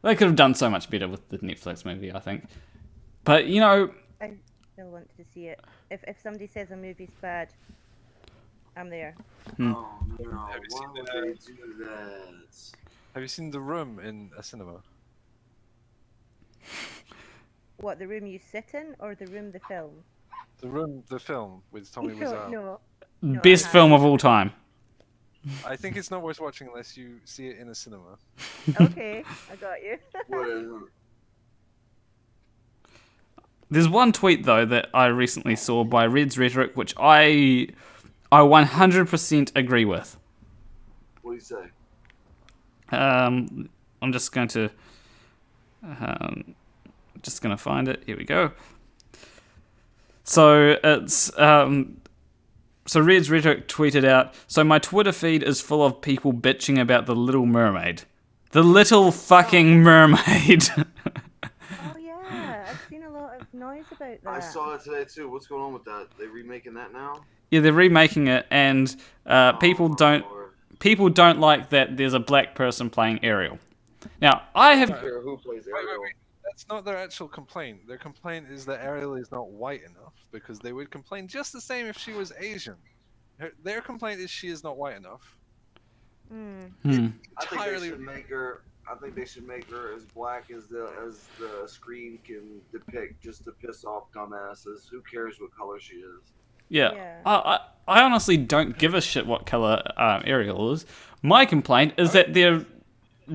they could have done so much better with the Netflix movie, I think. But you know, I still want to see it. If somebody says a movie's bad, I'm there. Oh no, Have you why seen would it, they do that? Have you seen The Room in a cinema? What, the room you sit in or the room the film? The Room, the film with Tommy Wiseau. No. No, I best film of all time. I think it's not worth watching unless you see it in a cinema. Okay, I got you. What? There's one tweet though that I recently saw by Red's Rhetoric, which I 100% agree with. What do you say? I'm just going to find it. Here we go. So it's So Red's Rhetoric tweeted out, so my Twitter feed is full of people bitching about the Little Mermaid. The Little fucking Mermaid. Oh yeah, I've seen a lot of noise about that. I saw it today too. What's going on with that? They remaking that now? Yeah, they're remaking it, and people don't like that there's a black person playing Ariel. Now, I have... Who plays Ariel? Wait. That's not their actual complaint. Their complaint is that Ariel is not white enough, because they would complain just the same if she was Asian. Their complaint is she is not white enough. I think they should make her as black as the screen can depict, just to piss off dumbasses. Who cares what color she is? Yeah. I honestly don't give a shit what color Ariel is. My complaint is that they're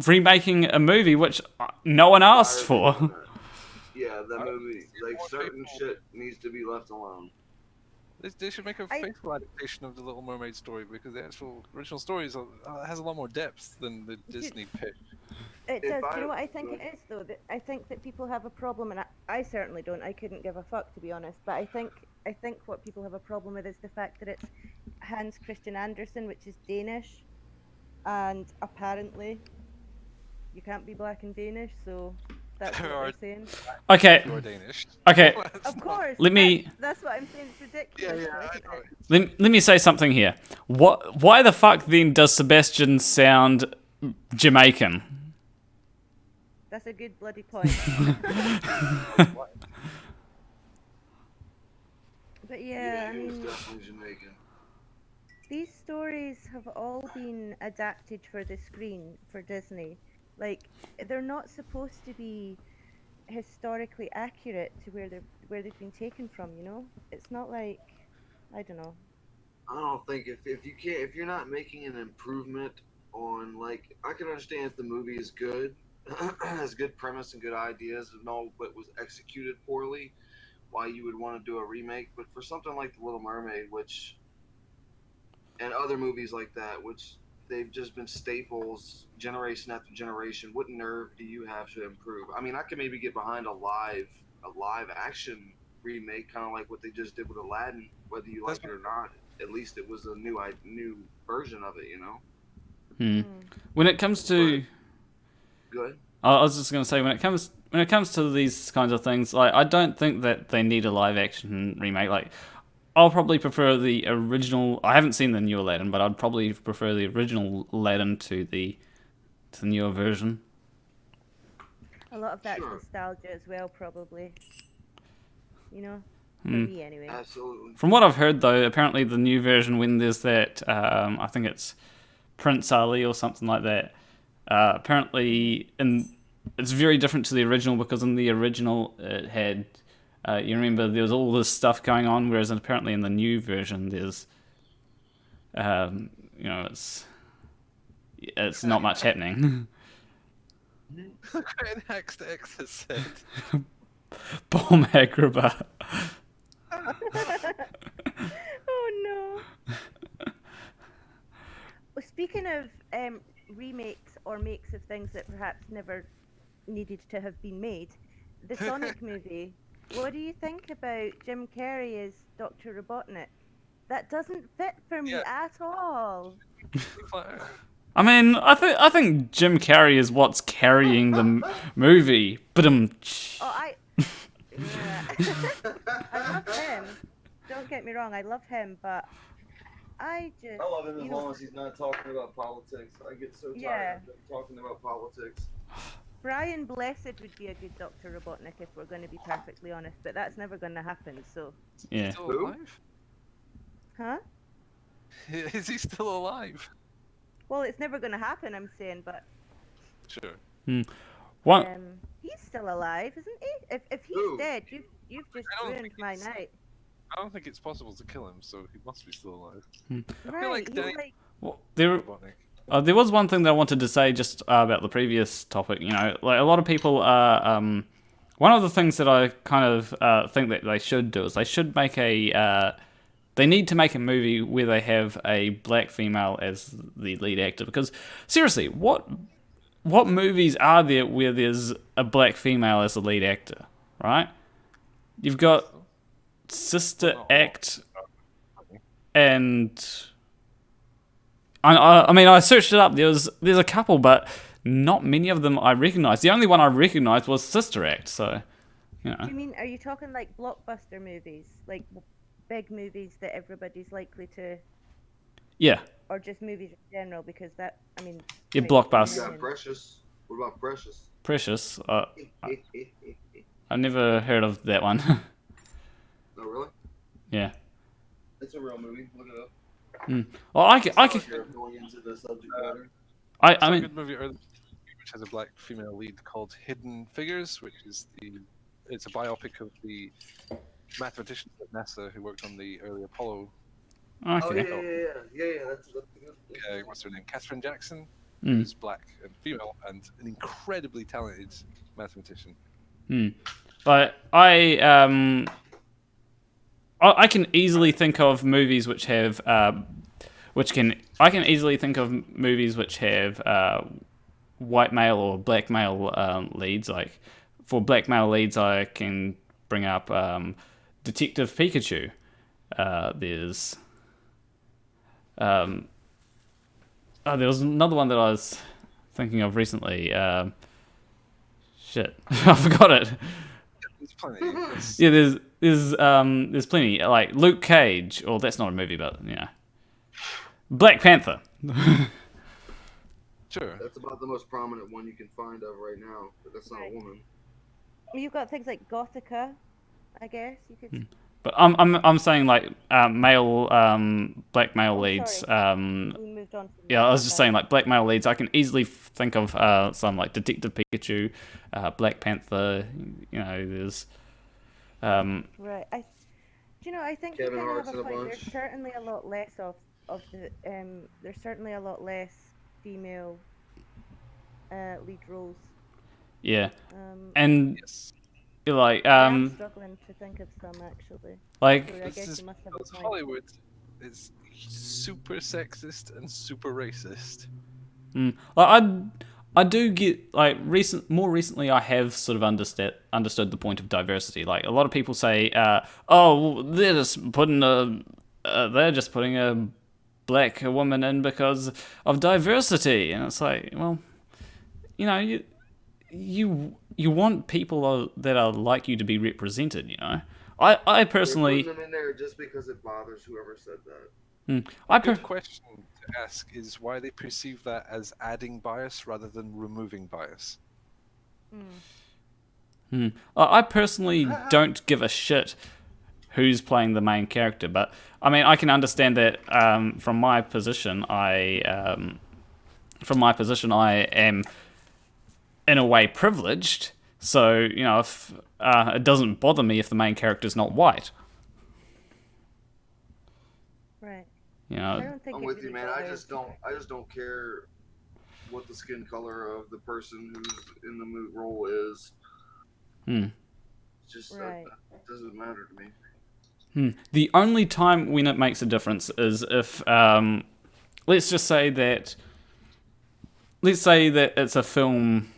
remaking a movie which no one asked for. Yeah, that movie, like, certain shit needs to be left alone. They should make a faithful adaptation of the Little Mermaid story, because the actual original story has a lot more depth than the Disney pitch. It does. Do you know what I think it is, though? I think that people have a problem, and I certainly don't. I couldn't give a fuck, to be honest. But I think what people have a problem with is the fact that it's Hans Christian Andersen, which is Danish, and apparently you can't be black and Danish, so that's what they're saying. Okay. You're Danish. Okay. Of course. That's what I'm saying. It's ridiculous. Yeah. Let me say something here. Why the fuck then does Sebastian sound Jamaican? That's a good bloody point. But yeah, I mean, definitely Jamaican. These stories have all been adapted for the screen for Disney. Like, they're not supposed to be historically accurate to where they've been taken from. You know, it's not like, I don't know. I don't think if you're not making an improvement on, like, I can understand if the movie is good, has good premise and good ideas, and all, but was executed poorly, why you would want to do a remake. But for something like The Little Mermaid, and other movies like that, which they've just been staples generation after generation, what nerve do you have to improve? I mean, I can maybe get behind a live action remake, kind of like what they just did with Aladdin, whether you like it or not. At least it was a new version of it, you know. When it comes to, good. I was just gonna say, when it comes to these kinds of things, like, I don't think that they need a live action remake. Like, I'll probably prefer the original. I haven't seen the new Aladdin, but I'd probably prefer the original Aladdin to the newer version. A lot of that's nostalgia as well, probably. You know, for me anyway. Absolutely. From what I've heard, though, apparently the new version, when there's that, I think it's Prince Ali or something like that. Apparently, it's very different to the original, because in the original it had, you remember, there was all this stuff going on, whereas apparently in the new version there's, you know, it's not much happening. Great next X has said. Bomb Agrabah. Oh no. Well, speaking of remakes or makes of things that perhaps never needed to have been made, the Sonic movie, what do you think about Jim Carrey as Dr. Robotnik? That doesn't fit for me at all. I mean, I think Jim Carrey is what's carrying the movie. But I love him. Don't get me wrong, I love him, but I love him as long as he's not talking about politics. I get so tired of him talking about politics. Brian Blessed would be a good Dr. Robotnik if we're going to be perfectly honest, but that's never going to happen, so... Yeah. Still alive? Huh? Is he still alive? Well, it's never going to happen, I'm saying, but... Sure. What? He's still alive, isn't he? If he's dead, you've just ruined my night. I don't think it's possible to kill him, so he must be still alive. Right, I feel like, Well, there was one thing that I wanted to say just about the previous topic. You know, like, a lot of people are. One of the things that I kind of think that they should do is they should make a. They need to make a movie where they have a black female as the lead actor, because seriously, what movies are there where there's a black female as the lead actor? Right? You've got Sister Act. and I mean, I searched it up. There's a couple, but not many of them I recognized. The only one I recognized was Sister Act. So, you know. Do you mean, are you talking like blockbuster movies, like big movies that everybody's likely to, Yeah, or just movies in general? Because that, I mean, yeah, might blockbuster. You got Precious. What about Precious? Precious. Oh, I never heard of that one. really? Yeah. It's a real movie. Look it up. Well, I can. Going into the subject matter. I Saw a mean, good movie earlier, which has a black female lead called Hidden Figures, which is it's a biopic of the mathematician at NASA who worked on the early Apollo. Oh okay. yeah. That's a good. What's her name? Catherine Jackson, Mm. who's black and female and an incredibly talented mathematician. But I can easily think of movies which have I can easily think of movies which have white male or black male leads. Like for black male leads, I can bring up Detective Pikachu. There's there was another one that I was thinking of recently. Shit, I forgot it. There's plenty. Yeah, there's plenty. Like Luke Cage, or that's not a movie, but yeah, Black Panther. Sure. That's about the most prominent one you can find of right now, but that's not a woman. You've got things like Gothica, I guess you could. But I'm saying like male black male Oh, leads. sorry. We moved on. From Yeah, I was just that. saying like black male leads. I can easily think of some like Detective Pikachu, Black Panther. You know, there's. Right. Do you know? I think you Kevin kind of Hart's have a in a point. bunch. There's certainly a lot less of the There's certainly a lot less female lead roles. Yeah, Um, and Yes. like I'm struggling to think of some actually. like So I This guess is you must have a because point. Hollywood is super sexist and super racist. like I do get like more recently I have sort of understood the point of diversity. Like a lot of people say, oh, well, they're just putting a black woman in because of diversity, and it's like, well, you know, you want people that are like you to be represented. You know, I They're personally, putting them in there just because it bothers whoever said that. I A good question to ask is why they perceive that as adding bias rather than removing bias. I personally don't give a shit who's playing the main character, but I mean, I can understand that from my position, I am in a way privileged. So you know, if it doesn't bother me if the main character's not white. Right. You I know, don't think I'm it with you, really man. I bothers. just don't care what the skin color of the person who's in the role is. It's just Right. it doesn't matter to me. the only time when it makes a difference is if let's say that it's a film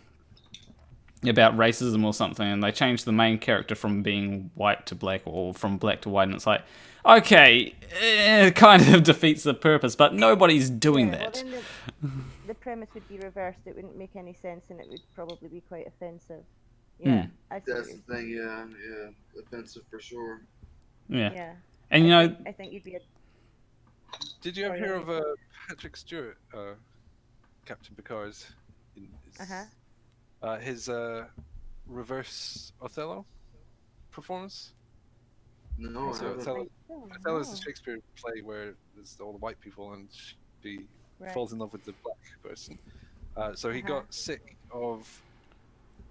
about racism or something, and they change the main character from being white to black or from black to white, and it's like, okay, it kind of defeats the purpose, but nobody's doing Yeah, that. well, then the premise would be reversed. It wouldn't make any sense, and it would probably be quite offensive. Yeah, I see. That's the thing. Yeah, offensive for sure. Yeah. Yeah. And you know, I think you'd be a. Did you ever Sorry, hear I of Patrick Stewart, Captain Picard? His reverse Othello performance? No, So I haven't. Othello is a Shakespeare play where there's all the white people and she Right. falls in love with the black person. So he got sick of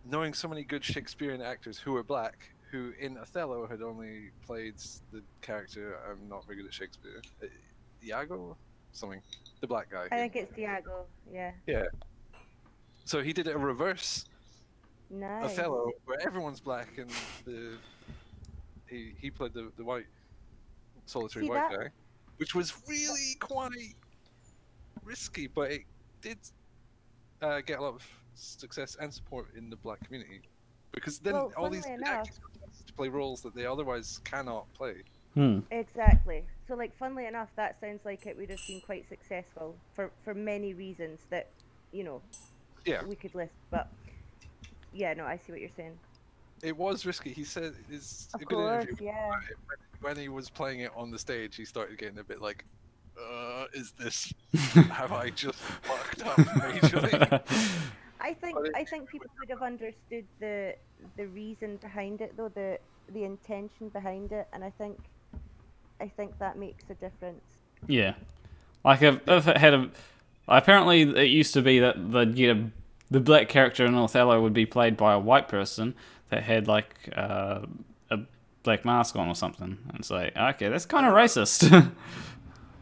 knowing so many good Shakespearean actors who were black, who in Othello had only played the character. I'm not very good at Shakespeare. Iago, something, the black guy. I think it's Diago. Yeah. Yeah. So he did a reverse Nice. Othello where everyone's black and he played the white solitary See white that? guy, which was really quite risky, but it did get a lot of success and support in the black community because then Well, all these funnily good enough, actors to play roles that they otherwise cannot play. Exactly. So, like, funnily enough, that sounds like it would have been quite successful for many reasons that, you know, Yeah, we could list. But yeah, no, I see what you're saying. it was risky. He said it's Of a good course, interview. yeah. When he was playing it on the stage, he started getting a bit like, is this? Have I just fucked up majorly? I think people would have understood the reason behind it, though, the intention behind it, and I think that makes a difference. Yeah. Like if it had a, apparently it used to be that the black character in Othello would be played by a white person that had like a black mask on or something. And it's like, okay, that's kind of racist.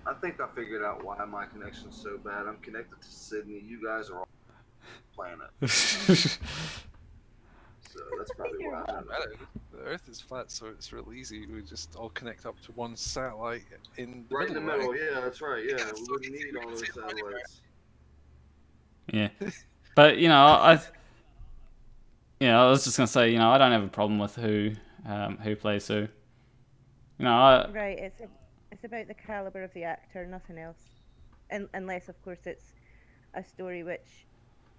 I think I figured out why my connection's so bad. I'm connected to Sydney. You guys are all planet. So that's probably why. The Earth is flat, so it's real easy. We just all connect up to one satellite in the Right in the middle. middle, Right? yeah, that's right. Yeah, we so wouldn't easy, need we all can those see them anywhere. satellites. Yeah. But I was just gonna say, I don't have a problem with who plays who. Right. It's about the caliber of the actor, nothing else. Unless, of course, it's a story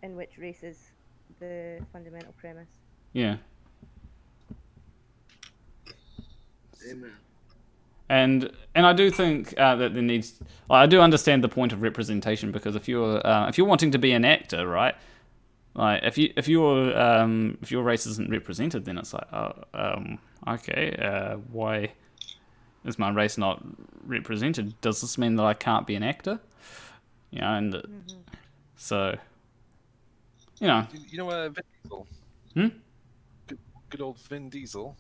in which race is the fundamental premise. Yeah. Amen. And I do think that there needs. Well, I do understand the point of representation, because if you're wanting to be an actor, right? Like if your race isn't represented, then it's like, okay, why is my race not represented? Does this mean that I can't be an actor? And so You know, Vin Diesel. Hmm? Good old Vin Diesel.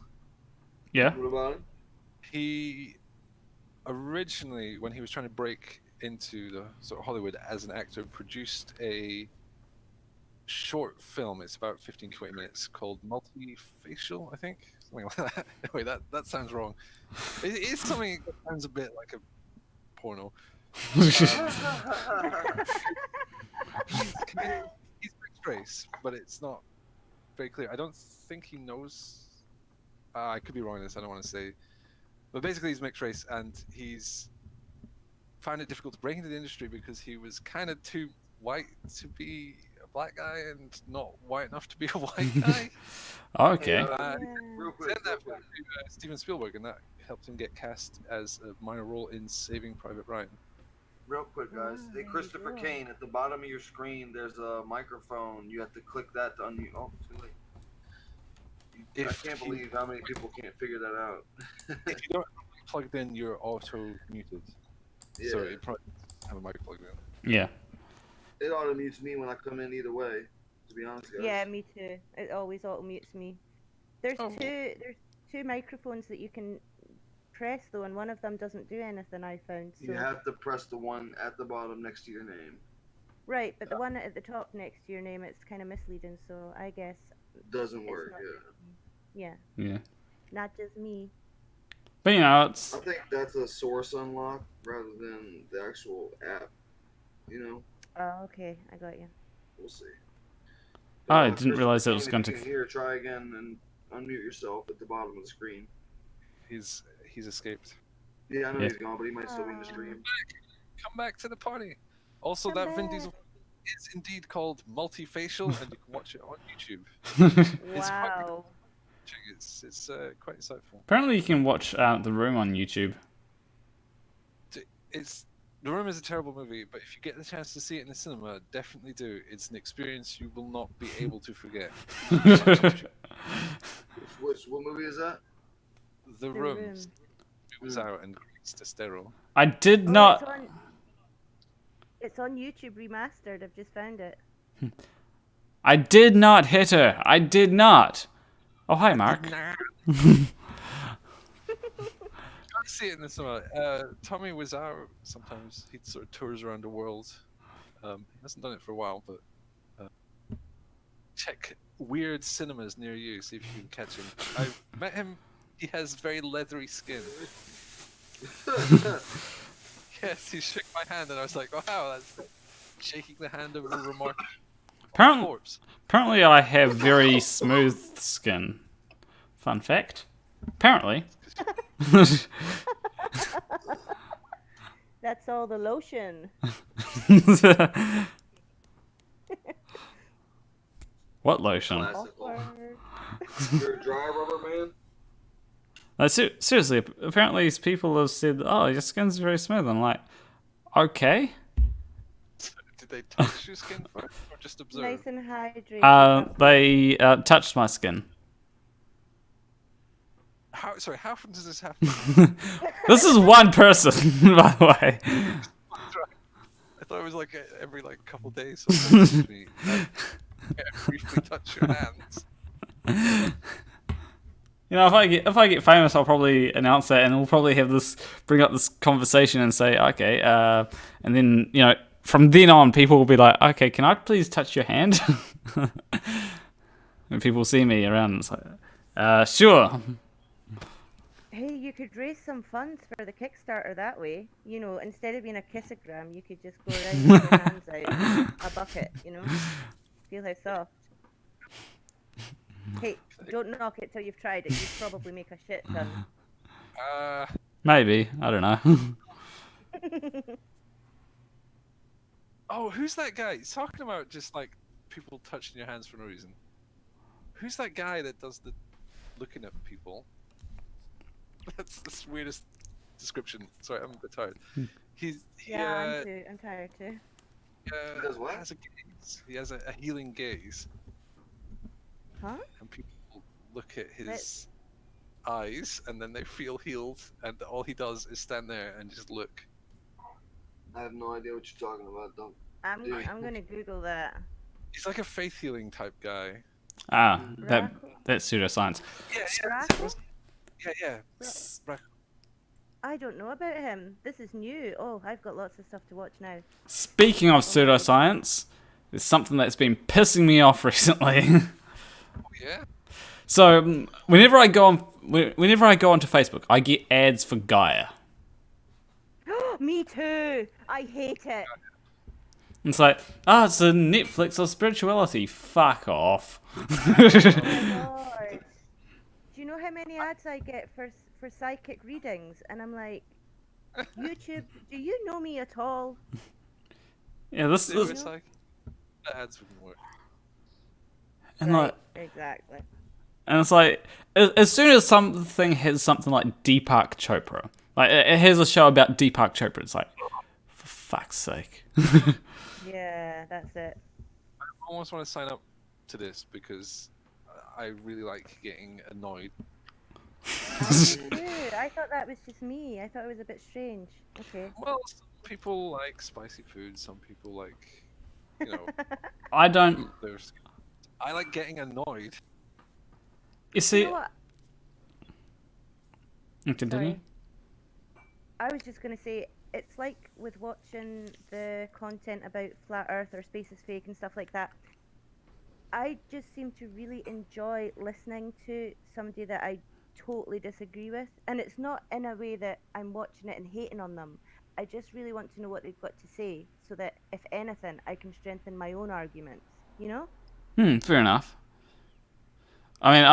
Yeah. What about it? He originally, when he was trying to break into the sort of Hollywood as an actor, produced a short film. It's about 15-20 minutes, called Multifacial, I think, something like that. Wait, that sounds wrong. It is something that sounds a bit like a porno. He's mixed race, but it's not very clear. I don't think he knows. I could be wrong on this. I don't want to say. But basically, he's mixed race, and he's found it difficult to break into the industry because he was kind of too white to be a black guy and not white enough to be a white guy. Okay. Real He quick, sent that real quick. to Steven Spielberg, and that helped him get cast as a minor role in Saving Private Ryan. Real quick, guys. Hey, Christopher Kane, at the bottom of your screen, there's a microphone. You have to click that to unmute. Oh, too late. I can't believe how many people can't figure that out. If you don't have it plugged in, you're auto muted. Yeah. So it probably doesn't have a mic plugged in. Yeah. It auto mutes me when I come in either way, to be honest, guys. Yeah, me too. It always auto mutes me. There's two microphones that you can press though, and one of them doesn't do anything, I found. So You have to press the one at the bottom next to your name. right, but the one at the top next to your name, it's kind of misleading. So I guess Doesn't it's work, not yeah. just me. Yeah, Yeah. not just me. But it's I think that's a source unlock rather than the actual app. Oh, okay, I got you. We'll see. I didn't realize it was going to. Here, try again and unmute yourself at the bottom of the screen. He's escaped. Yeah, I know Yeah. he's gone, but he might still be in the stream. Come back to the party. Also, that Vin Diesel is indeed called Multifacial, and you can watch it on YouTube. Wow. It's quite insightful. Apparently, you can watch The Room on YouTube. The Room is a terrible movie, but if you get the chance to see it in the cinema, definitely do. It's an experience you will not be able to forget. What movie is that? The Room. It was out and it's sterile. I did not. It's on YouTube remastered. I've just found it. I did not hit her. I did not. Oh, hi, Mark. I see it in the cinema. Tommy was out sometimes. He sort of tours around the world. He hasn't done it for a while, but check weird cinemas near you, see if you can catch him. I've met him. He has very leathery skin. Yes, he shook my hand, and I was like, "Wow, that's shaking the hand of a remarkable corpse." Apparently, I have very smooth skin. Fun fact. Apparently. That's all the lotion. What lotion? Classical. Awkward. You're a dry rubber man. Like, seriously, apparently these people have said, "Oh, your skin's very smooth." I'm like, okay. Did they touch your skin first or just observe? Nice and hydrated. They touched my skin. How often does this happen? This is one person, by the way. I thought it was like every like couple days. Someone me, briefly touch your hands. You know, if I get famous, I'll probably announce that, and we'll probably bring up this conversation and say, okay, and then from then on, people will be like, okay, can I please touch your hand? When people see me around, it's like, sure. Hey, you could raise some funds for the Kickstarter that way. You know, instead of being a kissogram, you could just go around with your hands out a bucket, you know? Feel how soft. Hey, don't knock it till you've tried it. You'd probably make a shit ton. Maybe, I don't know. Oh, who's that guy? He's talking about just like people touching your hands for no reason. Who's that guy that does the looking at people? That's the weirdest description. Sorry, I'm a bit tired. Yeah, I'm tired too. He does what? Has a gaze. He has a healing gaze. Huh? And people look at his eyes, and then they feel healed, and all he does is stand there and just look. I have no idea what you're talking about. Don't. I'm gonna Google that. He's like a faith healing type guy. That's pseudoscience. Yeah. I don't know about him. This is new. Oh, I've got lots of stuff to watch now. Speaking of pseudoscience, there's something that's been pissing me off recently. Oh yeah. So whenever I go onto Facebook, I get ads for Gaia. Me too. I hate it. It's like, it's a Netflix of spirituality. Fuck off. Oh my god. Do you know how many ads I get for psychic readings? And I'm like, YouTube, do you know me at all? Yeah, this It's like the ads wouldn't work. and Right, like, exactly. and it's like, as soon as something has something like Deepak Chopra, like it has a show about Deepak Chopra, it's like, for fuck's sake. Yeah, that's it. I almost want to sign up to this because I really like getting annoyed. I thought that was just me. I thought it was a bit strange. Okay. Well, some people like spicy food. Some people like, I don't. I like getting annoyed. You see, You know what? continue. Sorry. I was just gonna say, it's like with watching the content about flat Earth or space is fake and stuff like that. I just seem to really enjoy listening to somebody that I totally disagree with, and it's not in a way that I'm watching it and hating on them. I just really want to know what they've got to say, so that if anything, I can strengthen my own arguments. You know? Fair enough. I mean,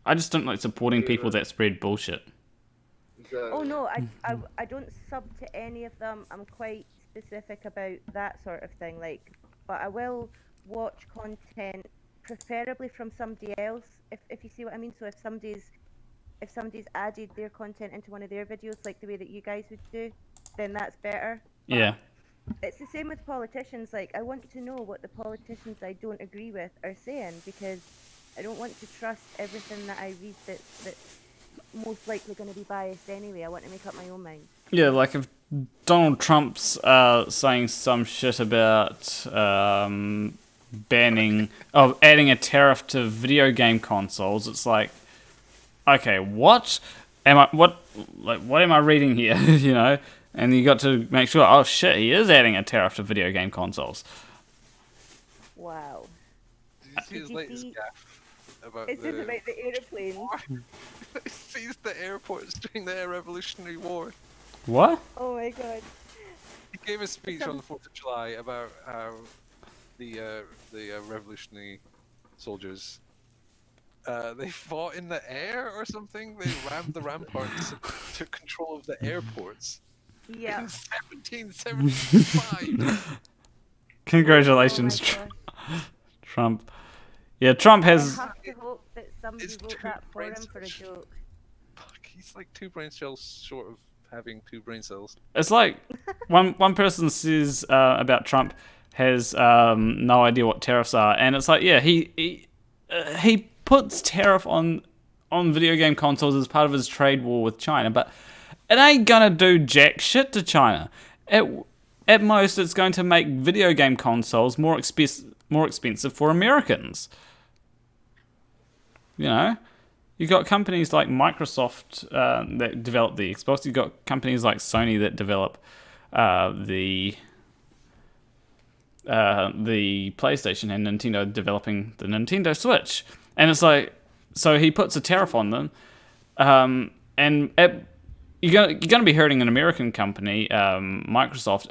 I just don't like supporting people that spread bullshit. Oh no, I don't sub to any of them. I'm quite specific about that sort of thing. Like, but I will watch content, preferably from somebody else, if you see what I mean. So if somebody's added their content into one of their videos, like the way that you guys would do, then that's better. Yeah. It's the same with politicians. Like, I want to know what the politicians I don't agree with are saying, because I don't want to trust everything that I read that's most likely going to be biased anyway. I want to make up my own mind. Yeah, like if Donald Trump's saying some shit about adding a tariff to video game consoles, it's like, okay, what am I reading here? You know, and you got to make sure. Oh shit, he is adding a tariff to video game consoles. Wow. Did you see his latest gaff about Is this about the aeroplane? He sees the airports during the Revolutionary War. What? Oh my god. He gave a speech on the 4th of July about how the revolutionary soldiers They fought in the air or something. They rammed the ramparts and took control of the airports Yeah. in 1775. Congratulations, Oh my gosh. Trump. Yeah, Trump I has. have to hope that somebody It's wrote two that for brain him for a cells. joke. Fuck, he's like 2 brain cells short of having 2 brain cells. It's like one person says about Trump has no idea what tariffs are, and it's like, yeah, he puts tariff on video game consoles as part of his trade war with China, but it ain't gonna do jack shit to China. At most, it's going to make video game consoles more expensive for Americans. You know, you got companies like Microsoft that develop the Xbox. You got companies like Sony that develop the PlayStation, and Nintendo developing the Nintendo Switch. And it's like, so he puts a tariff on them, you're gonna be hurting an American company, Microsoft,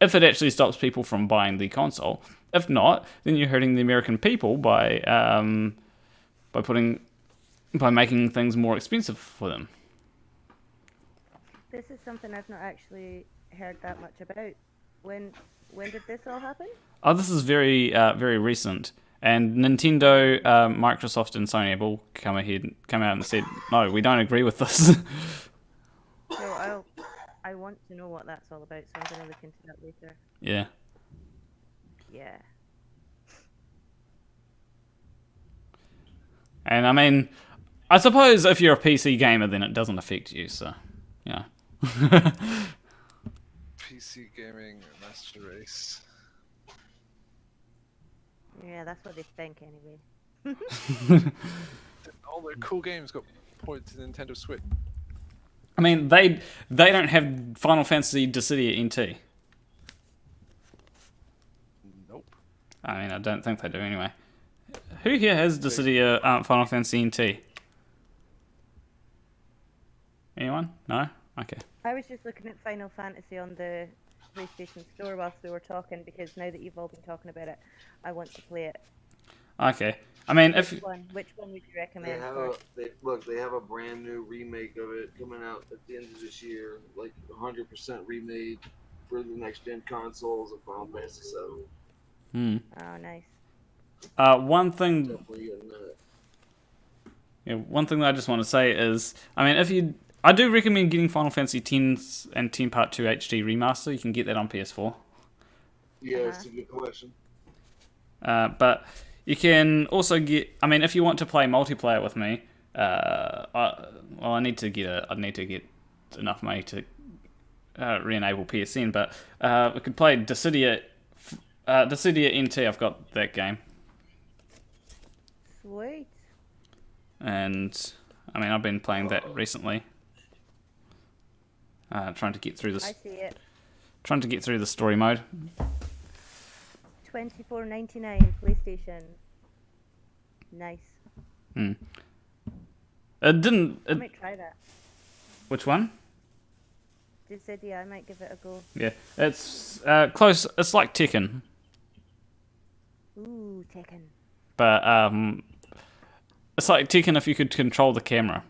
if it actually stops people from buying the console. If not, then you're hurting the American people by making things more expensive for them. This is something I've not actually heard that much about. When did this all happen? Oh, this is very very recent. And Nintendo, Microsoft, and Sony have all come out and said, no, we don't agree with this. So I want to know what that's all about, so I'm going to look into that later. Yeah. Yeah. And I mean, I suppose if you're a PC gamer, then it doesn't affect you. So, yeah. PC gaming master race. Yeah, that's what they think anyway. All their cool games got ported to Nintendo Switch. I mean, they don't have Final Fantasy Dissidia NT. Nope. I mean, I don't think they do anyway. Who here has Dissidia Final Fantasy NT? Anyone? No? Okay. I was just looking at Final Fantasy on the PlayStation Store whilst we were talking, because now that you've all been talking about it, I want to play it. Okay. I mean, Which one would you They recommend? have they have a brand new remake of it coming out at the end of this year, like 100% remade for the next gen consoles of Final Fantasy VII. Oh, nice. One thing Definitely getting that. Yeah, one thing that I just want to say is, I mean, I do recommend getting Final Fantasy X and 10 Part 2 HD Remaster. You can get that on PS4. Yeah, it's a good question. But you can also get, I mean, if you want to play multiplayer with me, I need to get enough money to re-enable PSN, but we could play Dissidia NT. I've got that game. Sweet. And I mean, I've been playing that recently. Trying to get through this. I see it. Trying to get through the story mode. $24.99 PlayStation. Nice. It didn't. I might try that. Which one? Dissidia, I might give it a go. Yeah, it's close. It's like Tekken, Ooh, Tekken. but it's like Tekken if you could control the camera.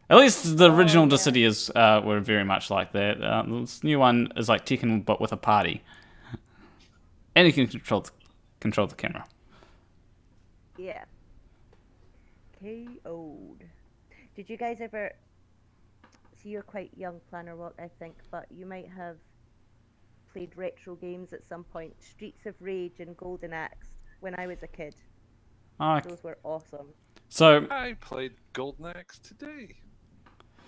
At least the original Dissidias were very much like that. This new one is like Tekken but with a party, and you can control the camera. Yeah. KO'd. Did you guys ever... So you're quite young, Planarwalk, I think, but you might have played retro games at some point. Streets of Rage and Golden Axe when I was a kid. Those were awesome. So I played Golden Axe today.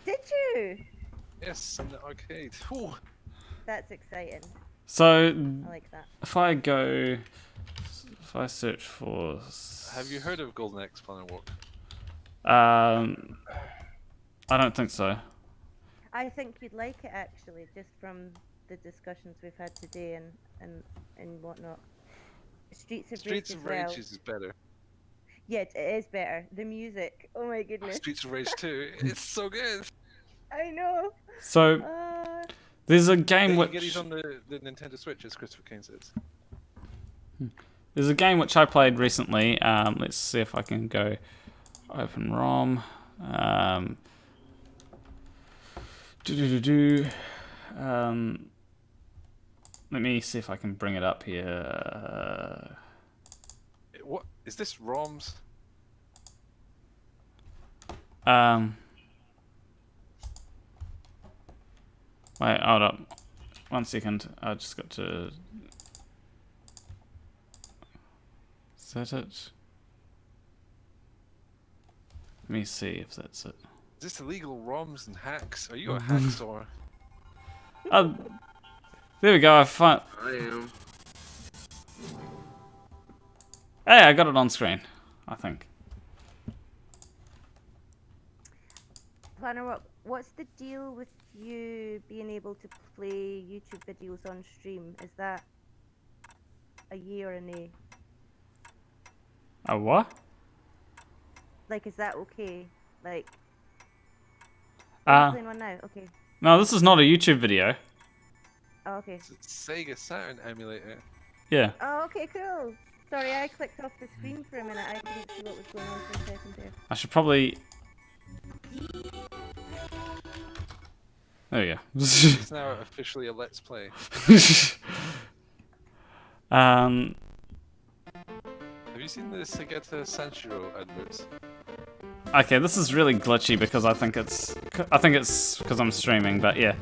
Did you? Yes, in the arcade. Ooh. That's exciting. So I like that. if I search for... Have you heard of Golden Axe Planarwalk? I don't think so. I think you'd like it, actually, just from the discussions we've had today and whatnot. Streets of Rage as well. Is better. Yeah, it is better. The music, oh my goodness. Streets of Rage 2, it's so good. I know. So there's a game You which... get these on the Nintendo Switch, as Christopher Kane says. There's a game which I played recently. Let's see if I can go Open ROM. Do. Let me see if I can bring it up here. What is this ROMs? Wait, hold up. 1 second. I just got to set it. Let me see if that's it. Is this illegal ROMs and hacks? Are you a hacksaw? There we go. I found. I am. Hey, I got it on screen. I think. Planarwalk, what's the deal with you being able to play YouTube videos on stream? Is that a yay or a nay? A what? Like, is that okay? Like, playing one now? Okay. No, this is not a YouTube video. Oh, okay. It's a Sega Saturn emulator. Yeah. Oh, okay, cool. Sorry, I clicked off the screen for a minute. I couldn't see what was going on for a second there. I should probably. There we go. It's now officially a Let's Play. Um. Have you seen the Segeta Sanshiro adverts? Okay, this is really glitchy because I think it's because I'm streaming, but yeah.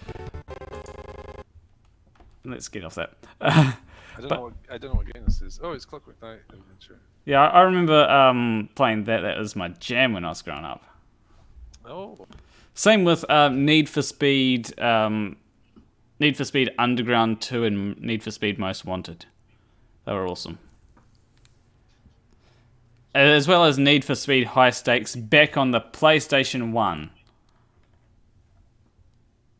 Let's get off that. I don't know what game this is. Oh, it's Clockwork Knight Adventure. Yeah, I remember playing that. That was my jam when I was growing up. Oh. Same with Need for Speed Underground 2 and Need for Speed Most Wanted. They were awesome. As well as Need for Speed High Stakes back on the PlayStation 1.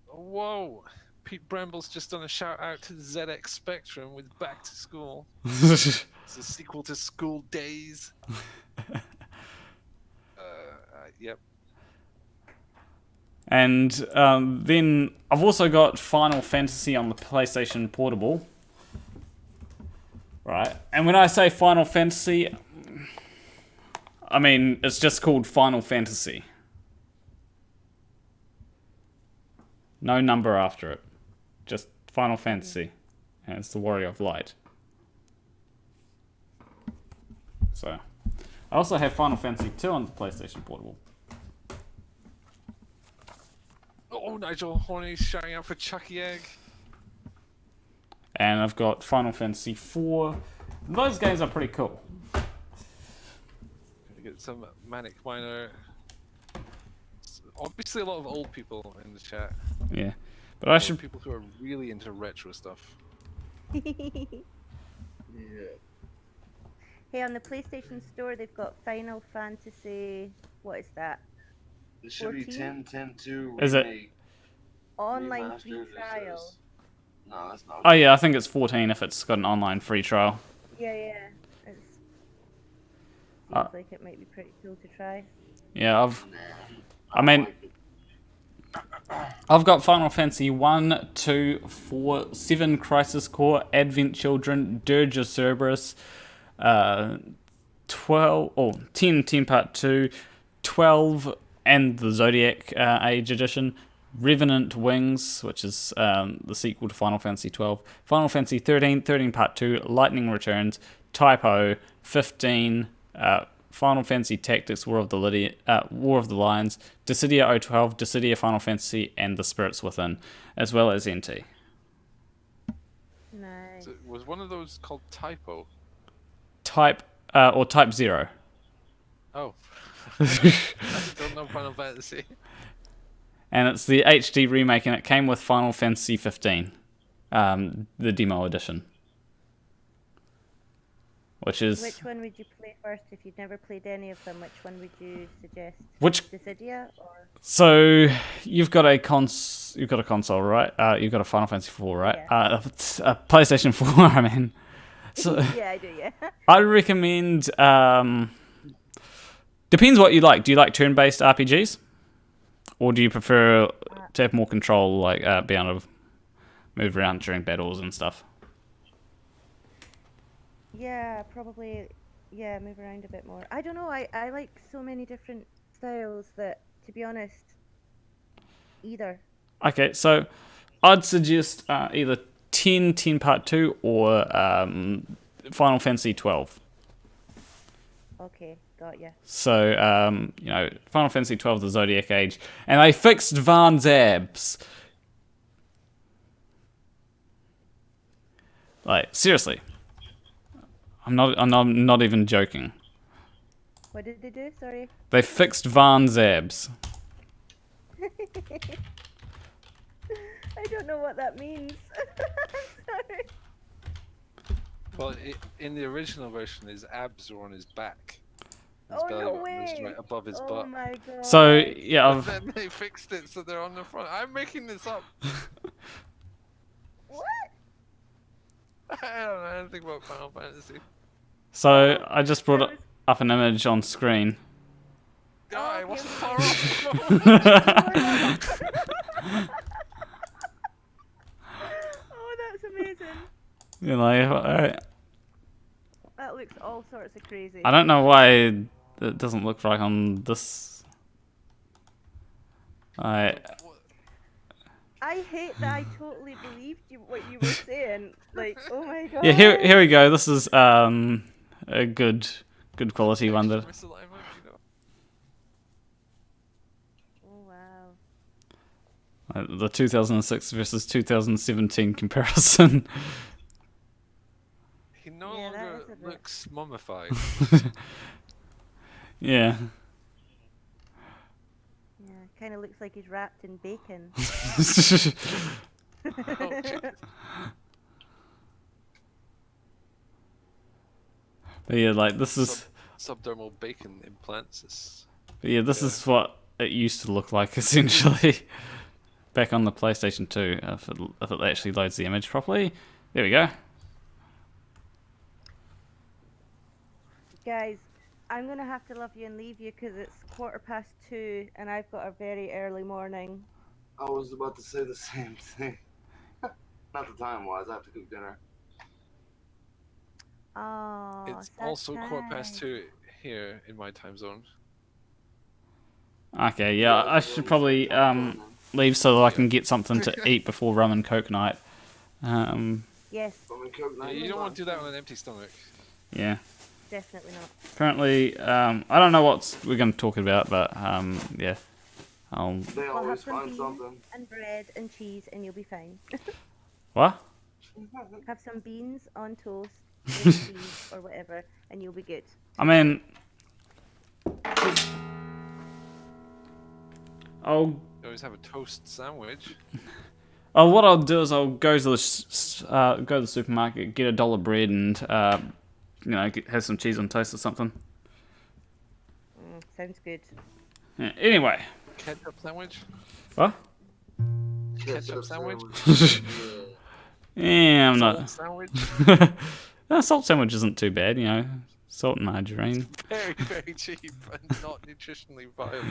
Whoa. Pete Bramble's just done a shout out to the ZX Spectrum with Back to School. It's It's a sequel to School Days. Yep. And then I've also got Final Fantasy on the PlayStation Portable. Right. And when I say Final Fantasy, I mean, it's just called Final Fantasy. No number after it. Just Final Fantasy. And it's the Warrior of Light. So, I also have Final Fantasy 2 on the PlayStation Portable. Oh, Nigel Horny's shouting out for Chucky Egg. And I've got Final Fantasy 4. Those games are pretty cool. Gonna get some Manic Miner. Obviously, a lot of old people in the chat. Yeah. But I should... People who are really into retro stuff. Yeah. Hey, on the PlayStation Store, they've got Final Fantasy. What is that? This should be 14? 10.10.2 Is it? remake. Online Remastered, free it trial. says. No, that's not. Oh yeah, I think it's 14 if it's got an online free trial. Yeah. It Uh, seems like it might be pretty cool to try. Yeah, I mean- like it. I've got Final Fantasy 1, 2, 4, 7 Crisis Core, Advent Children, Dirge of Cerberus, 10 Part 2, 12, and the Zodiac Age Edition, Revenant Wings, which is the sequel to Final Fantasy 12, Final Fantasy 13, 13 Part 2, Lightning Returns, Typo, 15, Final Fantasy Tactics, War of the Lions, Dissidia 012, Dissidia Final Fantasy, and The Spirits Within, as well as NT. Nice. So, was one of those called Typo? Type 0. Oh. I don't know Final Fantasy. And it's the HD remake, and it came with Final Fantasy 15, the demo edition. Which one would you play first if you'd never played any of them? Which one would you suggest? Which Dissidia or? So you've got a console, right? You've got a Final Fantasy 4, right? Yeah. A PlayStation 4. I mean, so Yeah, I do. Yeah. I recommend. Depends what you like. Do you like turn-based RPGs, or do you prefer to have more control, like be able to move around during battles and stuff? Yeah, probably yeah, move around a bit more. I don't know. I like so many different styles that, to be honest, either. Okay, so I'd suggest either 10 Part 2 or Final Fantasy 12. Okay, got ya. So, Final Fantasy 12, the Zodiac Age, and they fixed Van's abs. Like, seriously. I'm not even joking. What did they do? Sorry. They fixed Van's abs. I don't know what that means. Sorry. Well, in the original version, his abs were on his back. His Oh, belly no button was way. right above his Oh butt. my god. So, yeah, But then they fixed it so they're on the front. I'm making this up. What? I don't know anything about Final Fantasy. so I just brought up an image on screen. I okay, wasn't okay. far off. Oh, that's amazing. That looks all sorts of crazy. I don't know why it doesn't look right on this. I hate that I totally believed what you were saying. Like, oh my god. Yeah, here we go. This is a good quality one that. Misalignment, you know? Oh wow. The 2006 versus 2017 comparison. He no Yeah, that longer is a bit- looks mummified. Yeah. Yeah, kind of looks like he's wrapped in bacon. Oh, shit. But yeah, like this is. Subdermal bacon implants. But yeah, this is what it used to look like essentially. Back on the PlayStation 2, if it actually loads the image properly. There we go. Guys, I'm gonna have to love you and leave you because it's 2:15 and I've got a very early morning. I was about to say the same thing. Not the time wise, I have to cook dinner. Oh, It's sad also time. 2:15 here in my time zone. Okay, yeah, I should probably leave so that I can get something to eat before rum and coke night. Yes, Yeah, you don't want to do that on an empty stomach. Yeah. definitely not. Apparently, I don't know what we're going to talk about, but yeah. I'll. They Well, have always some find beans something. and bread and cheese and you'll be fine. What? Have some beans on toast with cheese or whatever and you'll be good. I mean, I'll. You always have a toast sandwich. Oh, what I'll do is I'll go to the supermarket, get $1 bread, and have some cheese on toast or something. Sounds good. Yeah, anyway, Ketchup sandwich? what? Ketchup sandwich? Yeah, I'm Salt not. sandwich? No, salt sandwich isn't too bad, salt and margarine. Very, very cheap and not nutritionally viable.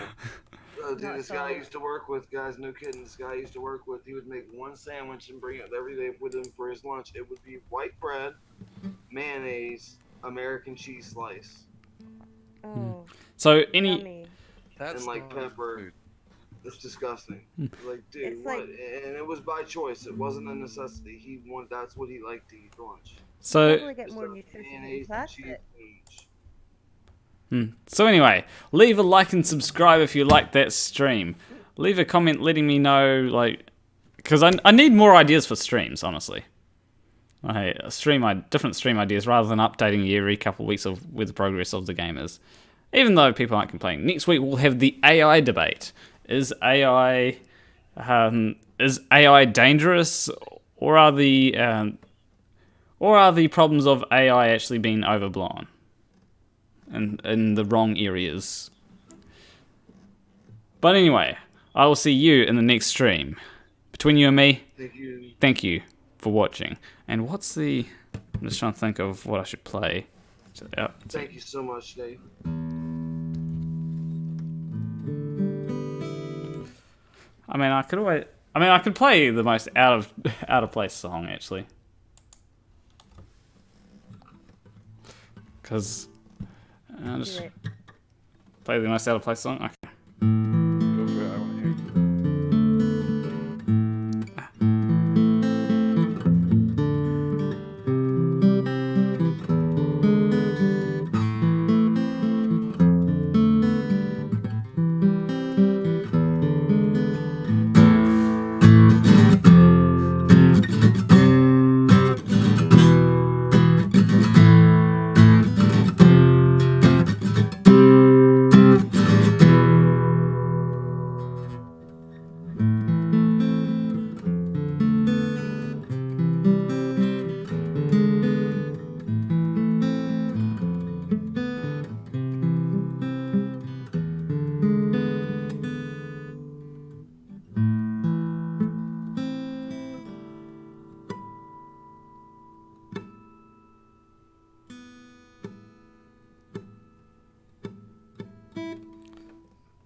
Dude, Not this at guy I all. used to work with, guys, no kidding, this guy I used to work with, he would make one sandwich and bring it every day with him for his lunch. It would be white bread, mayonnaise, American cheese slice, Oh, So any yummy. That's and like not pepper. food. It's disgusting. Like, dude, It's what? like- And it was by choice. It wasn't a necessity. That's what he liked to eat for lunch. so Probably get more Just a nutrition than mayonnaise and plastic. cheese sandwich. So anyway, leave a like and subscribe if you liked that stream. Leave a comment letting me know, because I need more ideas for streams, honestly. Different stream ideas rather than updating you every couple of weeks of where the progress of the game is. Even though people aren't complaining. Next week we'll have the AI debate. Is AI dangerous, or are the problems of AI actually being overblown? And in the wrong areas. But anyway, I will see you in the next stream. Between you and me, thank you for watching. And I'm just trying to think of what I should play. Thank you so much, Dave. I could play the most out of place song actually. Because I'll Do just it. play the nice out of place song. Okay. Go for it. I want to hear.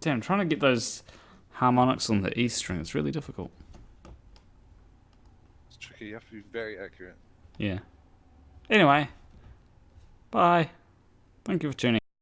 Damn, trying to get those harmonics on the E string is really difficult. It's tricky. You have to be very accurate. Yeah. Anyway, bye. Thank you for tuning in.